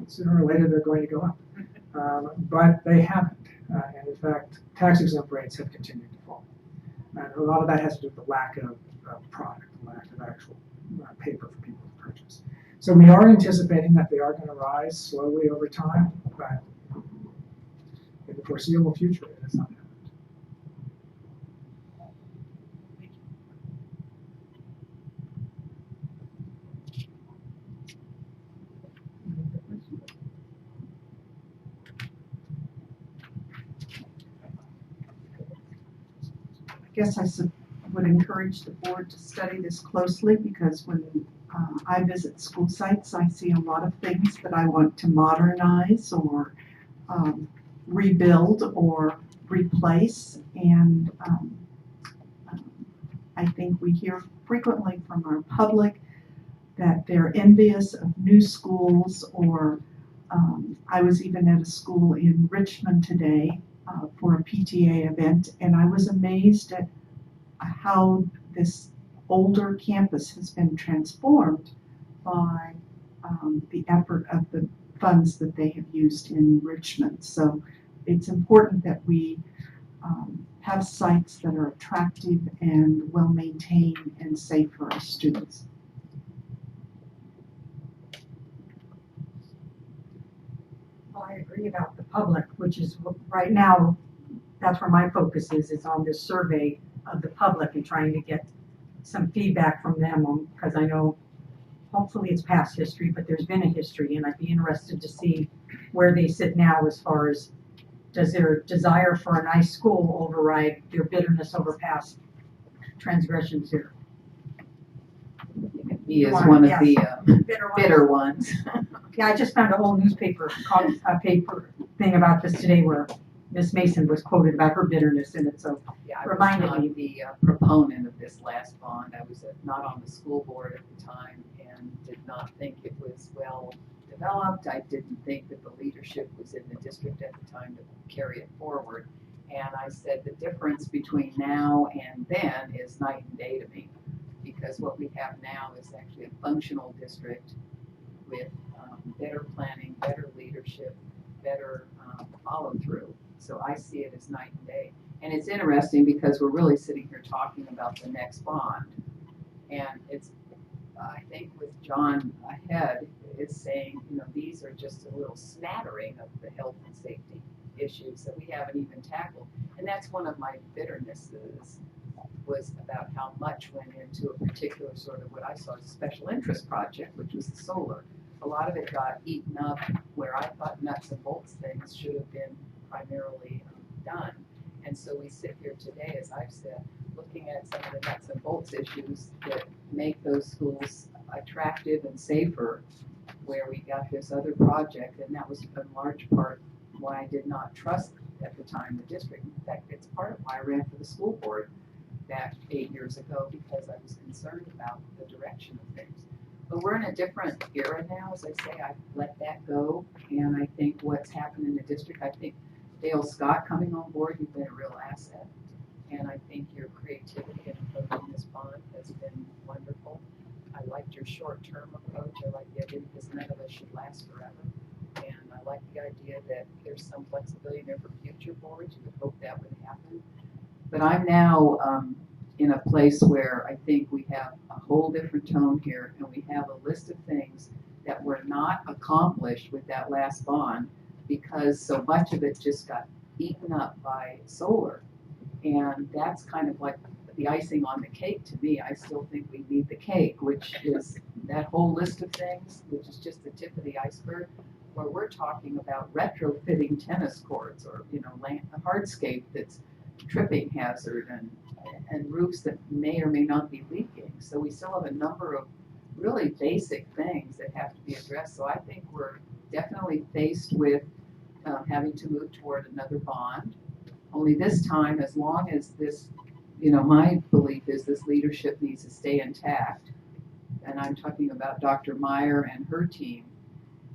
Sooner or later, they're going to go up. But they haven't. And in fact, tax-exempt rates have continued to fall. And a lot of that has to do with the lack of product, the lack of actual paper for people to purchase. So we are anticipating that they are going to rise slowly over time, but in the foreseeable future, it is not happening. I guess I would encourage the board to study this closely, because when I visit school sites, I see a lot of things that I want to modernize or rebuild or replace. And I think we hear frequently from our public that they're envious of new schools, or I was even at a school in Richmond today for a PTA event, and I was amazed at how this older campus has been transformed by the effort of the funds that they have used in Richmond. So it's important that we have sites that are attractive and well maintained and safe for our students. Well, I agree about the public, which is right now, that's where my focus is on this survey of the public and trying to get some feedback from them, because I know hopefully it's past history, but there's been a history, and I'd be interested to see where they sit now as far as does their desire for a nice school override their bitterness over past transgressions here. He is one of the bitter ones. Yeah, I just found a whole newspaper paper thing about this today where Miss Mason was quoted about her bitterness in it, so Yeah, I reminded was me. not the proponent of this last bond. I was not on the school board at the time and did not think it was well developed. I didn't think that the leadership was in the district at the time to carry it forward. And I said the difference between now and then is night and day to me, because what we have now is actually a functional district with better planning, better leadership, better follow through. So I see it as night and day. And it's interesting because we're really sitting here talking about the next bond. And it's, I think with John ahead, is saying, you know, these are just a little smattering of the health and safety issues that we haven't even tackled. And that's one of my bitternesses, was about how much went into a particular sort of what I saw as a special interest project, which was the solar. A lot of it got eaten up where I thought nuts and bolts things should have been primarily done. And so we sit here today, as I've said, looking at some of the nuts and bolts issues that make those schools attractive and safer, where we got this other project, and that was in large part why I did not trust at the time the district. In fact, it's part of why I ran for the school board back 8 years ago, because I was concerned about the direction of things. But we're in a different era now, as I say. I've let that go, and I think what's happened in the district, I think Dale Scott coming on board, you've been a real asset, and I think your creativity in approaching this bond has been wonderful. I liked your short-term approach. I like the idea because none of us should last forever, and I like the idea that there's some flexibility there for future boards. You would hope that would happen. But I'm now in a place where I think we have a whole different tone here, and we have a list of things that were not accomplished with that last bond because so much of it just got eaten up by solar. And that's kind of like the icing on the cake to me. I still think we need the cake, which is that whole list of things, which is just the tip of the iceberg, where we're talking about retrofitting tennis courts or, you know, a hardscape that's tripping hazard and roofs that may or may not be leaking. So we still have a number of really basic things that have to be addressed. So I think we're definitely faced with having to move toward another bond. Only this time, as long as this, you know, my belief is this leadership needs to stay intact. And I'm talking about Dr. Meyer and her team,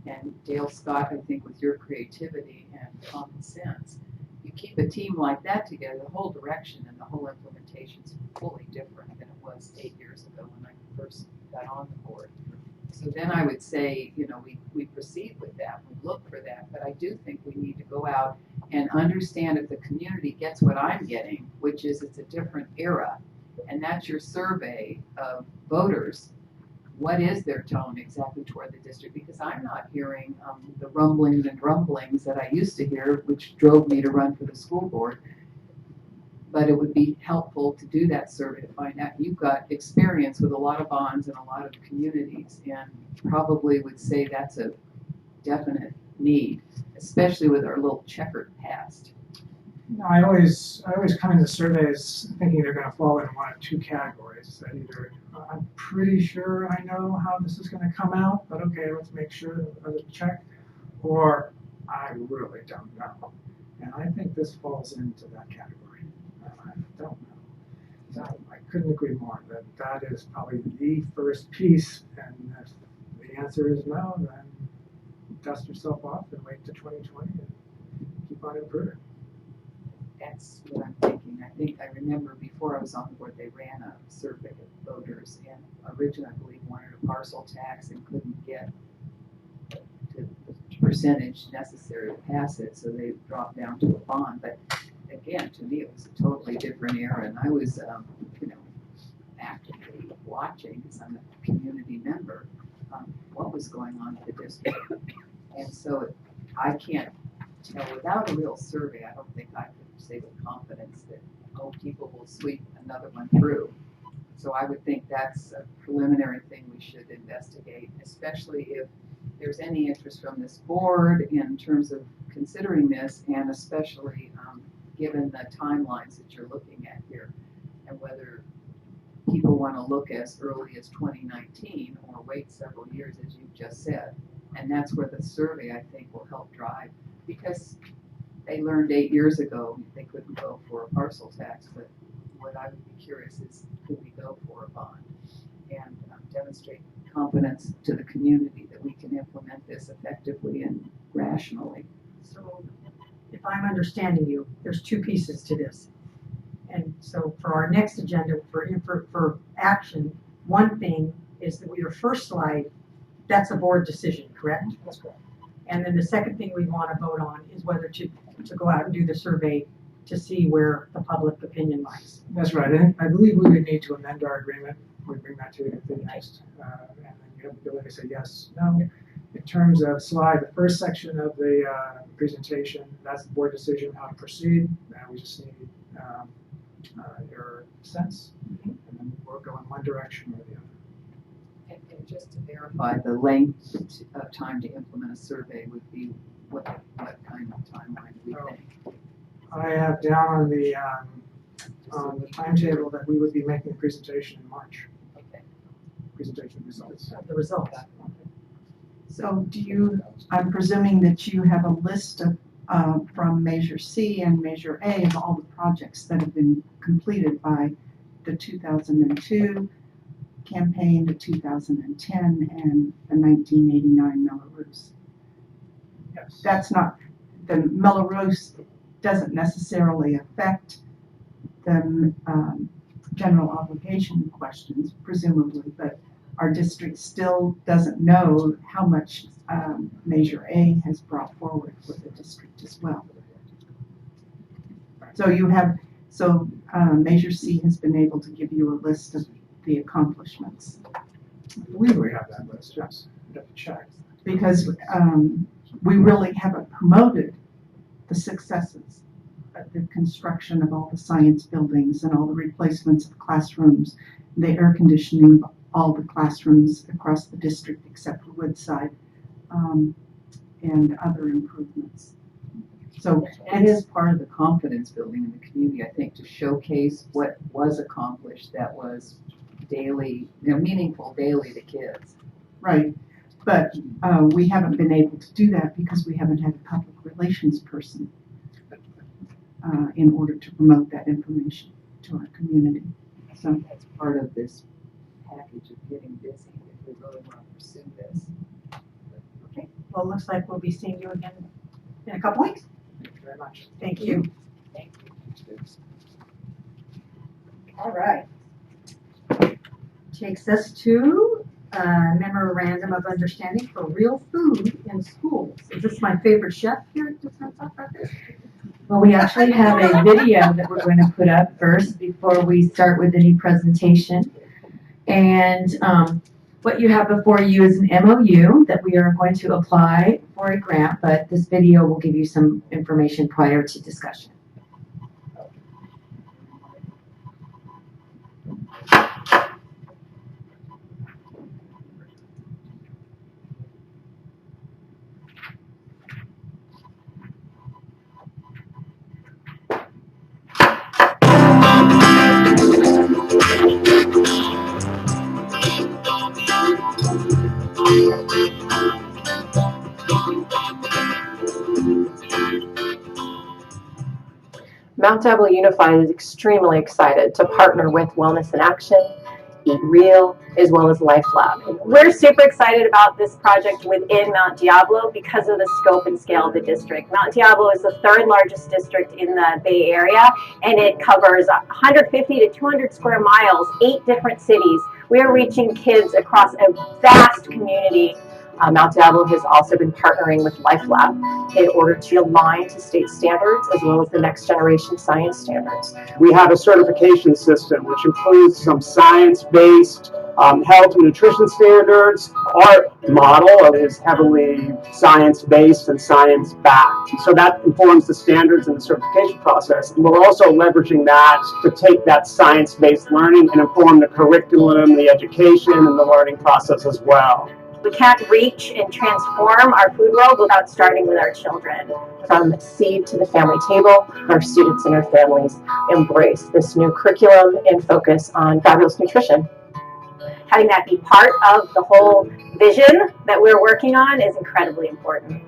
and Dale Scott, I think, with your creativity and common sense. You keep a team like that together, the whole direction and the whole implementation is fully different than it was 8 years ago when I first got on the board. So then I would say, you know, we proceed with that, we look for that, but I do think we need to go out and understand if the community gets what I'm getting, which is it's a different era, and that's your survey of voters. What is their tone exactly toward the district? Because I'm not hearing the rumblings and grumblings that I used to hear, which drove me to run for the school board. But it would be helpful to do that survey to find out. You've got experience with a lot of bonds and a lot of communities, and probably would say that's a definite need, especially with our little checkered past. No, I always come into surveys thinking they're going to fall in one of two categories. That either I'm pretty sure I know how this is going to come out, but okay, let's make sure that I check, or I really don't know. And I think this falls into that category. I don't know. So I couldn't agree more that that is probably the first piece, and if the answer is no, then dust yourself off and wait to 2020 and keep on improving. That's what I'm thinking. I think I remember before I was on board, they ran a survey of voters, and originally I believe wanted a parcel tax and couldn't get to the percentage necessary to pass it, so they dropped down to a bond. But again, to me, it was a totally different era, and I was, actively watching, because I'm a community member, what was going on in the district. And so I can't tell without a real survey. I don't think I could say with confidence that, oh, people will sweep another one through. So I would think that's a preliminary thing we should investigate, especially if there's any interest from this board in terms of considering this, and especially given the timelines that you're looking at here, and whether people want to look as early as 2019 or wait several years, as you've just said. And that's where the survey, I think, will help drive, because they learned 8 years ago they couldn't go for a parcel tax, but what I would be curious is, could we go for a bond and demonstrate confidence to the community that we can implement this effectively and rationally. So if I'm understanding you, there's two pieces to this. And so for our next agenda, for action, one thing is that your first slide, that's a board decision, correct? That's correct. And then the second thing we want to vote on is whether to go out and do the survey to see where the public opinion lies. That's right. And I believe we would need to amend our agreement. We bring that to you at the next, and then you have the ability to say yes, no. In terms of slide, the first section of the presentation, that's the board decision how to proceed. We just need your sense, and then we'll go in one direction or the other. And just to verify, the length of time to implement a survey would be what kind of timeline do we think? I have down on the timetable that we would be making a presentation in March. Okay. Presentation results. The results. So I'm presuming that you have a list of, from Measure C and Measure A of all the projects that have been completed by the 2002 campaign, the 2010, and the 1989 Melrose. Yes. That's not, the Melrose doesn't necessarily affect the general obligation questions, presumably, but our district still doesn't know how much Measure A has brought forward for the district as well. So Measure C has been able to give you a list of the accomplishments. I believe we have that list, yes. We'd have to check. Because we really haven't promoted the successes of the construction of all the science buildings and all the replacements of classrooms, the air conditioning of all the classrooms across the district except for Woodside, and other improvements. So it is part of the confidence building in the community, I think, to showcase what was accomplished that was daily, meaningful daily to kids. Right, but we haven't been able to do that because we haven't had a public relations person in order to promote that information to our community. So that's part of this package of getting busy if we really want to pursue this. Okay, well, it looks like we'll be seeing you again in a couple weeks. Thank you very much. Thank you. Thank you. All right. Takes us to memorandum of understanding for real food in schools. Is this my favorite chef here at the front office? Well, we actually have a video that we're going to put up first before we start with any presentation. And what you have before you is an MOU that we are going to apply for a grant, but this video will give you some information prior to discussion. Mount Diablo Unified is extremely excited to partner with Wellness in Action, Eat Real, as well as LifeLab. We're super excited about this project within Mount Diablo because of the scope and scale of the district. Mount Diablo is the third largest district in the Bay Area, and it covers 150 to 200 square miles, 8 different cities. We are reaching kids across a vast community. Mount Diablo has also been partnering with LifeLab in order to align to state standards as well as the next generation science standards. We have a certification system which includes some science-based health and nutrition standards. Our model is heavily science-based and science-backed. So that informs the standards and the certification process. And we're also leveraging that to take that science-based learning and inform the curriculum, the education, and the learning process as well. We can't reach and transform our food world without starting with our children. From seed to the family table, our students and our families embrace this new curriculum and focus on fabulous nutrition. Having that be part of the whole vision that we're working on is incredibly important.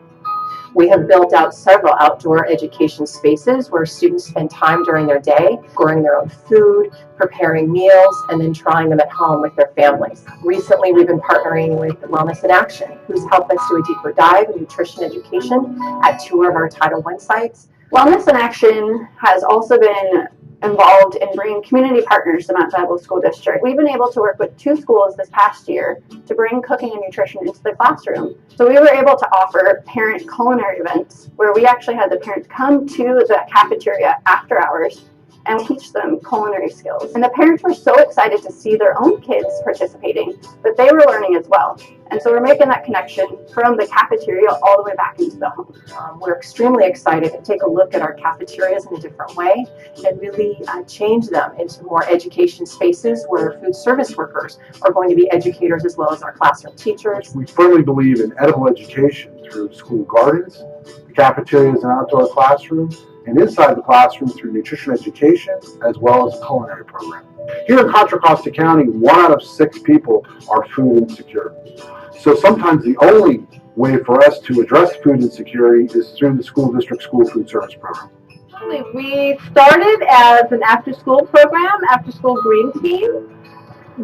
We have built out several outdoor education spaces where students spend time during their day growing their own food, preparing meals, and then trying them at home with their families. Recently, we've been partnering with Wellness in Action, who's helped us do a deeper dive in nutrition education at 2 of our Title I sites. Wellness in Action has also been involved in bringing community partners to Mount Diablo School District. We've been able to work with 2 schools this past year to bring cooking and nutrition into the classroom. So we were able to offer parent culinary events where we actually had the parents come to the cafeteria after hours and teach them culinary skills. And the parents were so excited to see their own kids participating that they were learning as well. And so we're making that connection from the cafeteria all the way back into the home. We're extremely excited to take a look at our cafeterias in a different way and really change them into more education spaces where food service workers are going to be educators as well as our classroom teachers. We firmly believe in edible education through school gardens, cafeterias and outdoor classrooms, and inside the classroom through nutrition education as well as a culinary program. Here in Contra Costa County, 1 out of 6 people are food insecure. So sometimes the only way for us to address food insecurity is through the school district school food service program. We started as an after-school program, after-school green team.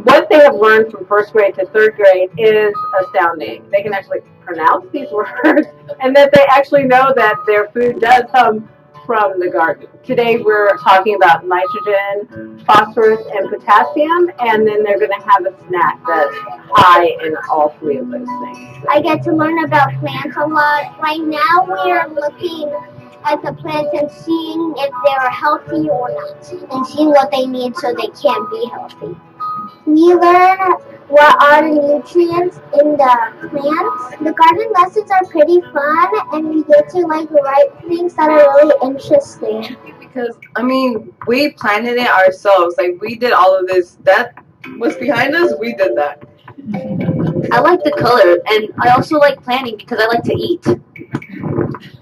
What they have learned from 1st grade to 3rd grade is astounding. They can actually pronounce these words and that they actually know that their food does come from the garden. Today we're talking about nitrogen, phosphorus, and potassium, and then they're going to have a snack that's high in all 3 of those things. I get to learn about plants a lot. Right now we are looking at the plants and seeing if they are healthy or not, and seeing what they need so they can be healthy. We learn what are the nutrients in the plants. The garden lessons are pretty fun, and we get to write things that are really interesting. Because, I mean, we planted it ourselves. We did all of this. That was behind us. We did that. I like the color, and I also like planting because I like to eat.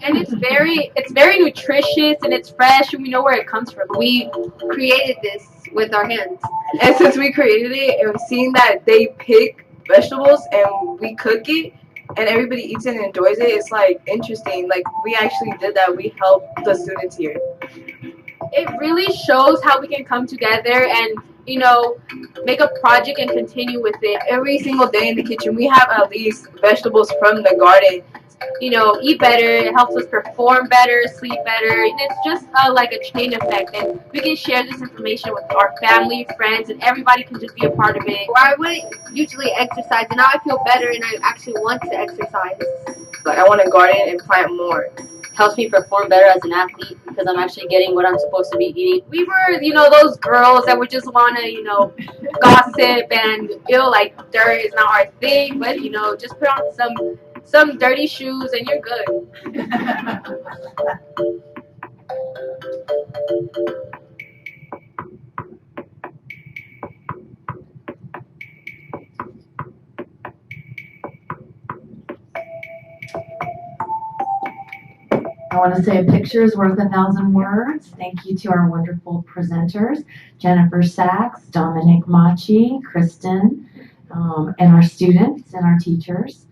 And it's very nutritious and it's fresh and we know where it comes from. We created this with our hands. And since we created it and we've seen that they pick vegetables and we cook it and everybody eats it and enjoys it, it's interesting. We actually did that. We helped the students here. It really shows how we can come together and make a project and continue with it. Every single day in the kitchen, we have at least vegetables from the garden. Eat better, it helps us perform better, sleep better, and it's just like a chain effect, and we can share this information with our family, friends, and everybody can just be a part of it. I wouldn't usually exercise, and now I feel better, and I actually want to exercise. I want to garden and plant more. Helps me perform better as an athlete because I'm actually getting what I'm supposed to be eating. We were, those girls that would just want to, gossip and feel like dirt is not our thing, but, just put on some dirty shoes and you're good. I want to say a picture is worth 1,000 words. Thank you to our wonderful presenters, Jennifer Sachs, Dominic Machi, Kristen, and our students and our teachers.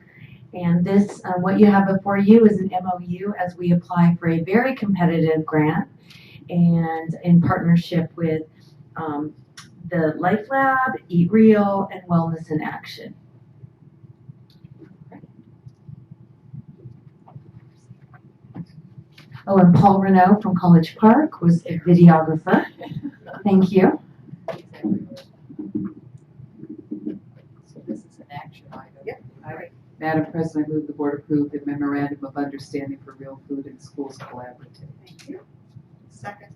And this, what you have before you is an MOU as we apply for a very competitive grant. and in partnership with the Life Lab, Eat Real, and Wellness in Action. Oh, and Paul Renault from College Park was the videographer. Thank you. So this is an action item. Yep. All right. Madam President, I move the board approve the memorandum of understanding for Real Food in Schools Collaborative. Thank you. Second.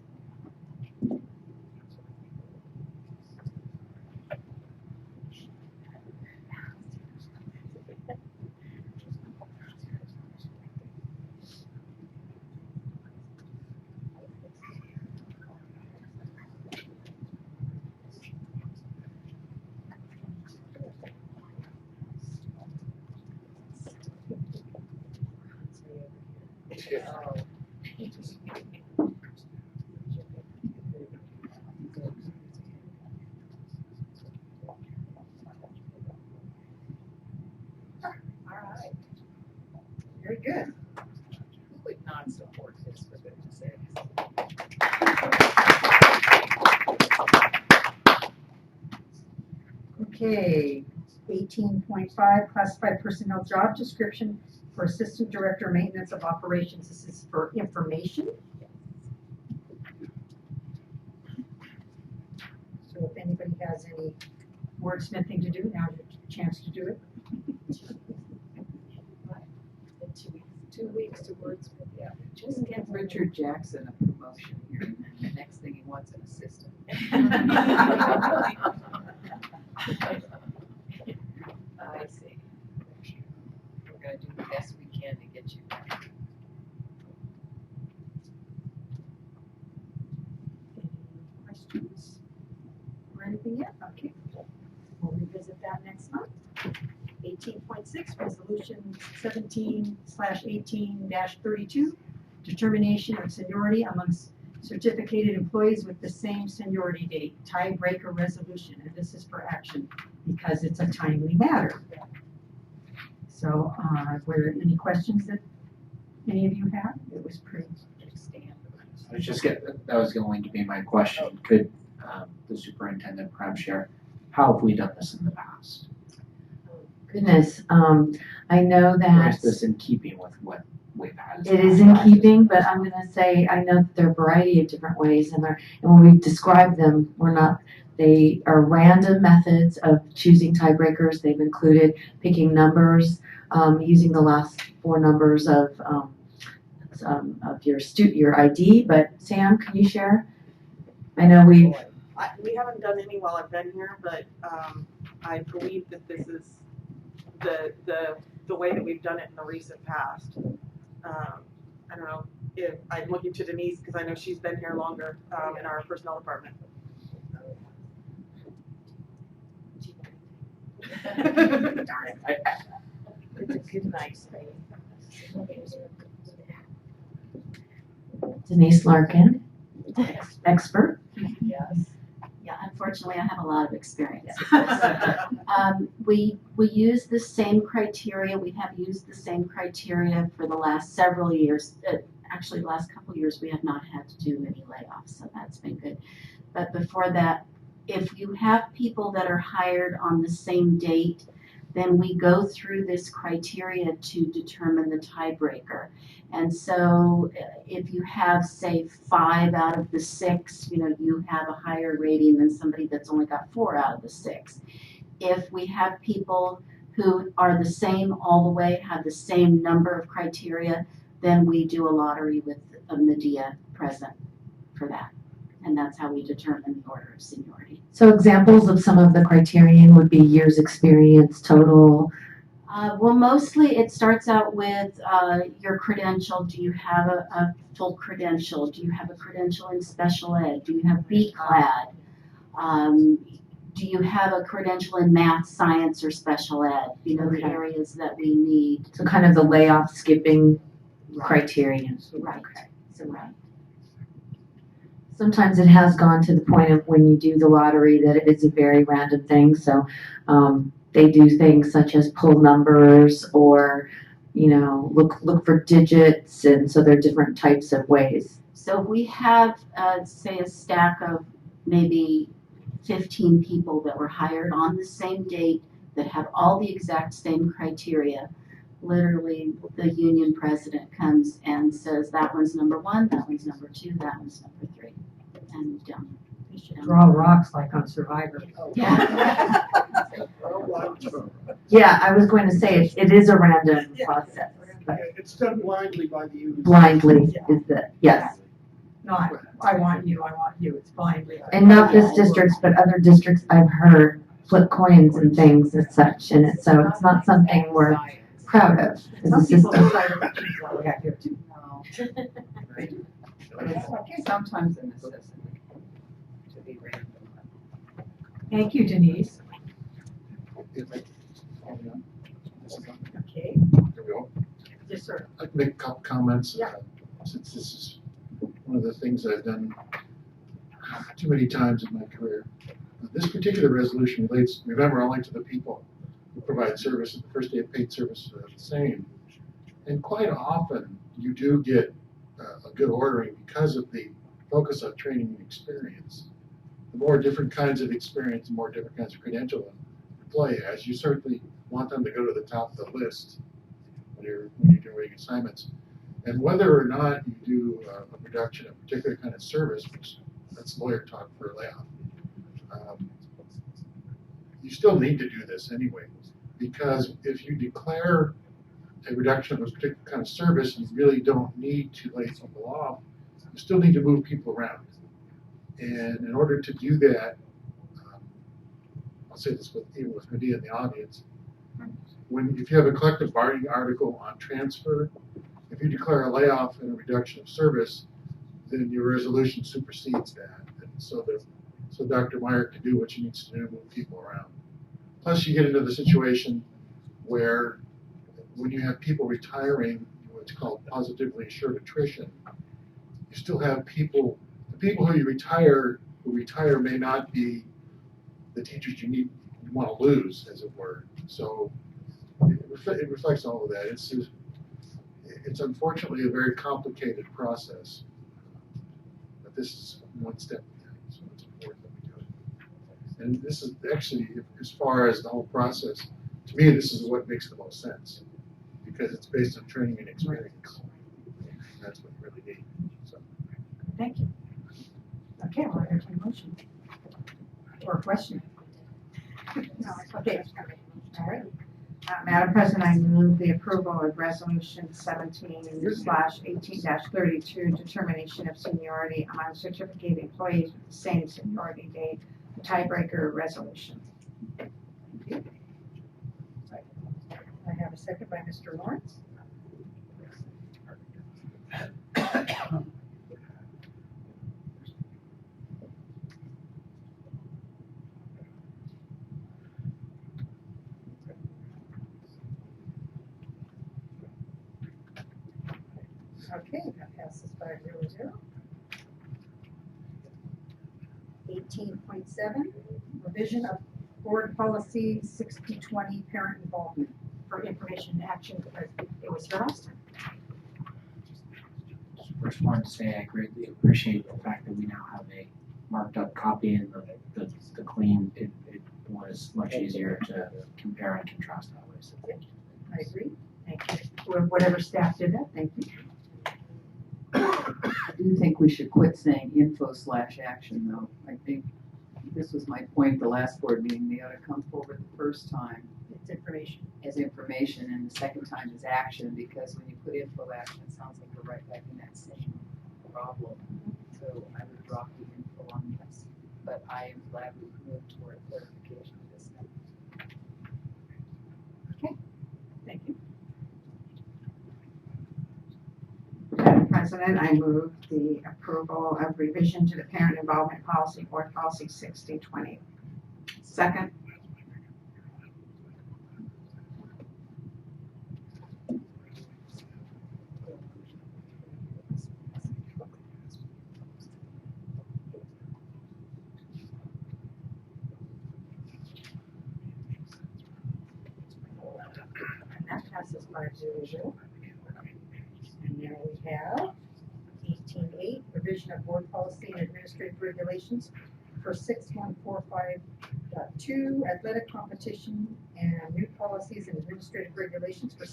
All right. Very good. Who would not support this, for goodness sakes? Okay, 18.5, classified personnel job description for Assistant Director Maintenance of Operations. This is for information. So if anybody has any wordsmithing to do, now's your chance to do it. In 2 weeks to wordsmith, yeah. Just give Richard Jackson a promotion here, and then the next thing he wants an assistant. I see. We're gonna do the best we can to get you back. Questions or anything yet? Okay, we'll revisit that next month. 18.6, resolution 17/18-32, determination of seniority amongst certificated employees with the same seniority date, tiebreaker resolution, and this is for action because it's a timely matter. So, were there any questions that any of you have? It was pretty standard. I was just that was going to be my question. Could the superintendent perhaps share how have we done this in the past? Goodness, I know Or that is this in keeping with what we've had? it is in keeping, but I'm going to say I know that there are a variety of different ways, and when we describe them, they are random methods of choosing tiebreakers. They've included picking numbers, using the last 4 numbers of your ID. But Sam, can you share? I know we haven't done any while I've been here, but I believe that this is the way that we've done it in the recent past. I don't know if I'm looking to Denise because I know she's been here longer in our personnel department. Darn it. It's a good nice thing. Denise Larkin, expert. Yes. Yeah, unfortunately, I have a lot of experience. We use the same criteria. We have used the same criteria for the last several years. Actually, the last couple of years, we have not had to do any layoffs, so that's been good. But before that, if you have people that are hired on the same date, then we go through this criteria to determine the tiebreaker. And so if you have, say, 5 out of the 6, you have a higher rating than somebody that's only got 4 out of the 6. If we have people who are the same all the way, have the same number of criteria, then we do a lottery with a Medea present for that. And that's how we determine the order of seniority. So examples of some of the criterion would be years experience, total. Well, mostly it starts out with your credential. Do you have a full credential? Do you have a credential in special ed? Do you have BCLAD? Do you have a credential in math, science, or special ed? The areas that we need. So kind of the layoff skipping criterion. Right. So right. Sometimes it has gone to the point of when you do the lottery that it is a very random thing. So they do things such as pull numbers or, look for digits. And so there are different types of ways. So if we have, say, a stack of maybe 15 people that were hired on the same date that have all the exact same criteria, literally the union president comes and says, that one's number 1, that one's number 2, that one's number 3. And Draw rocks like on Survivor. yeah. Yeah, I was going to say it is a random process. But It's done blindly by the union. blindly is the, yes. Not, I want you, it's blindly. And not this districts, but other districts I've heard flip coins and things as such, and so it's not something we're proud of as a Some people system. decide what choose that we have here too. Sometimes a necessity to be random. Thank you, Denise. Okay. There we go. Yes, sir. I'd make a couple comments, Yeah. since this is one of the things I've done too many times in my career. This particular resolution relates, remember, only to the people who provide service, and the first day of paid service are the same. And quite often, you do get a good ordering because of the focus on training and experience. The more different kinds of experience, the more different kinds of credential an employee has, you certainly want them to go to the top of the list when you're doing assignments. And whether or not you do a reduction of a particular kind of service, which that's lawyer talk for a layoff, you still need to do this anyway, because if you declare a reduction of a particular kind of service, you really don't need to lay people off. You still need to move people around. And in order to do that, I'll say this even with Medea in the audience, if you have a collective bargaining article on transfer, if you declare a layoff and a reduction of service, then your resolution supersedes that. And so Dr. Meyer can do what she needs to do to move people around. Plus, you get into the situation where when you have people retiring, what's called positively assured attrition, you still have people, the people who retire may not be the teachers you want to lose, as it were. So it reflects all of that. It's unfortunately a very complicated process, but this is one step in that, so it's important that we do it. And this is actually, as far as the whole process, to me, this is what makes the most sense, because it's based on training and experience. And that's what you really need. So. Thank you. Okay, well, there's a motion. Or a question. No, okay. All right. Madam President, I move the approval of Resolution 17/18-32, determination of seniority among certificated employees with the same seniority date, the tiebreaker resolution. I have a second by Mr. Lawrence. Okay, that passes 5-0. 18.7, revision of board policy 6020 parent involvement for information and action, because it was here last time. First wanted to say I greatly appreciate the fact that we now have a marked up copy, and the clean, it was much easier to compare and contrast that way, so thank you. I agree. Thank you. Whatever staff did that, thank you. I do think we should quit saying info/action though. I think this was my point the last board meeting. They ought to come forward the first time It's information. as information and the second time as action, because when you put info/action, it sounds like we're right back in that same problem. So I would drop the info on this, but I am glad we've moved toward clarification of this now. Okay, thank you. Madam President, I move the approval of revision to the parent involvement policy, board policy 6020. Second. And that passes 5-0. And now we have 18.8, revision of board policy and administrative regulations for 6145.2, athletic competition, and new policies and administrative regulations for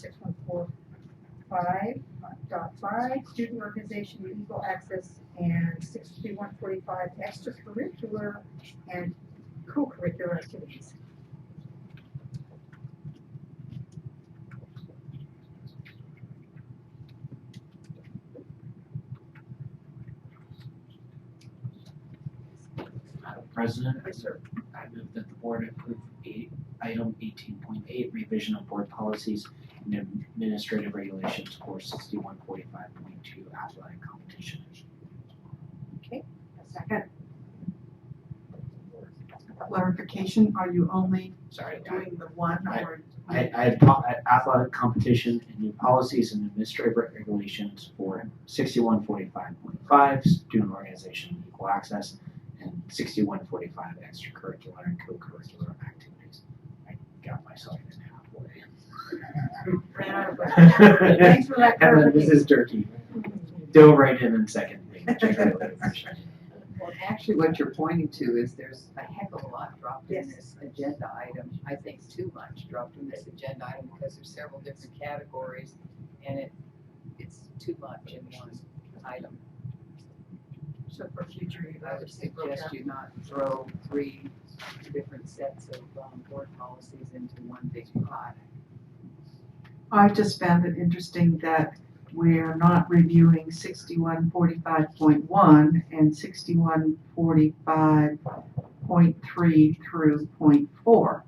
6145.5, student organization, equal access, and 6145, extracurricular and co-curricular activities. Madam President, I move that the board approve item 18.8, revision of board policies and administrative regulations for 6145.2, athletic competition. Okay, a second. Clarification, are you only Sorry, doing the one or? I had athletic competition and new policies and administrative regulations for 6145.5, student organization equal access, and 6145, extracurricular and co-curricular activities. I got myself in halfway. Ran out of breath. Thanks for that And then clarification. Mrs. Durkee dove right in and seconded me. Well, actually, what you're pointing to is there's a heck of a lot dropped in this agenda item. I think too much dropped in this agenda item because there's several different categories, and it's too much in one item. So for future, you I guys would suggest you not throw 3 different sets of board policies into one big pot. I just found it interesting that we're not reviewing 6145.1 and 6145.3 through .4.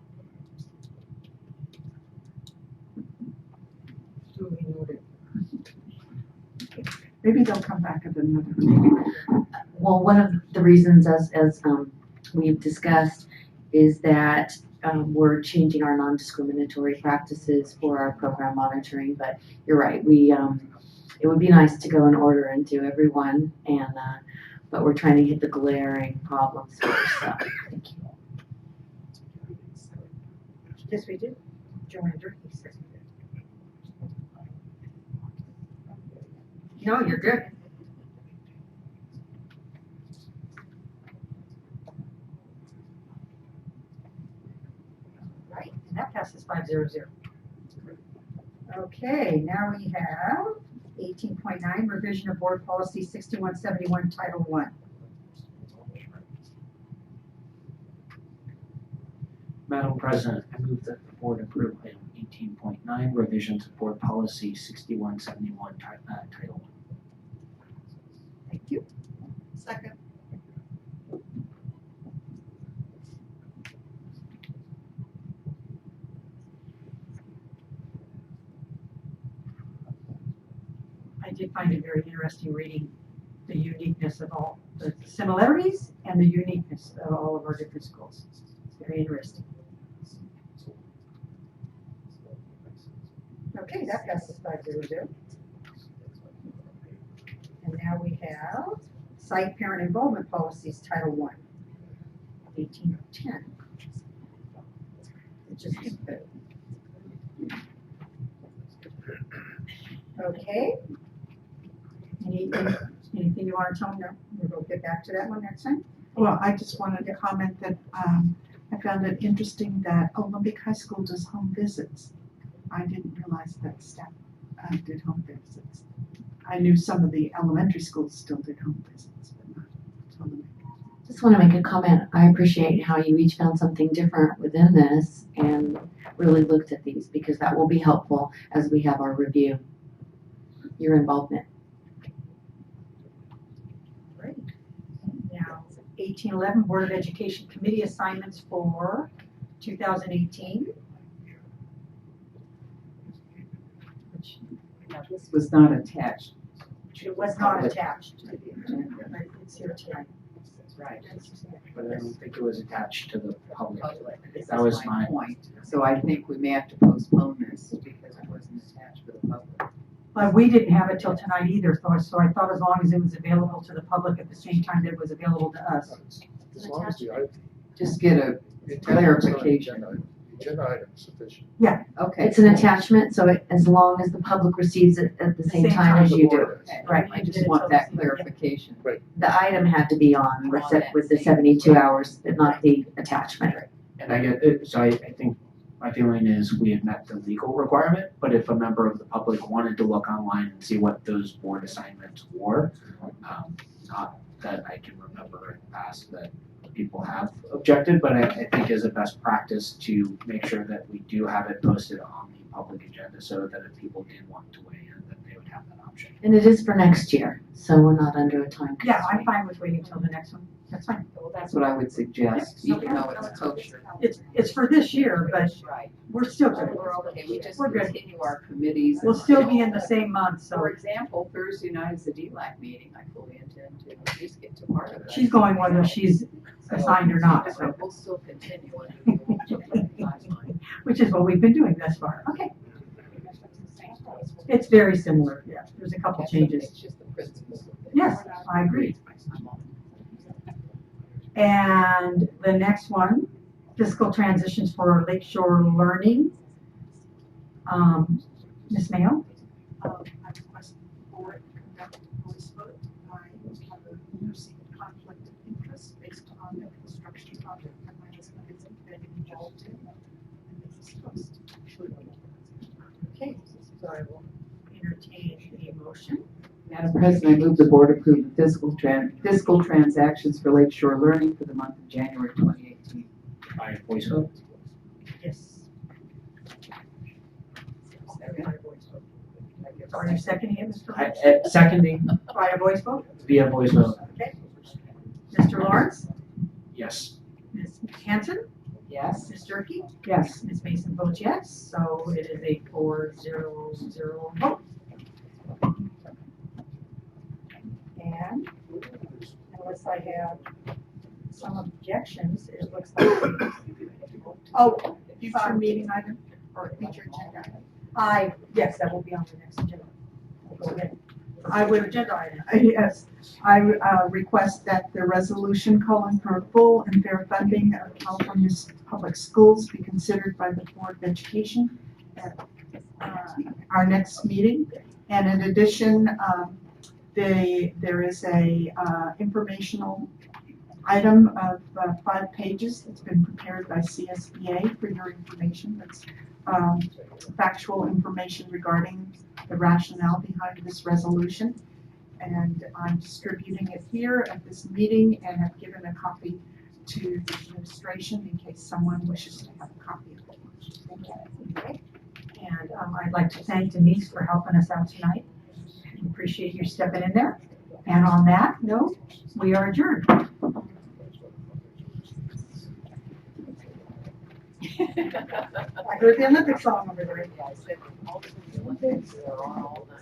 duly noted. Maybe they'll come back at another meeting. Well, one of the reasons, as we've discussed, is that we're changing our non-discriminatory practices for our program monitoring. But you're right, it would be nice to go in order and do everyone, and but we're trying to hit the glaring problems first. So thank you. Yes, we do. Joanne Durkee says we did. No, you're good. Right, and that passes 5-0-0. Okay, now we have 18.9, revision of board policy 6171, Title I. Madam President, I move that the board approve item 18.9, revisions of board policy 6171, Title I. Thank you. Second. I did find it very interesting reading the uniqueness of all, the similarities and the uniqueness of all of our different schools. It's very interesting. Okay, that passes 5-0-0. And now we have site parent involvement policies, Title I, 1810. Which is okay. Anything you want to tell me? No, we'll get back to that one next time. Well, I just wanted to comment that I found it interesting that Olympic High School does home visits. I didn't realize that staff did home visits. I knew some of the elementary schools still did home visits, but not Olympic. Just want to make a comment. I appreciate how you each found something different within this and really looked at these, because that will be helpful as we have our review. Your involvement. Great. Now, 1811, Board of Education Committee assignments for 2018. Now, this was not attached. It was not attached to the agenda, but it's here tonight. Right. But I don't think it was attached to the public. This That is was my my point. So I think we may have to postpone this because it wasn't attached to the public. But we didn't have it till tonight either, so I thought as long as it was available to the public at the same time that it was available to us. As long as the item. Just get a clarification. agenda item is sufficient. Yeah. Okay. It's an attachment, so as long as the public receives it at the same time as you do. Okay. Right. I just want that clarification. The item had to be on with the 72 hours, but not the attachment. And I get it, so I think my feeling is we had met the legal requirement, but if a member of the public wanted to look online and see what those board assignments were, not that I can remember in the past that people have objected, but I think as a best practice to make sure that we do have it posted on the public agenda so that if people did want to weigh in, that they would have that option. And it is for next year, so we're not under a time Yeah, constraint. I'm fine with waiting till the next one. That's fine. Well, that's what I would suggest, even though it's kosher. It's for this year, but Right. we're still good. We're okay, we just We're good. continue our committees. We'll still be in the same month, so. For example, Thursday night is the DLAC meeting, I fully intend to at least get to part of it. She's going whether she's assigned or not, so, So we'll still continue under the old guideline. which is what we've been doing thus far. Okay. It's very similar, yeah. There's a couple It's changes. just the principles. Yes, I agree. And the next one, fiscal transitions for Lakeshore Learning. Ms. Mayo? I request the board conduct a voice vote. I have a perceived conflict of interest based on the construction project that my husband is involved in. And this is supposed Okay, so I will entertain a motion. Madam President, I move the board approve the fiscal transactions for Lakeshore Learning for the month of January 2018. By voice vote? Yes. Second. So are you seconding it, Mr. Lynch? Seconding By a voice vote? via voice vote, Okay. Mr. Lawrence? yes. Ms. Hanson? Yes? Ms. Durkey? Yes. Ms. Mason votes yes, so it is a 4-0-0 vote. And unless I have some objections, it looks like. Oh, future meeting item or future agenda item. Yes, that will be on the next agenda. Go ahead. I would, Agenda item. yes, I request that the resolution calling for full and fair funding of California's public schools be considered by the Board of Education at our next meeting. And in addition, there is a informational item of 5 pages that's been prepared by CSBA for your information. That's factual information regarding the rationale behind this resolution. And I'm distributing it here at this meeting and have given a copy to the administration in case someone wishes to have a copy of it. Okay. And I'd like to thank Denise for helping us out tonight. Appreciate you stepping in there. And on that note, we are adjourned. I heard the Olympic song over there. Yeah, I said, all the Olympics are on all night.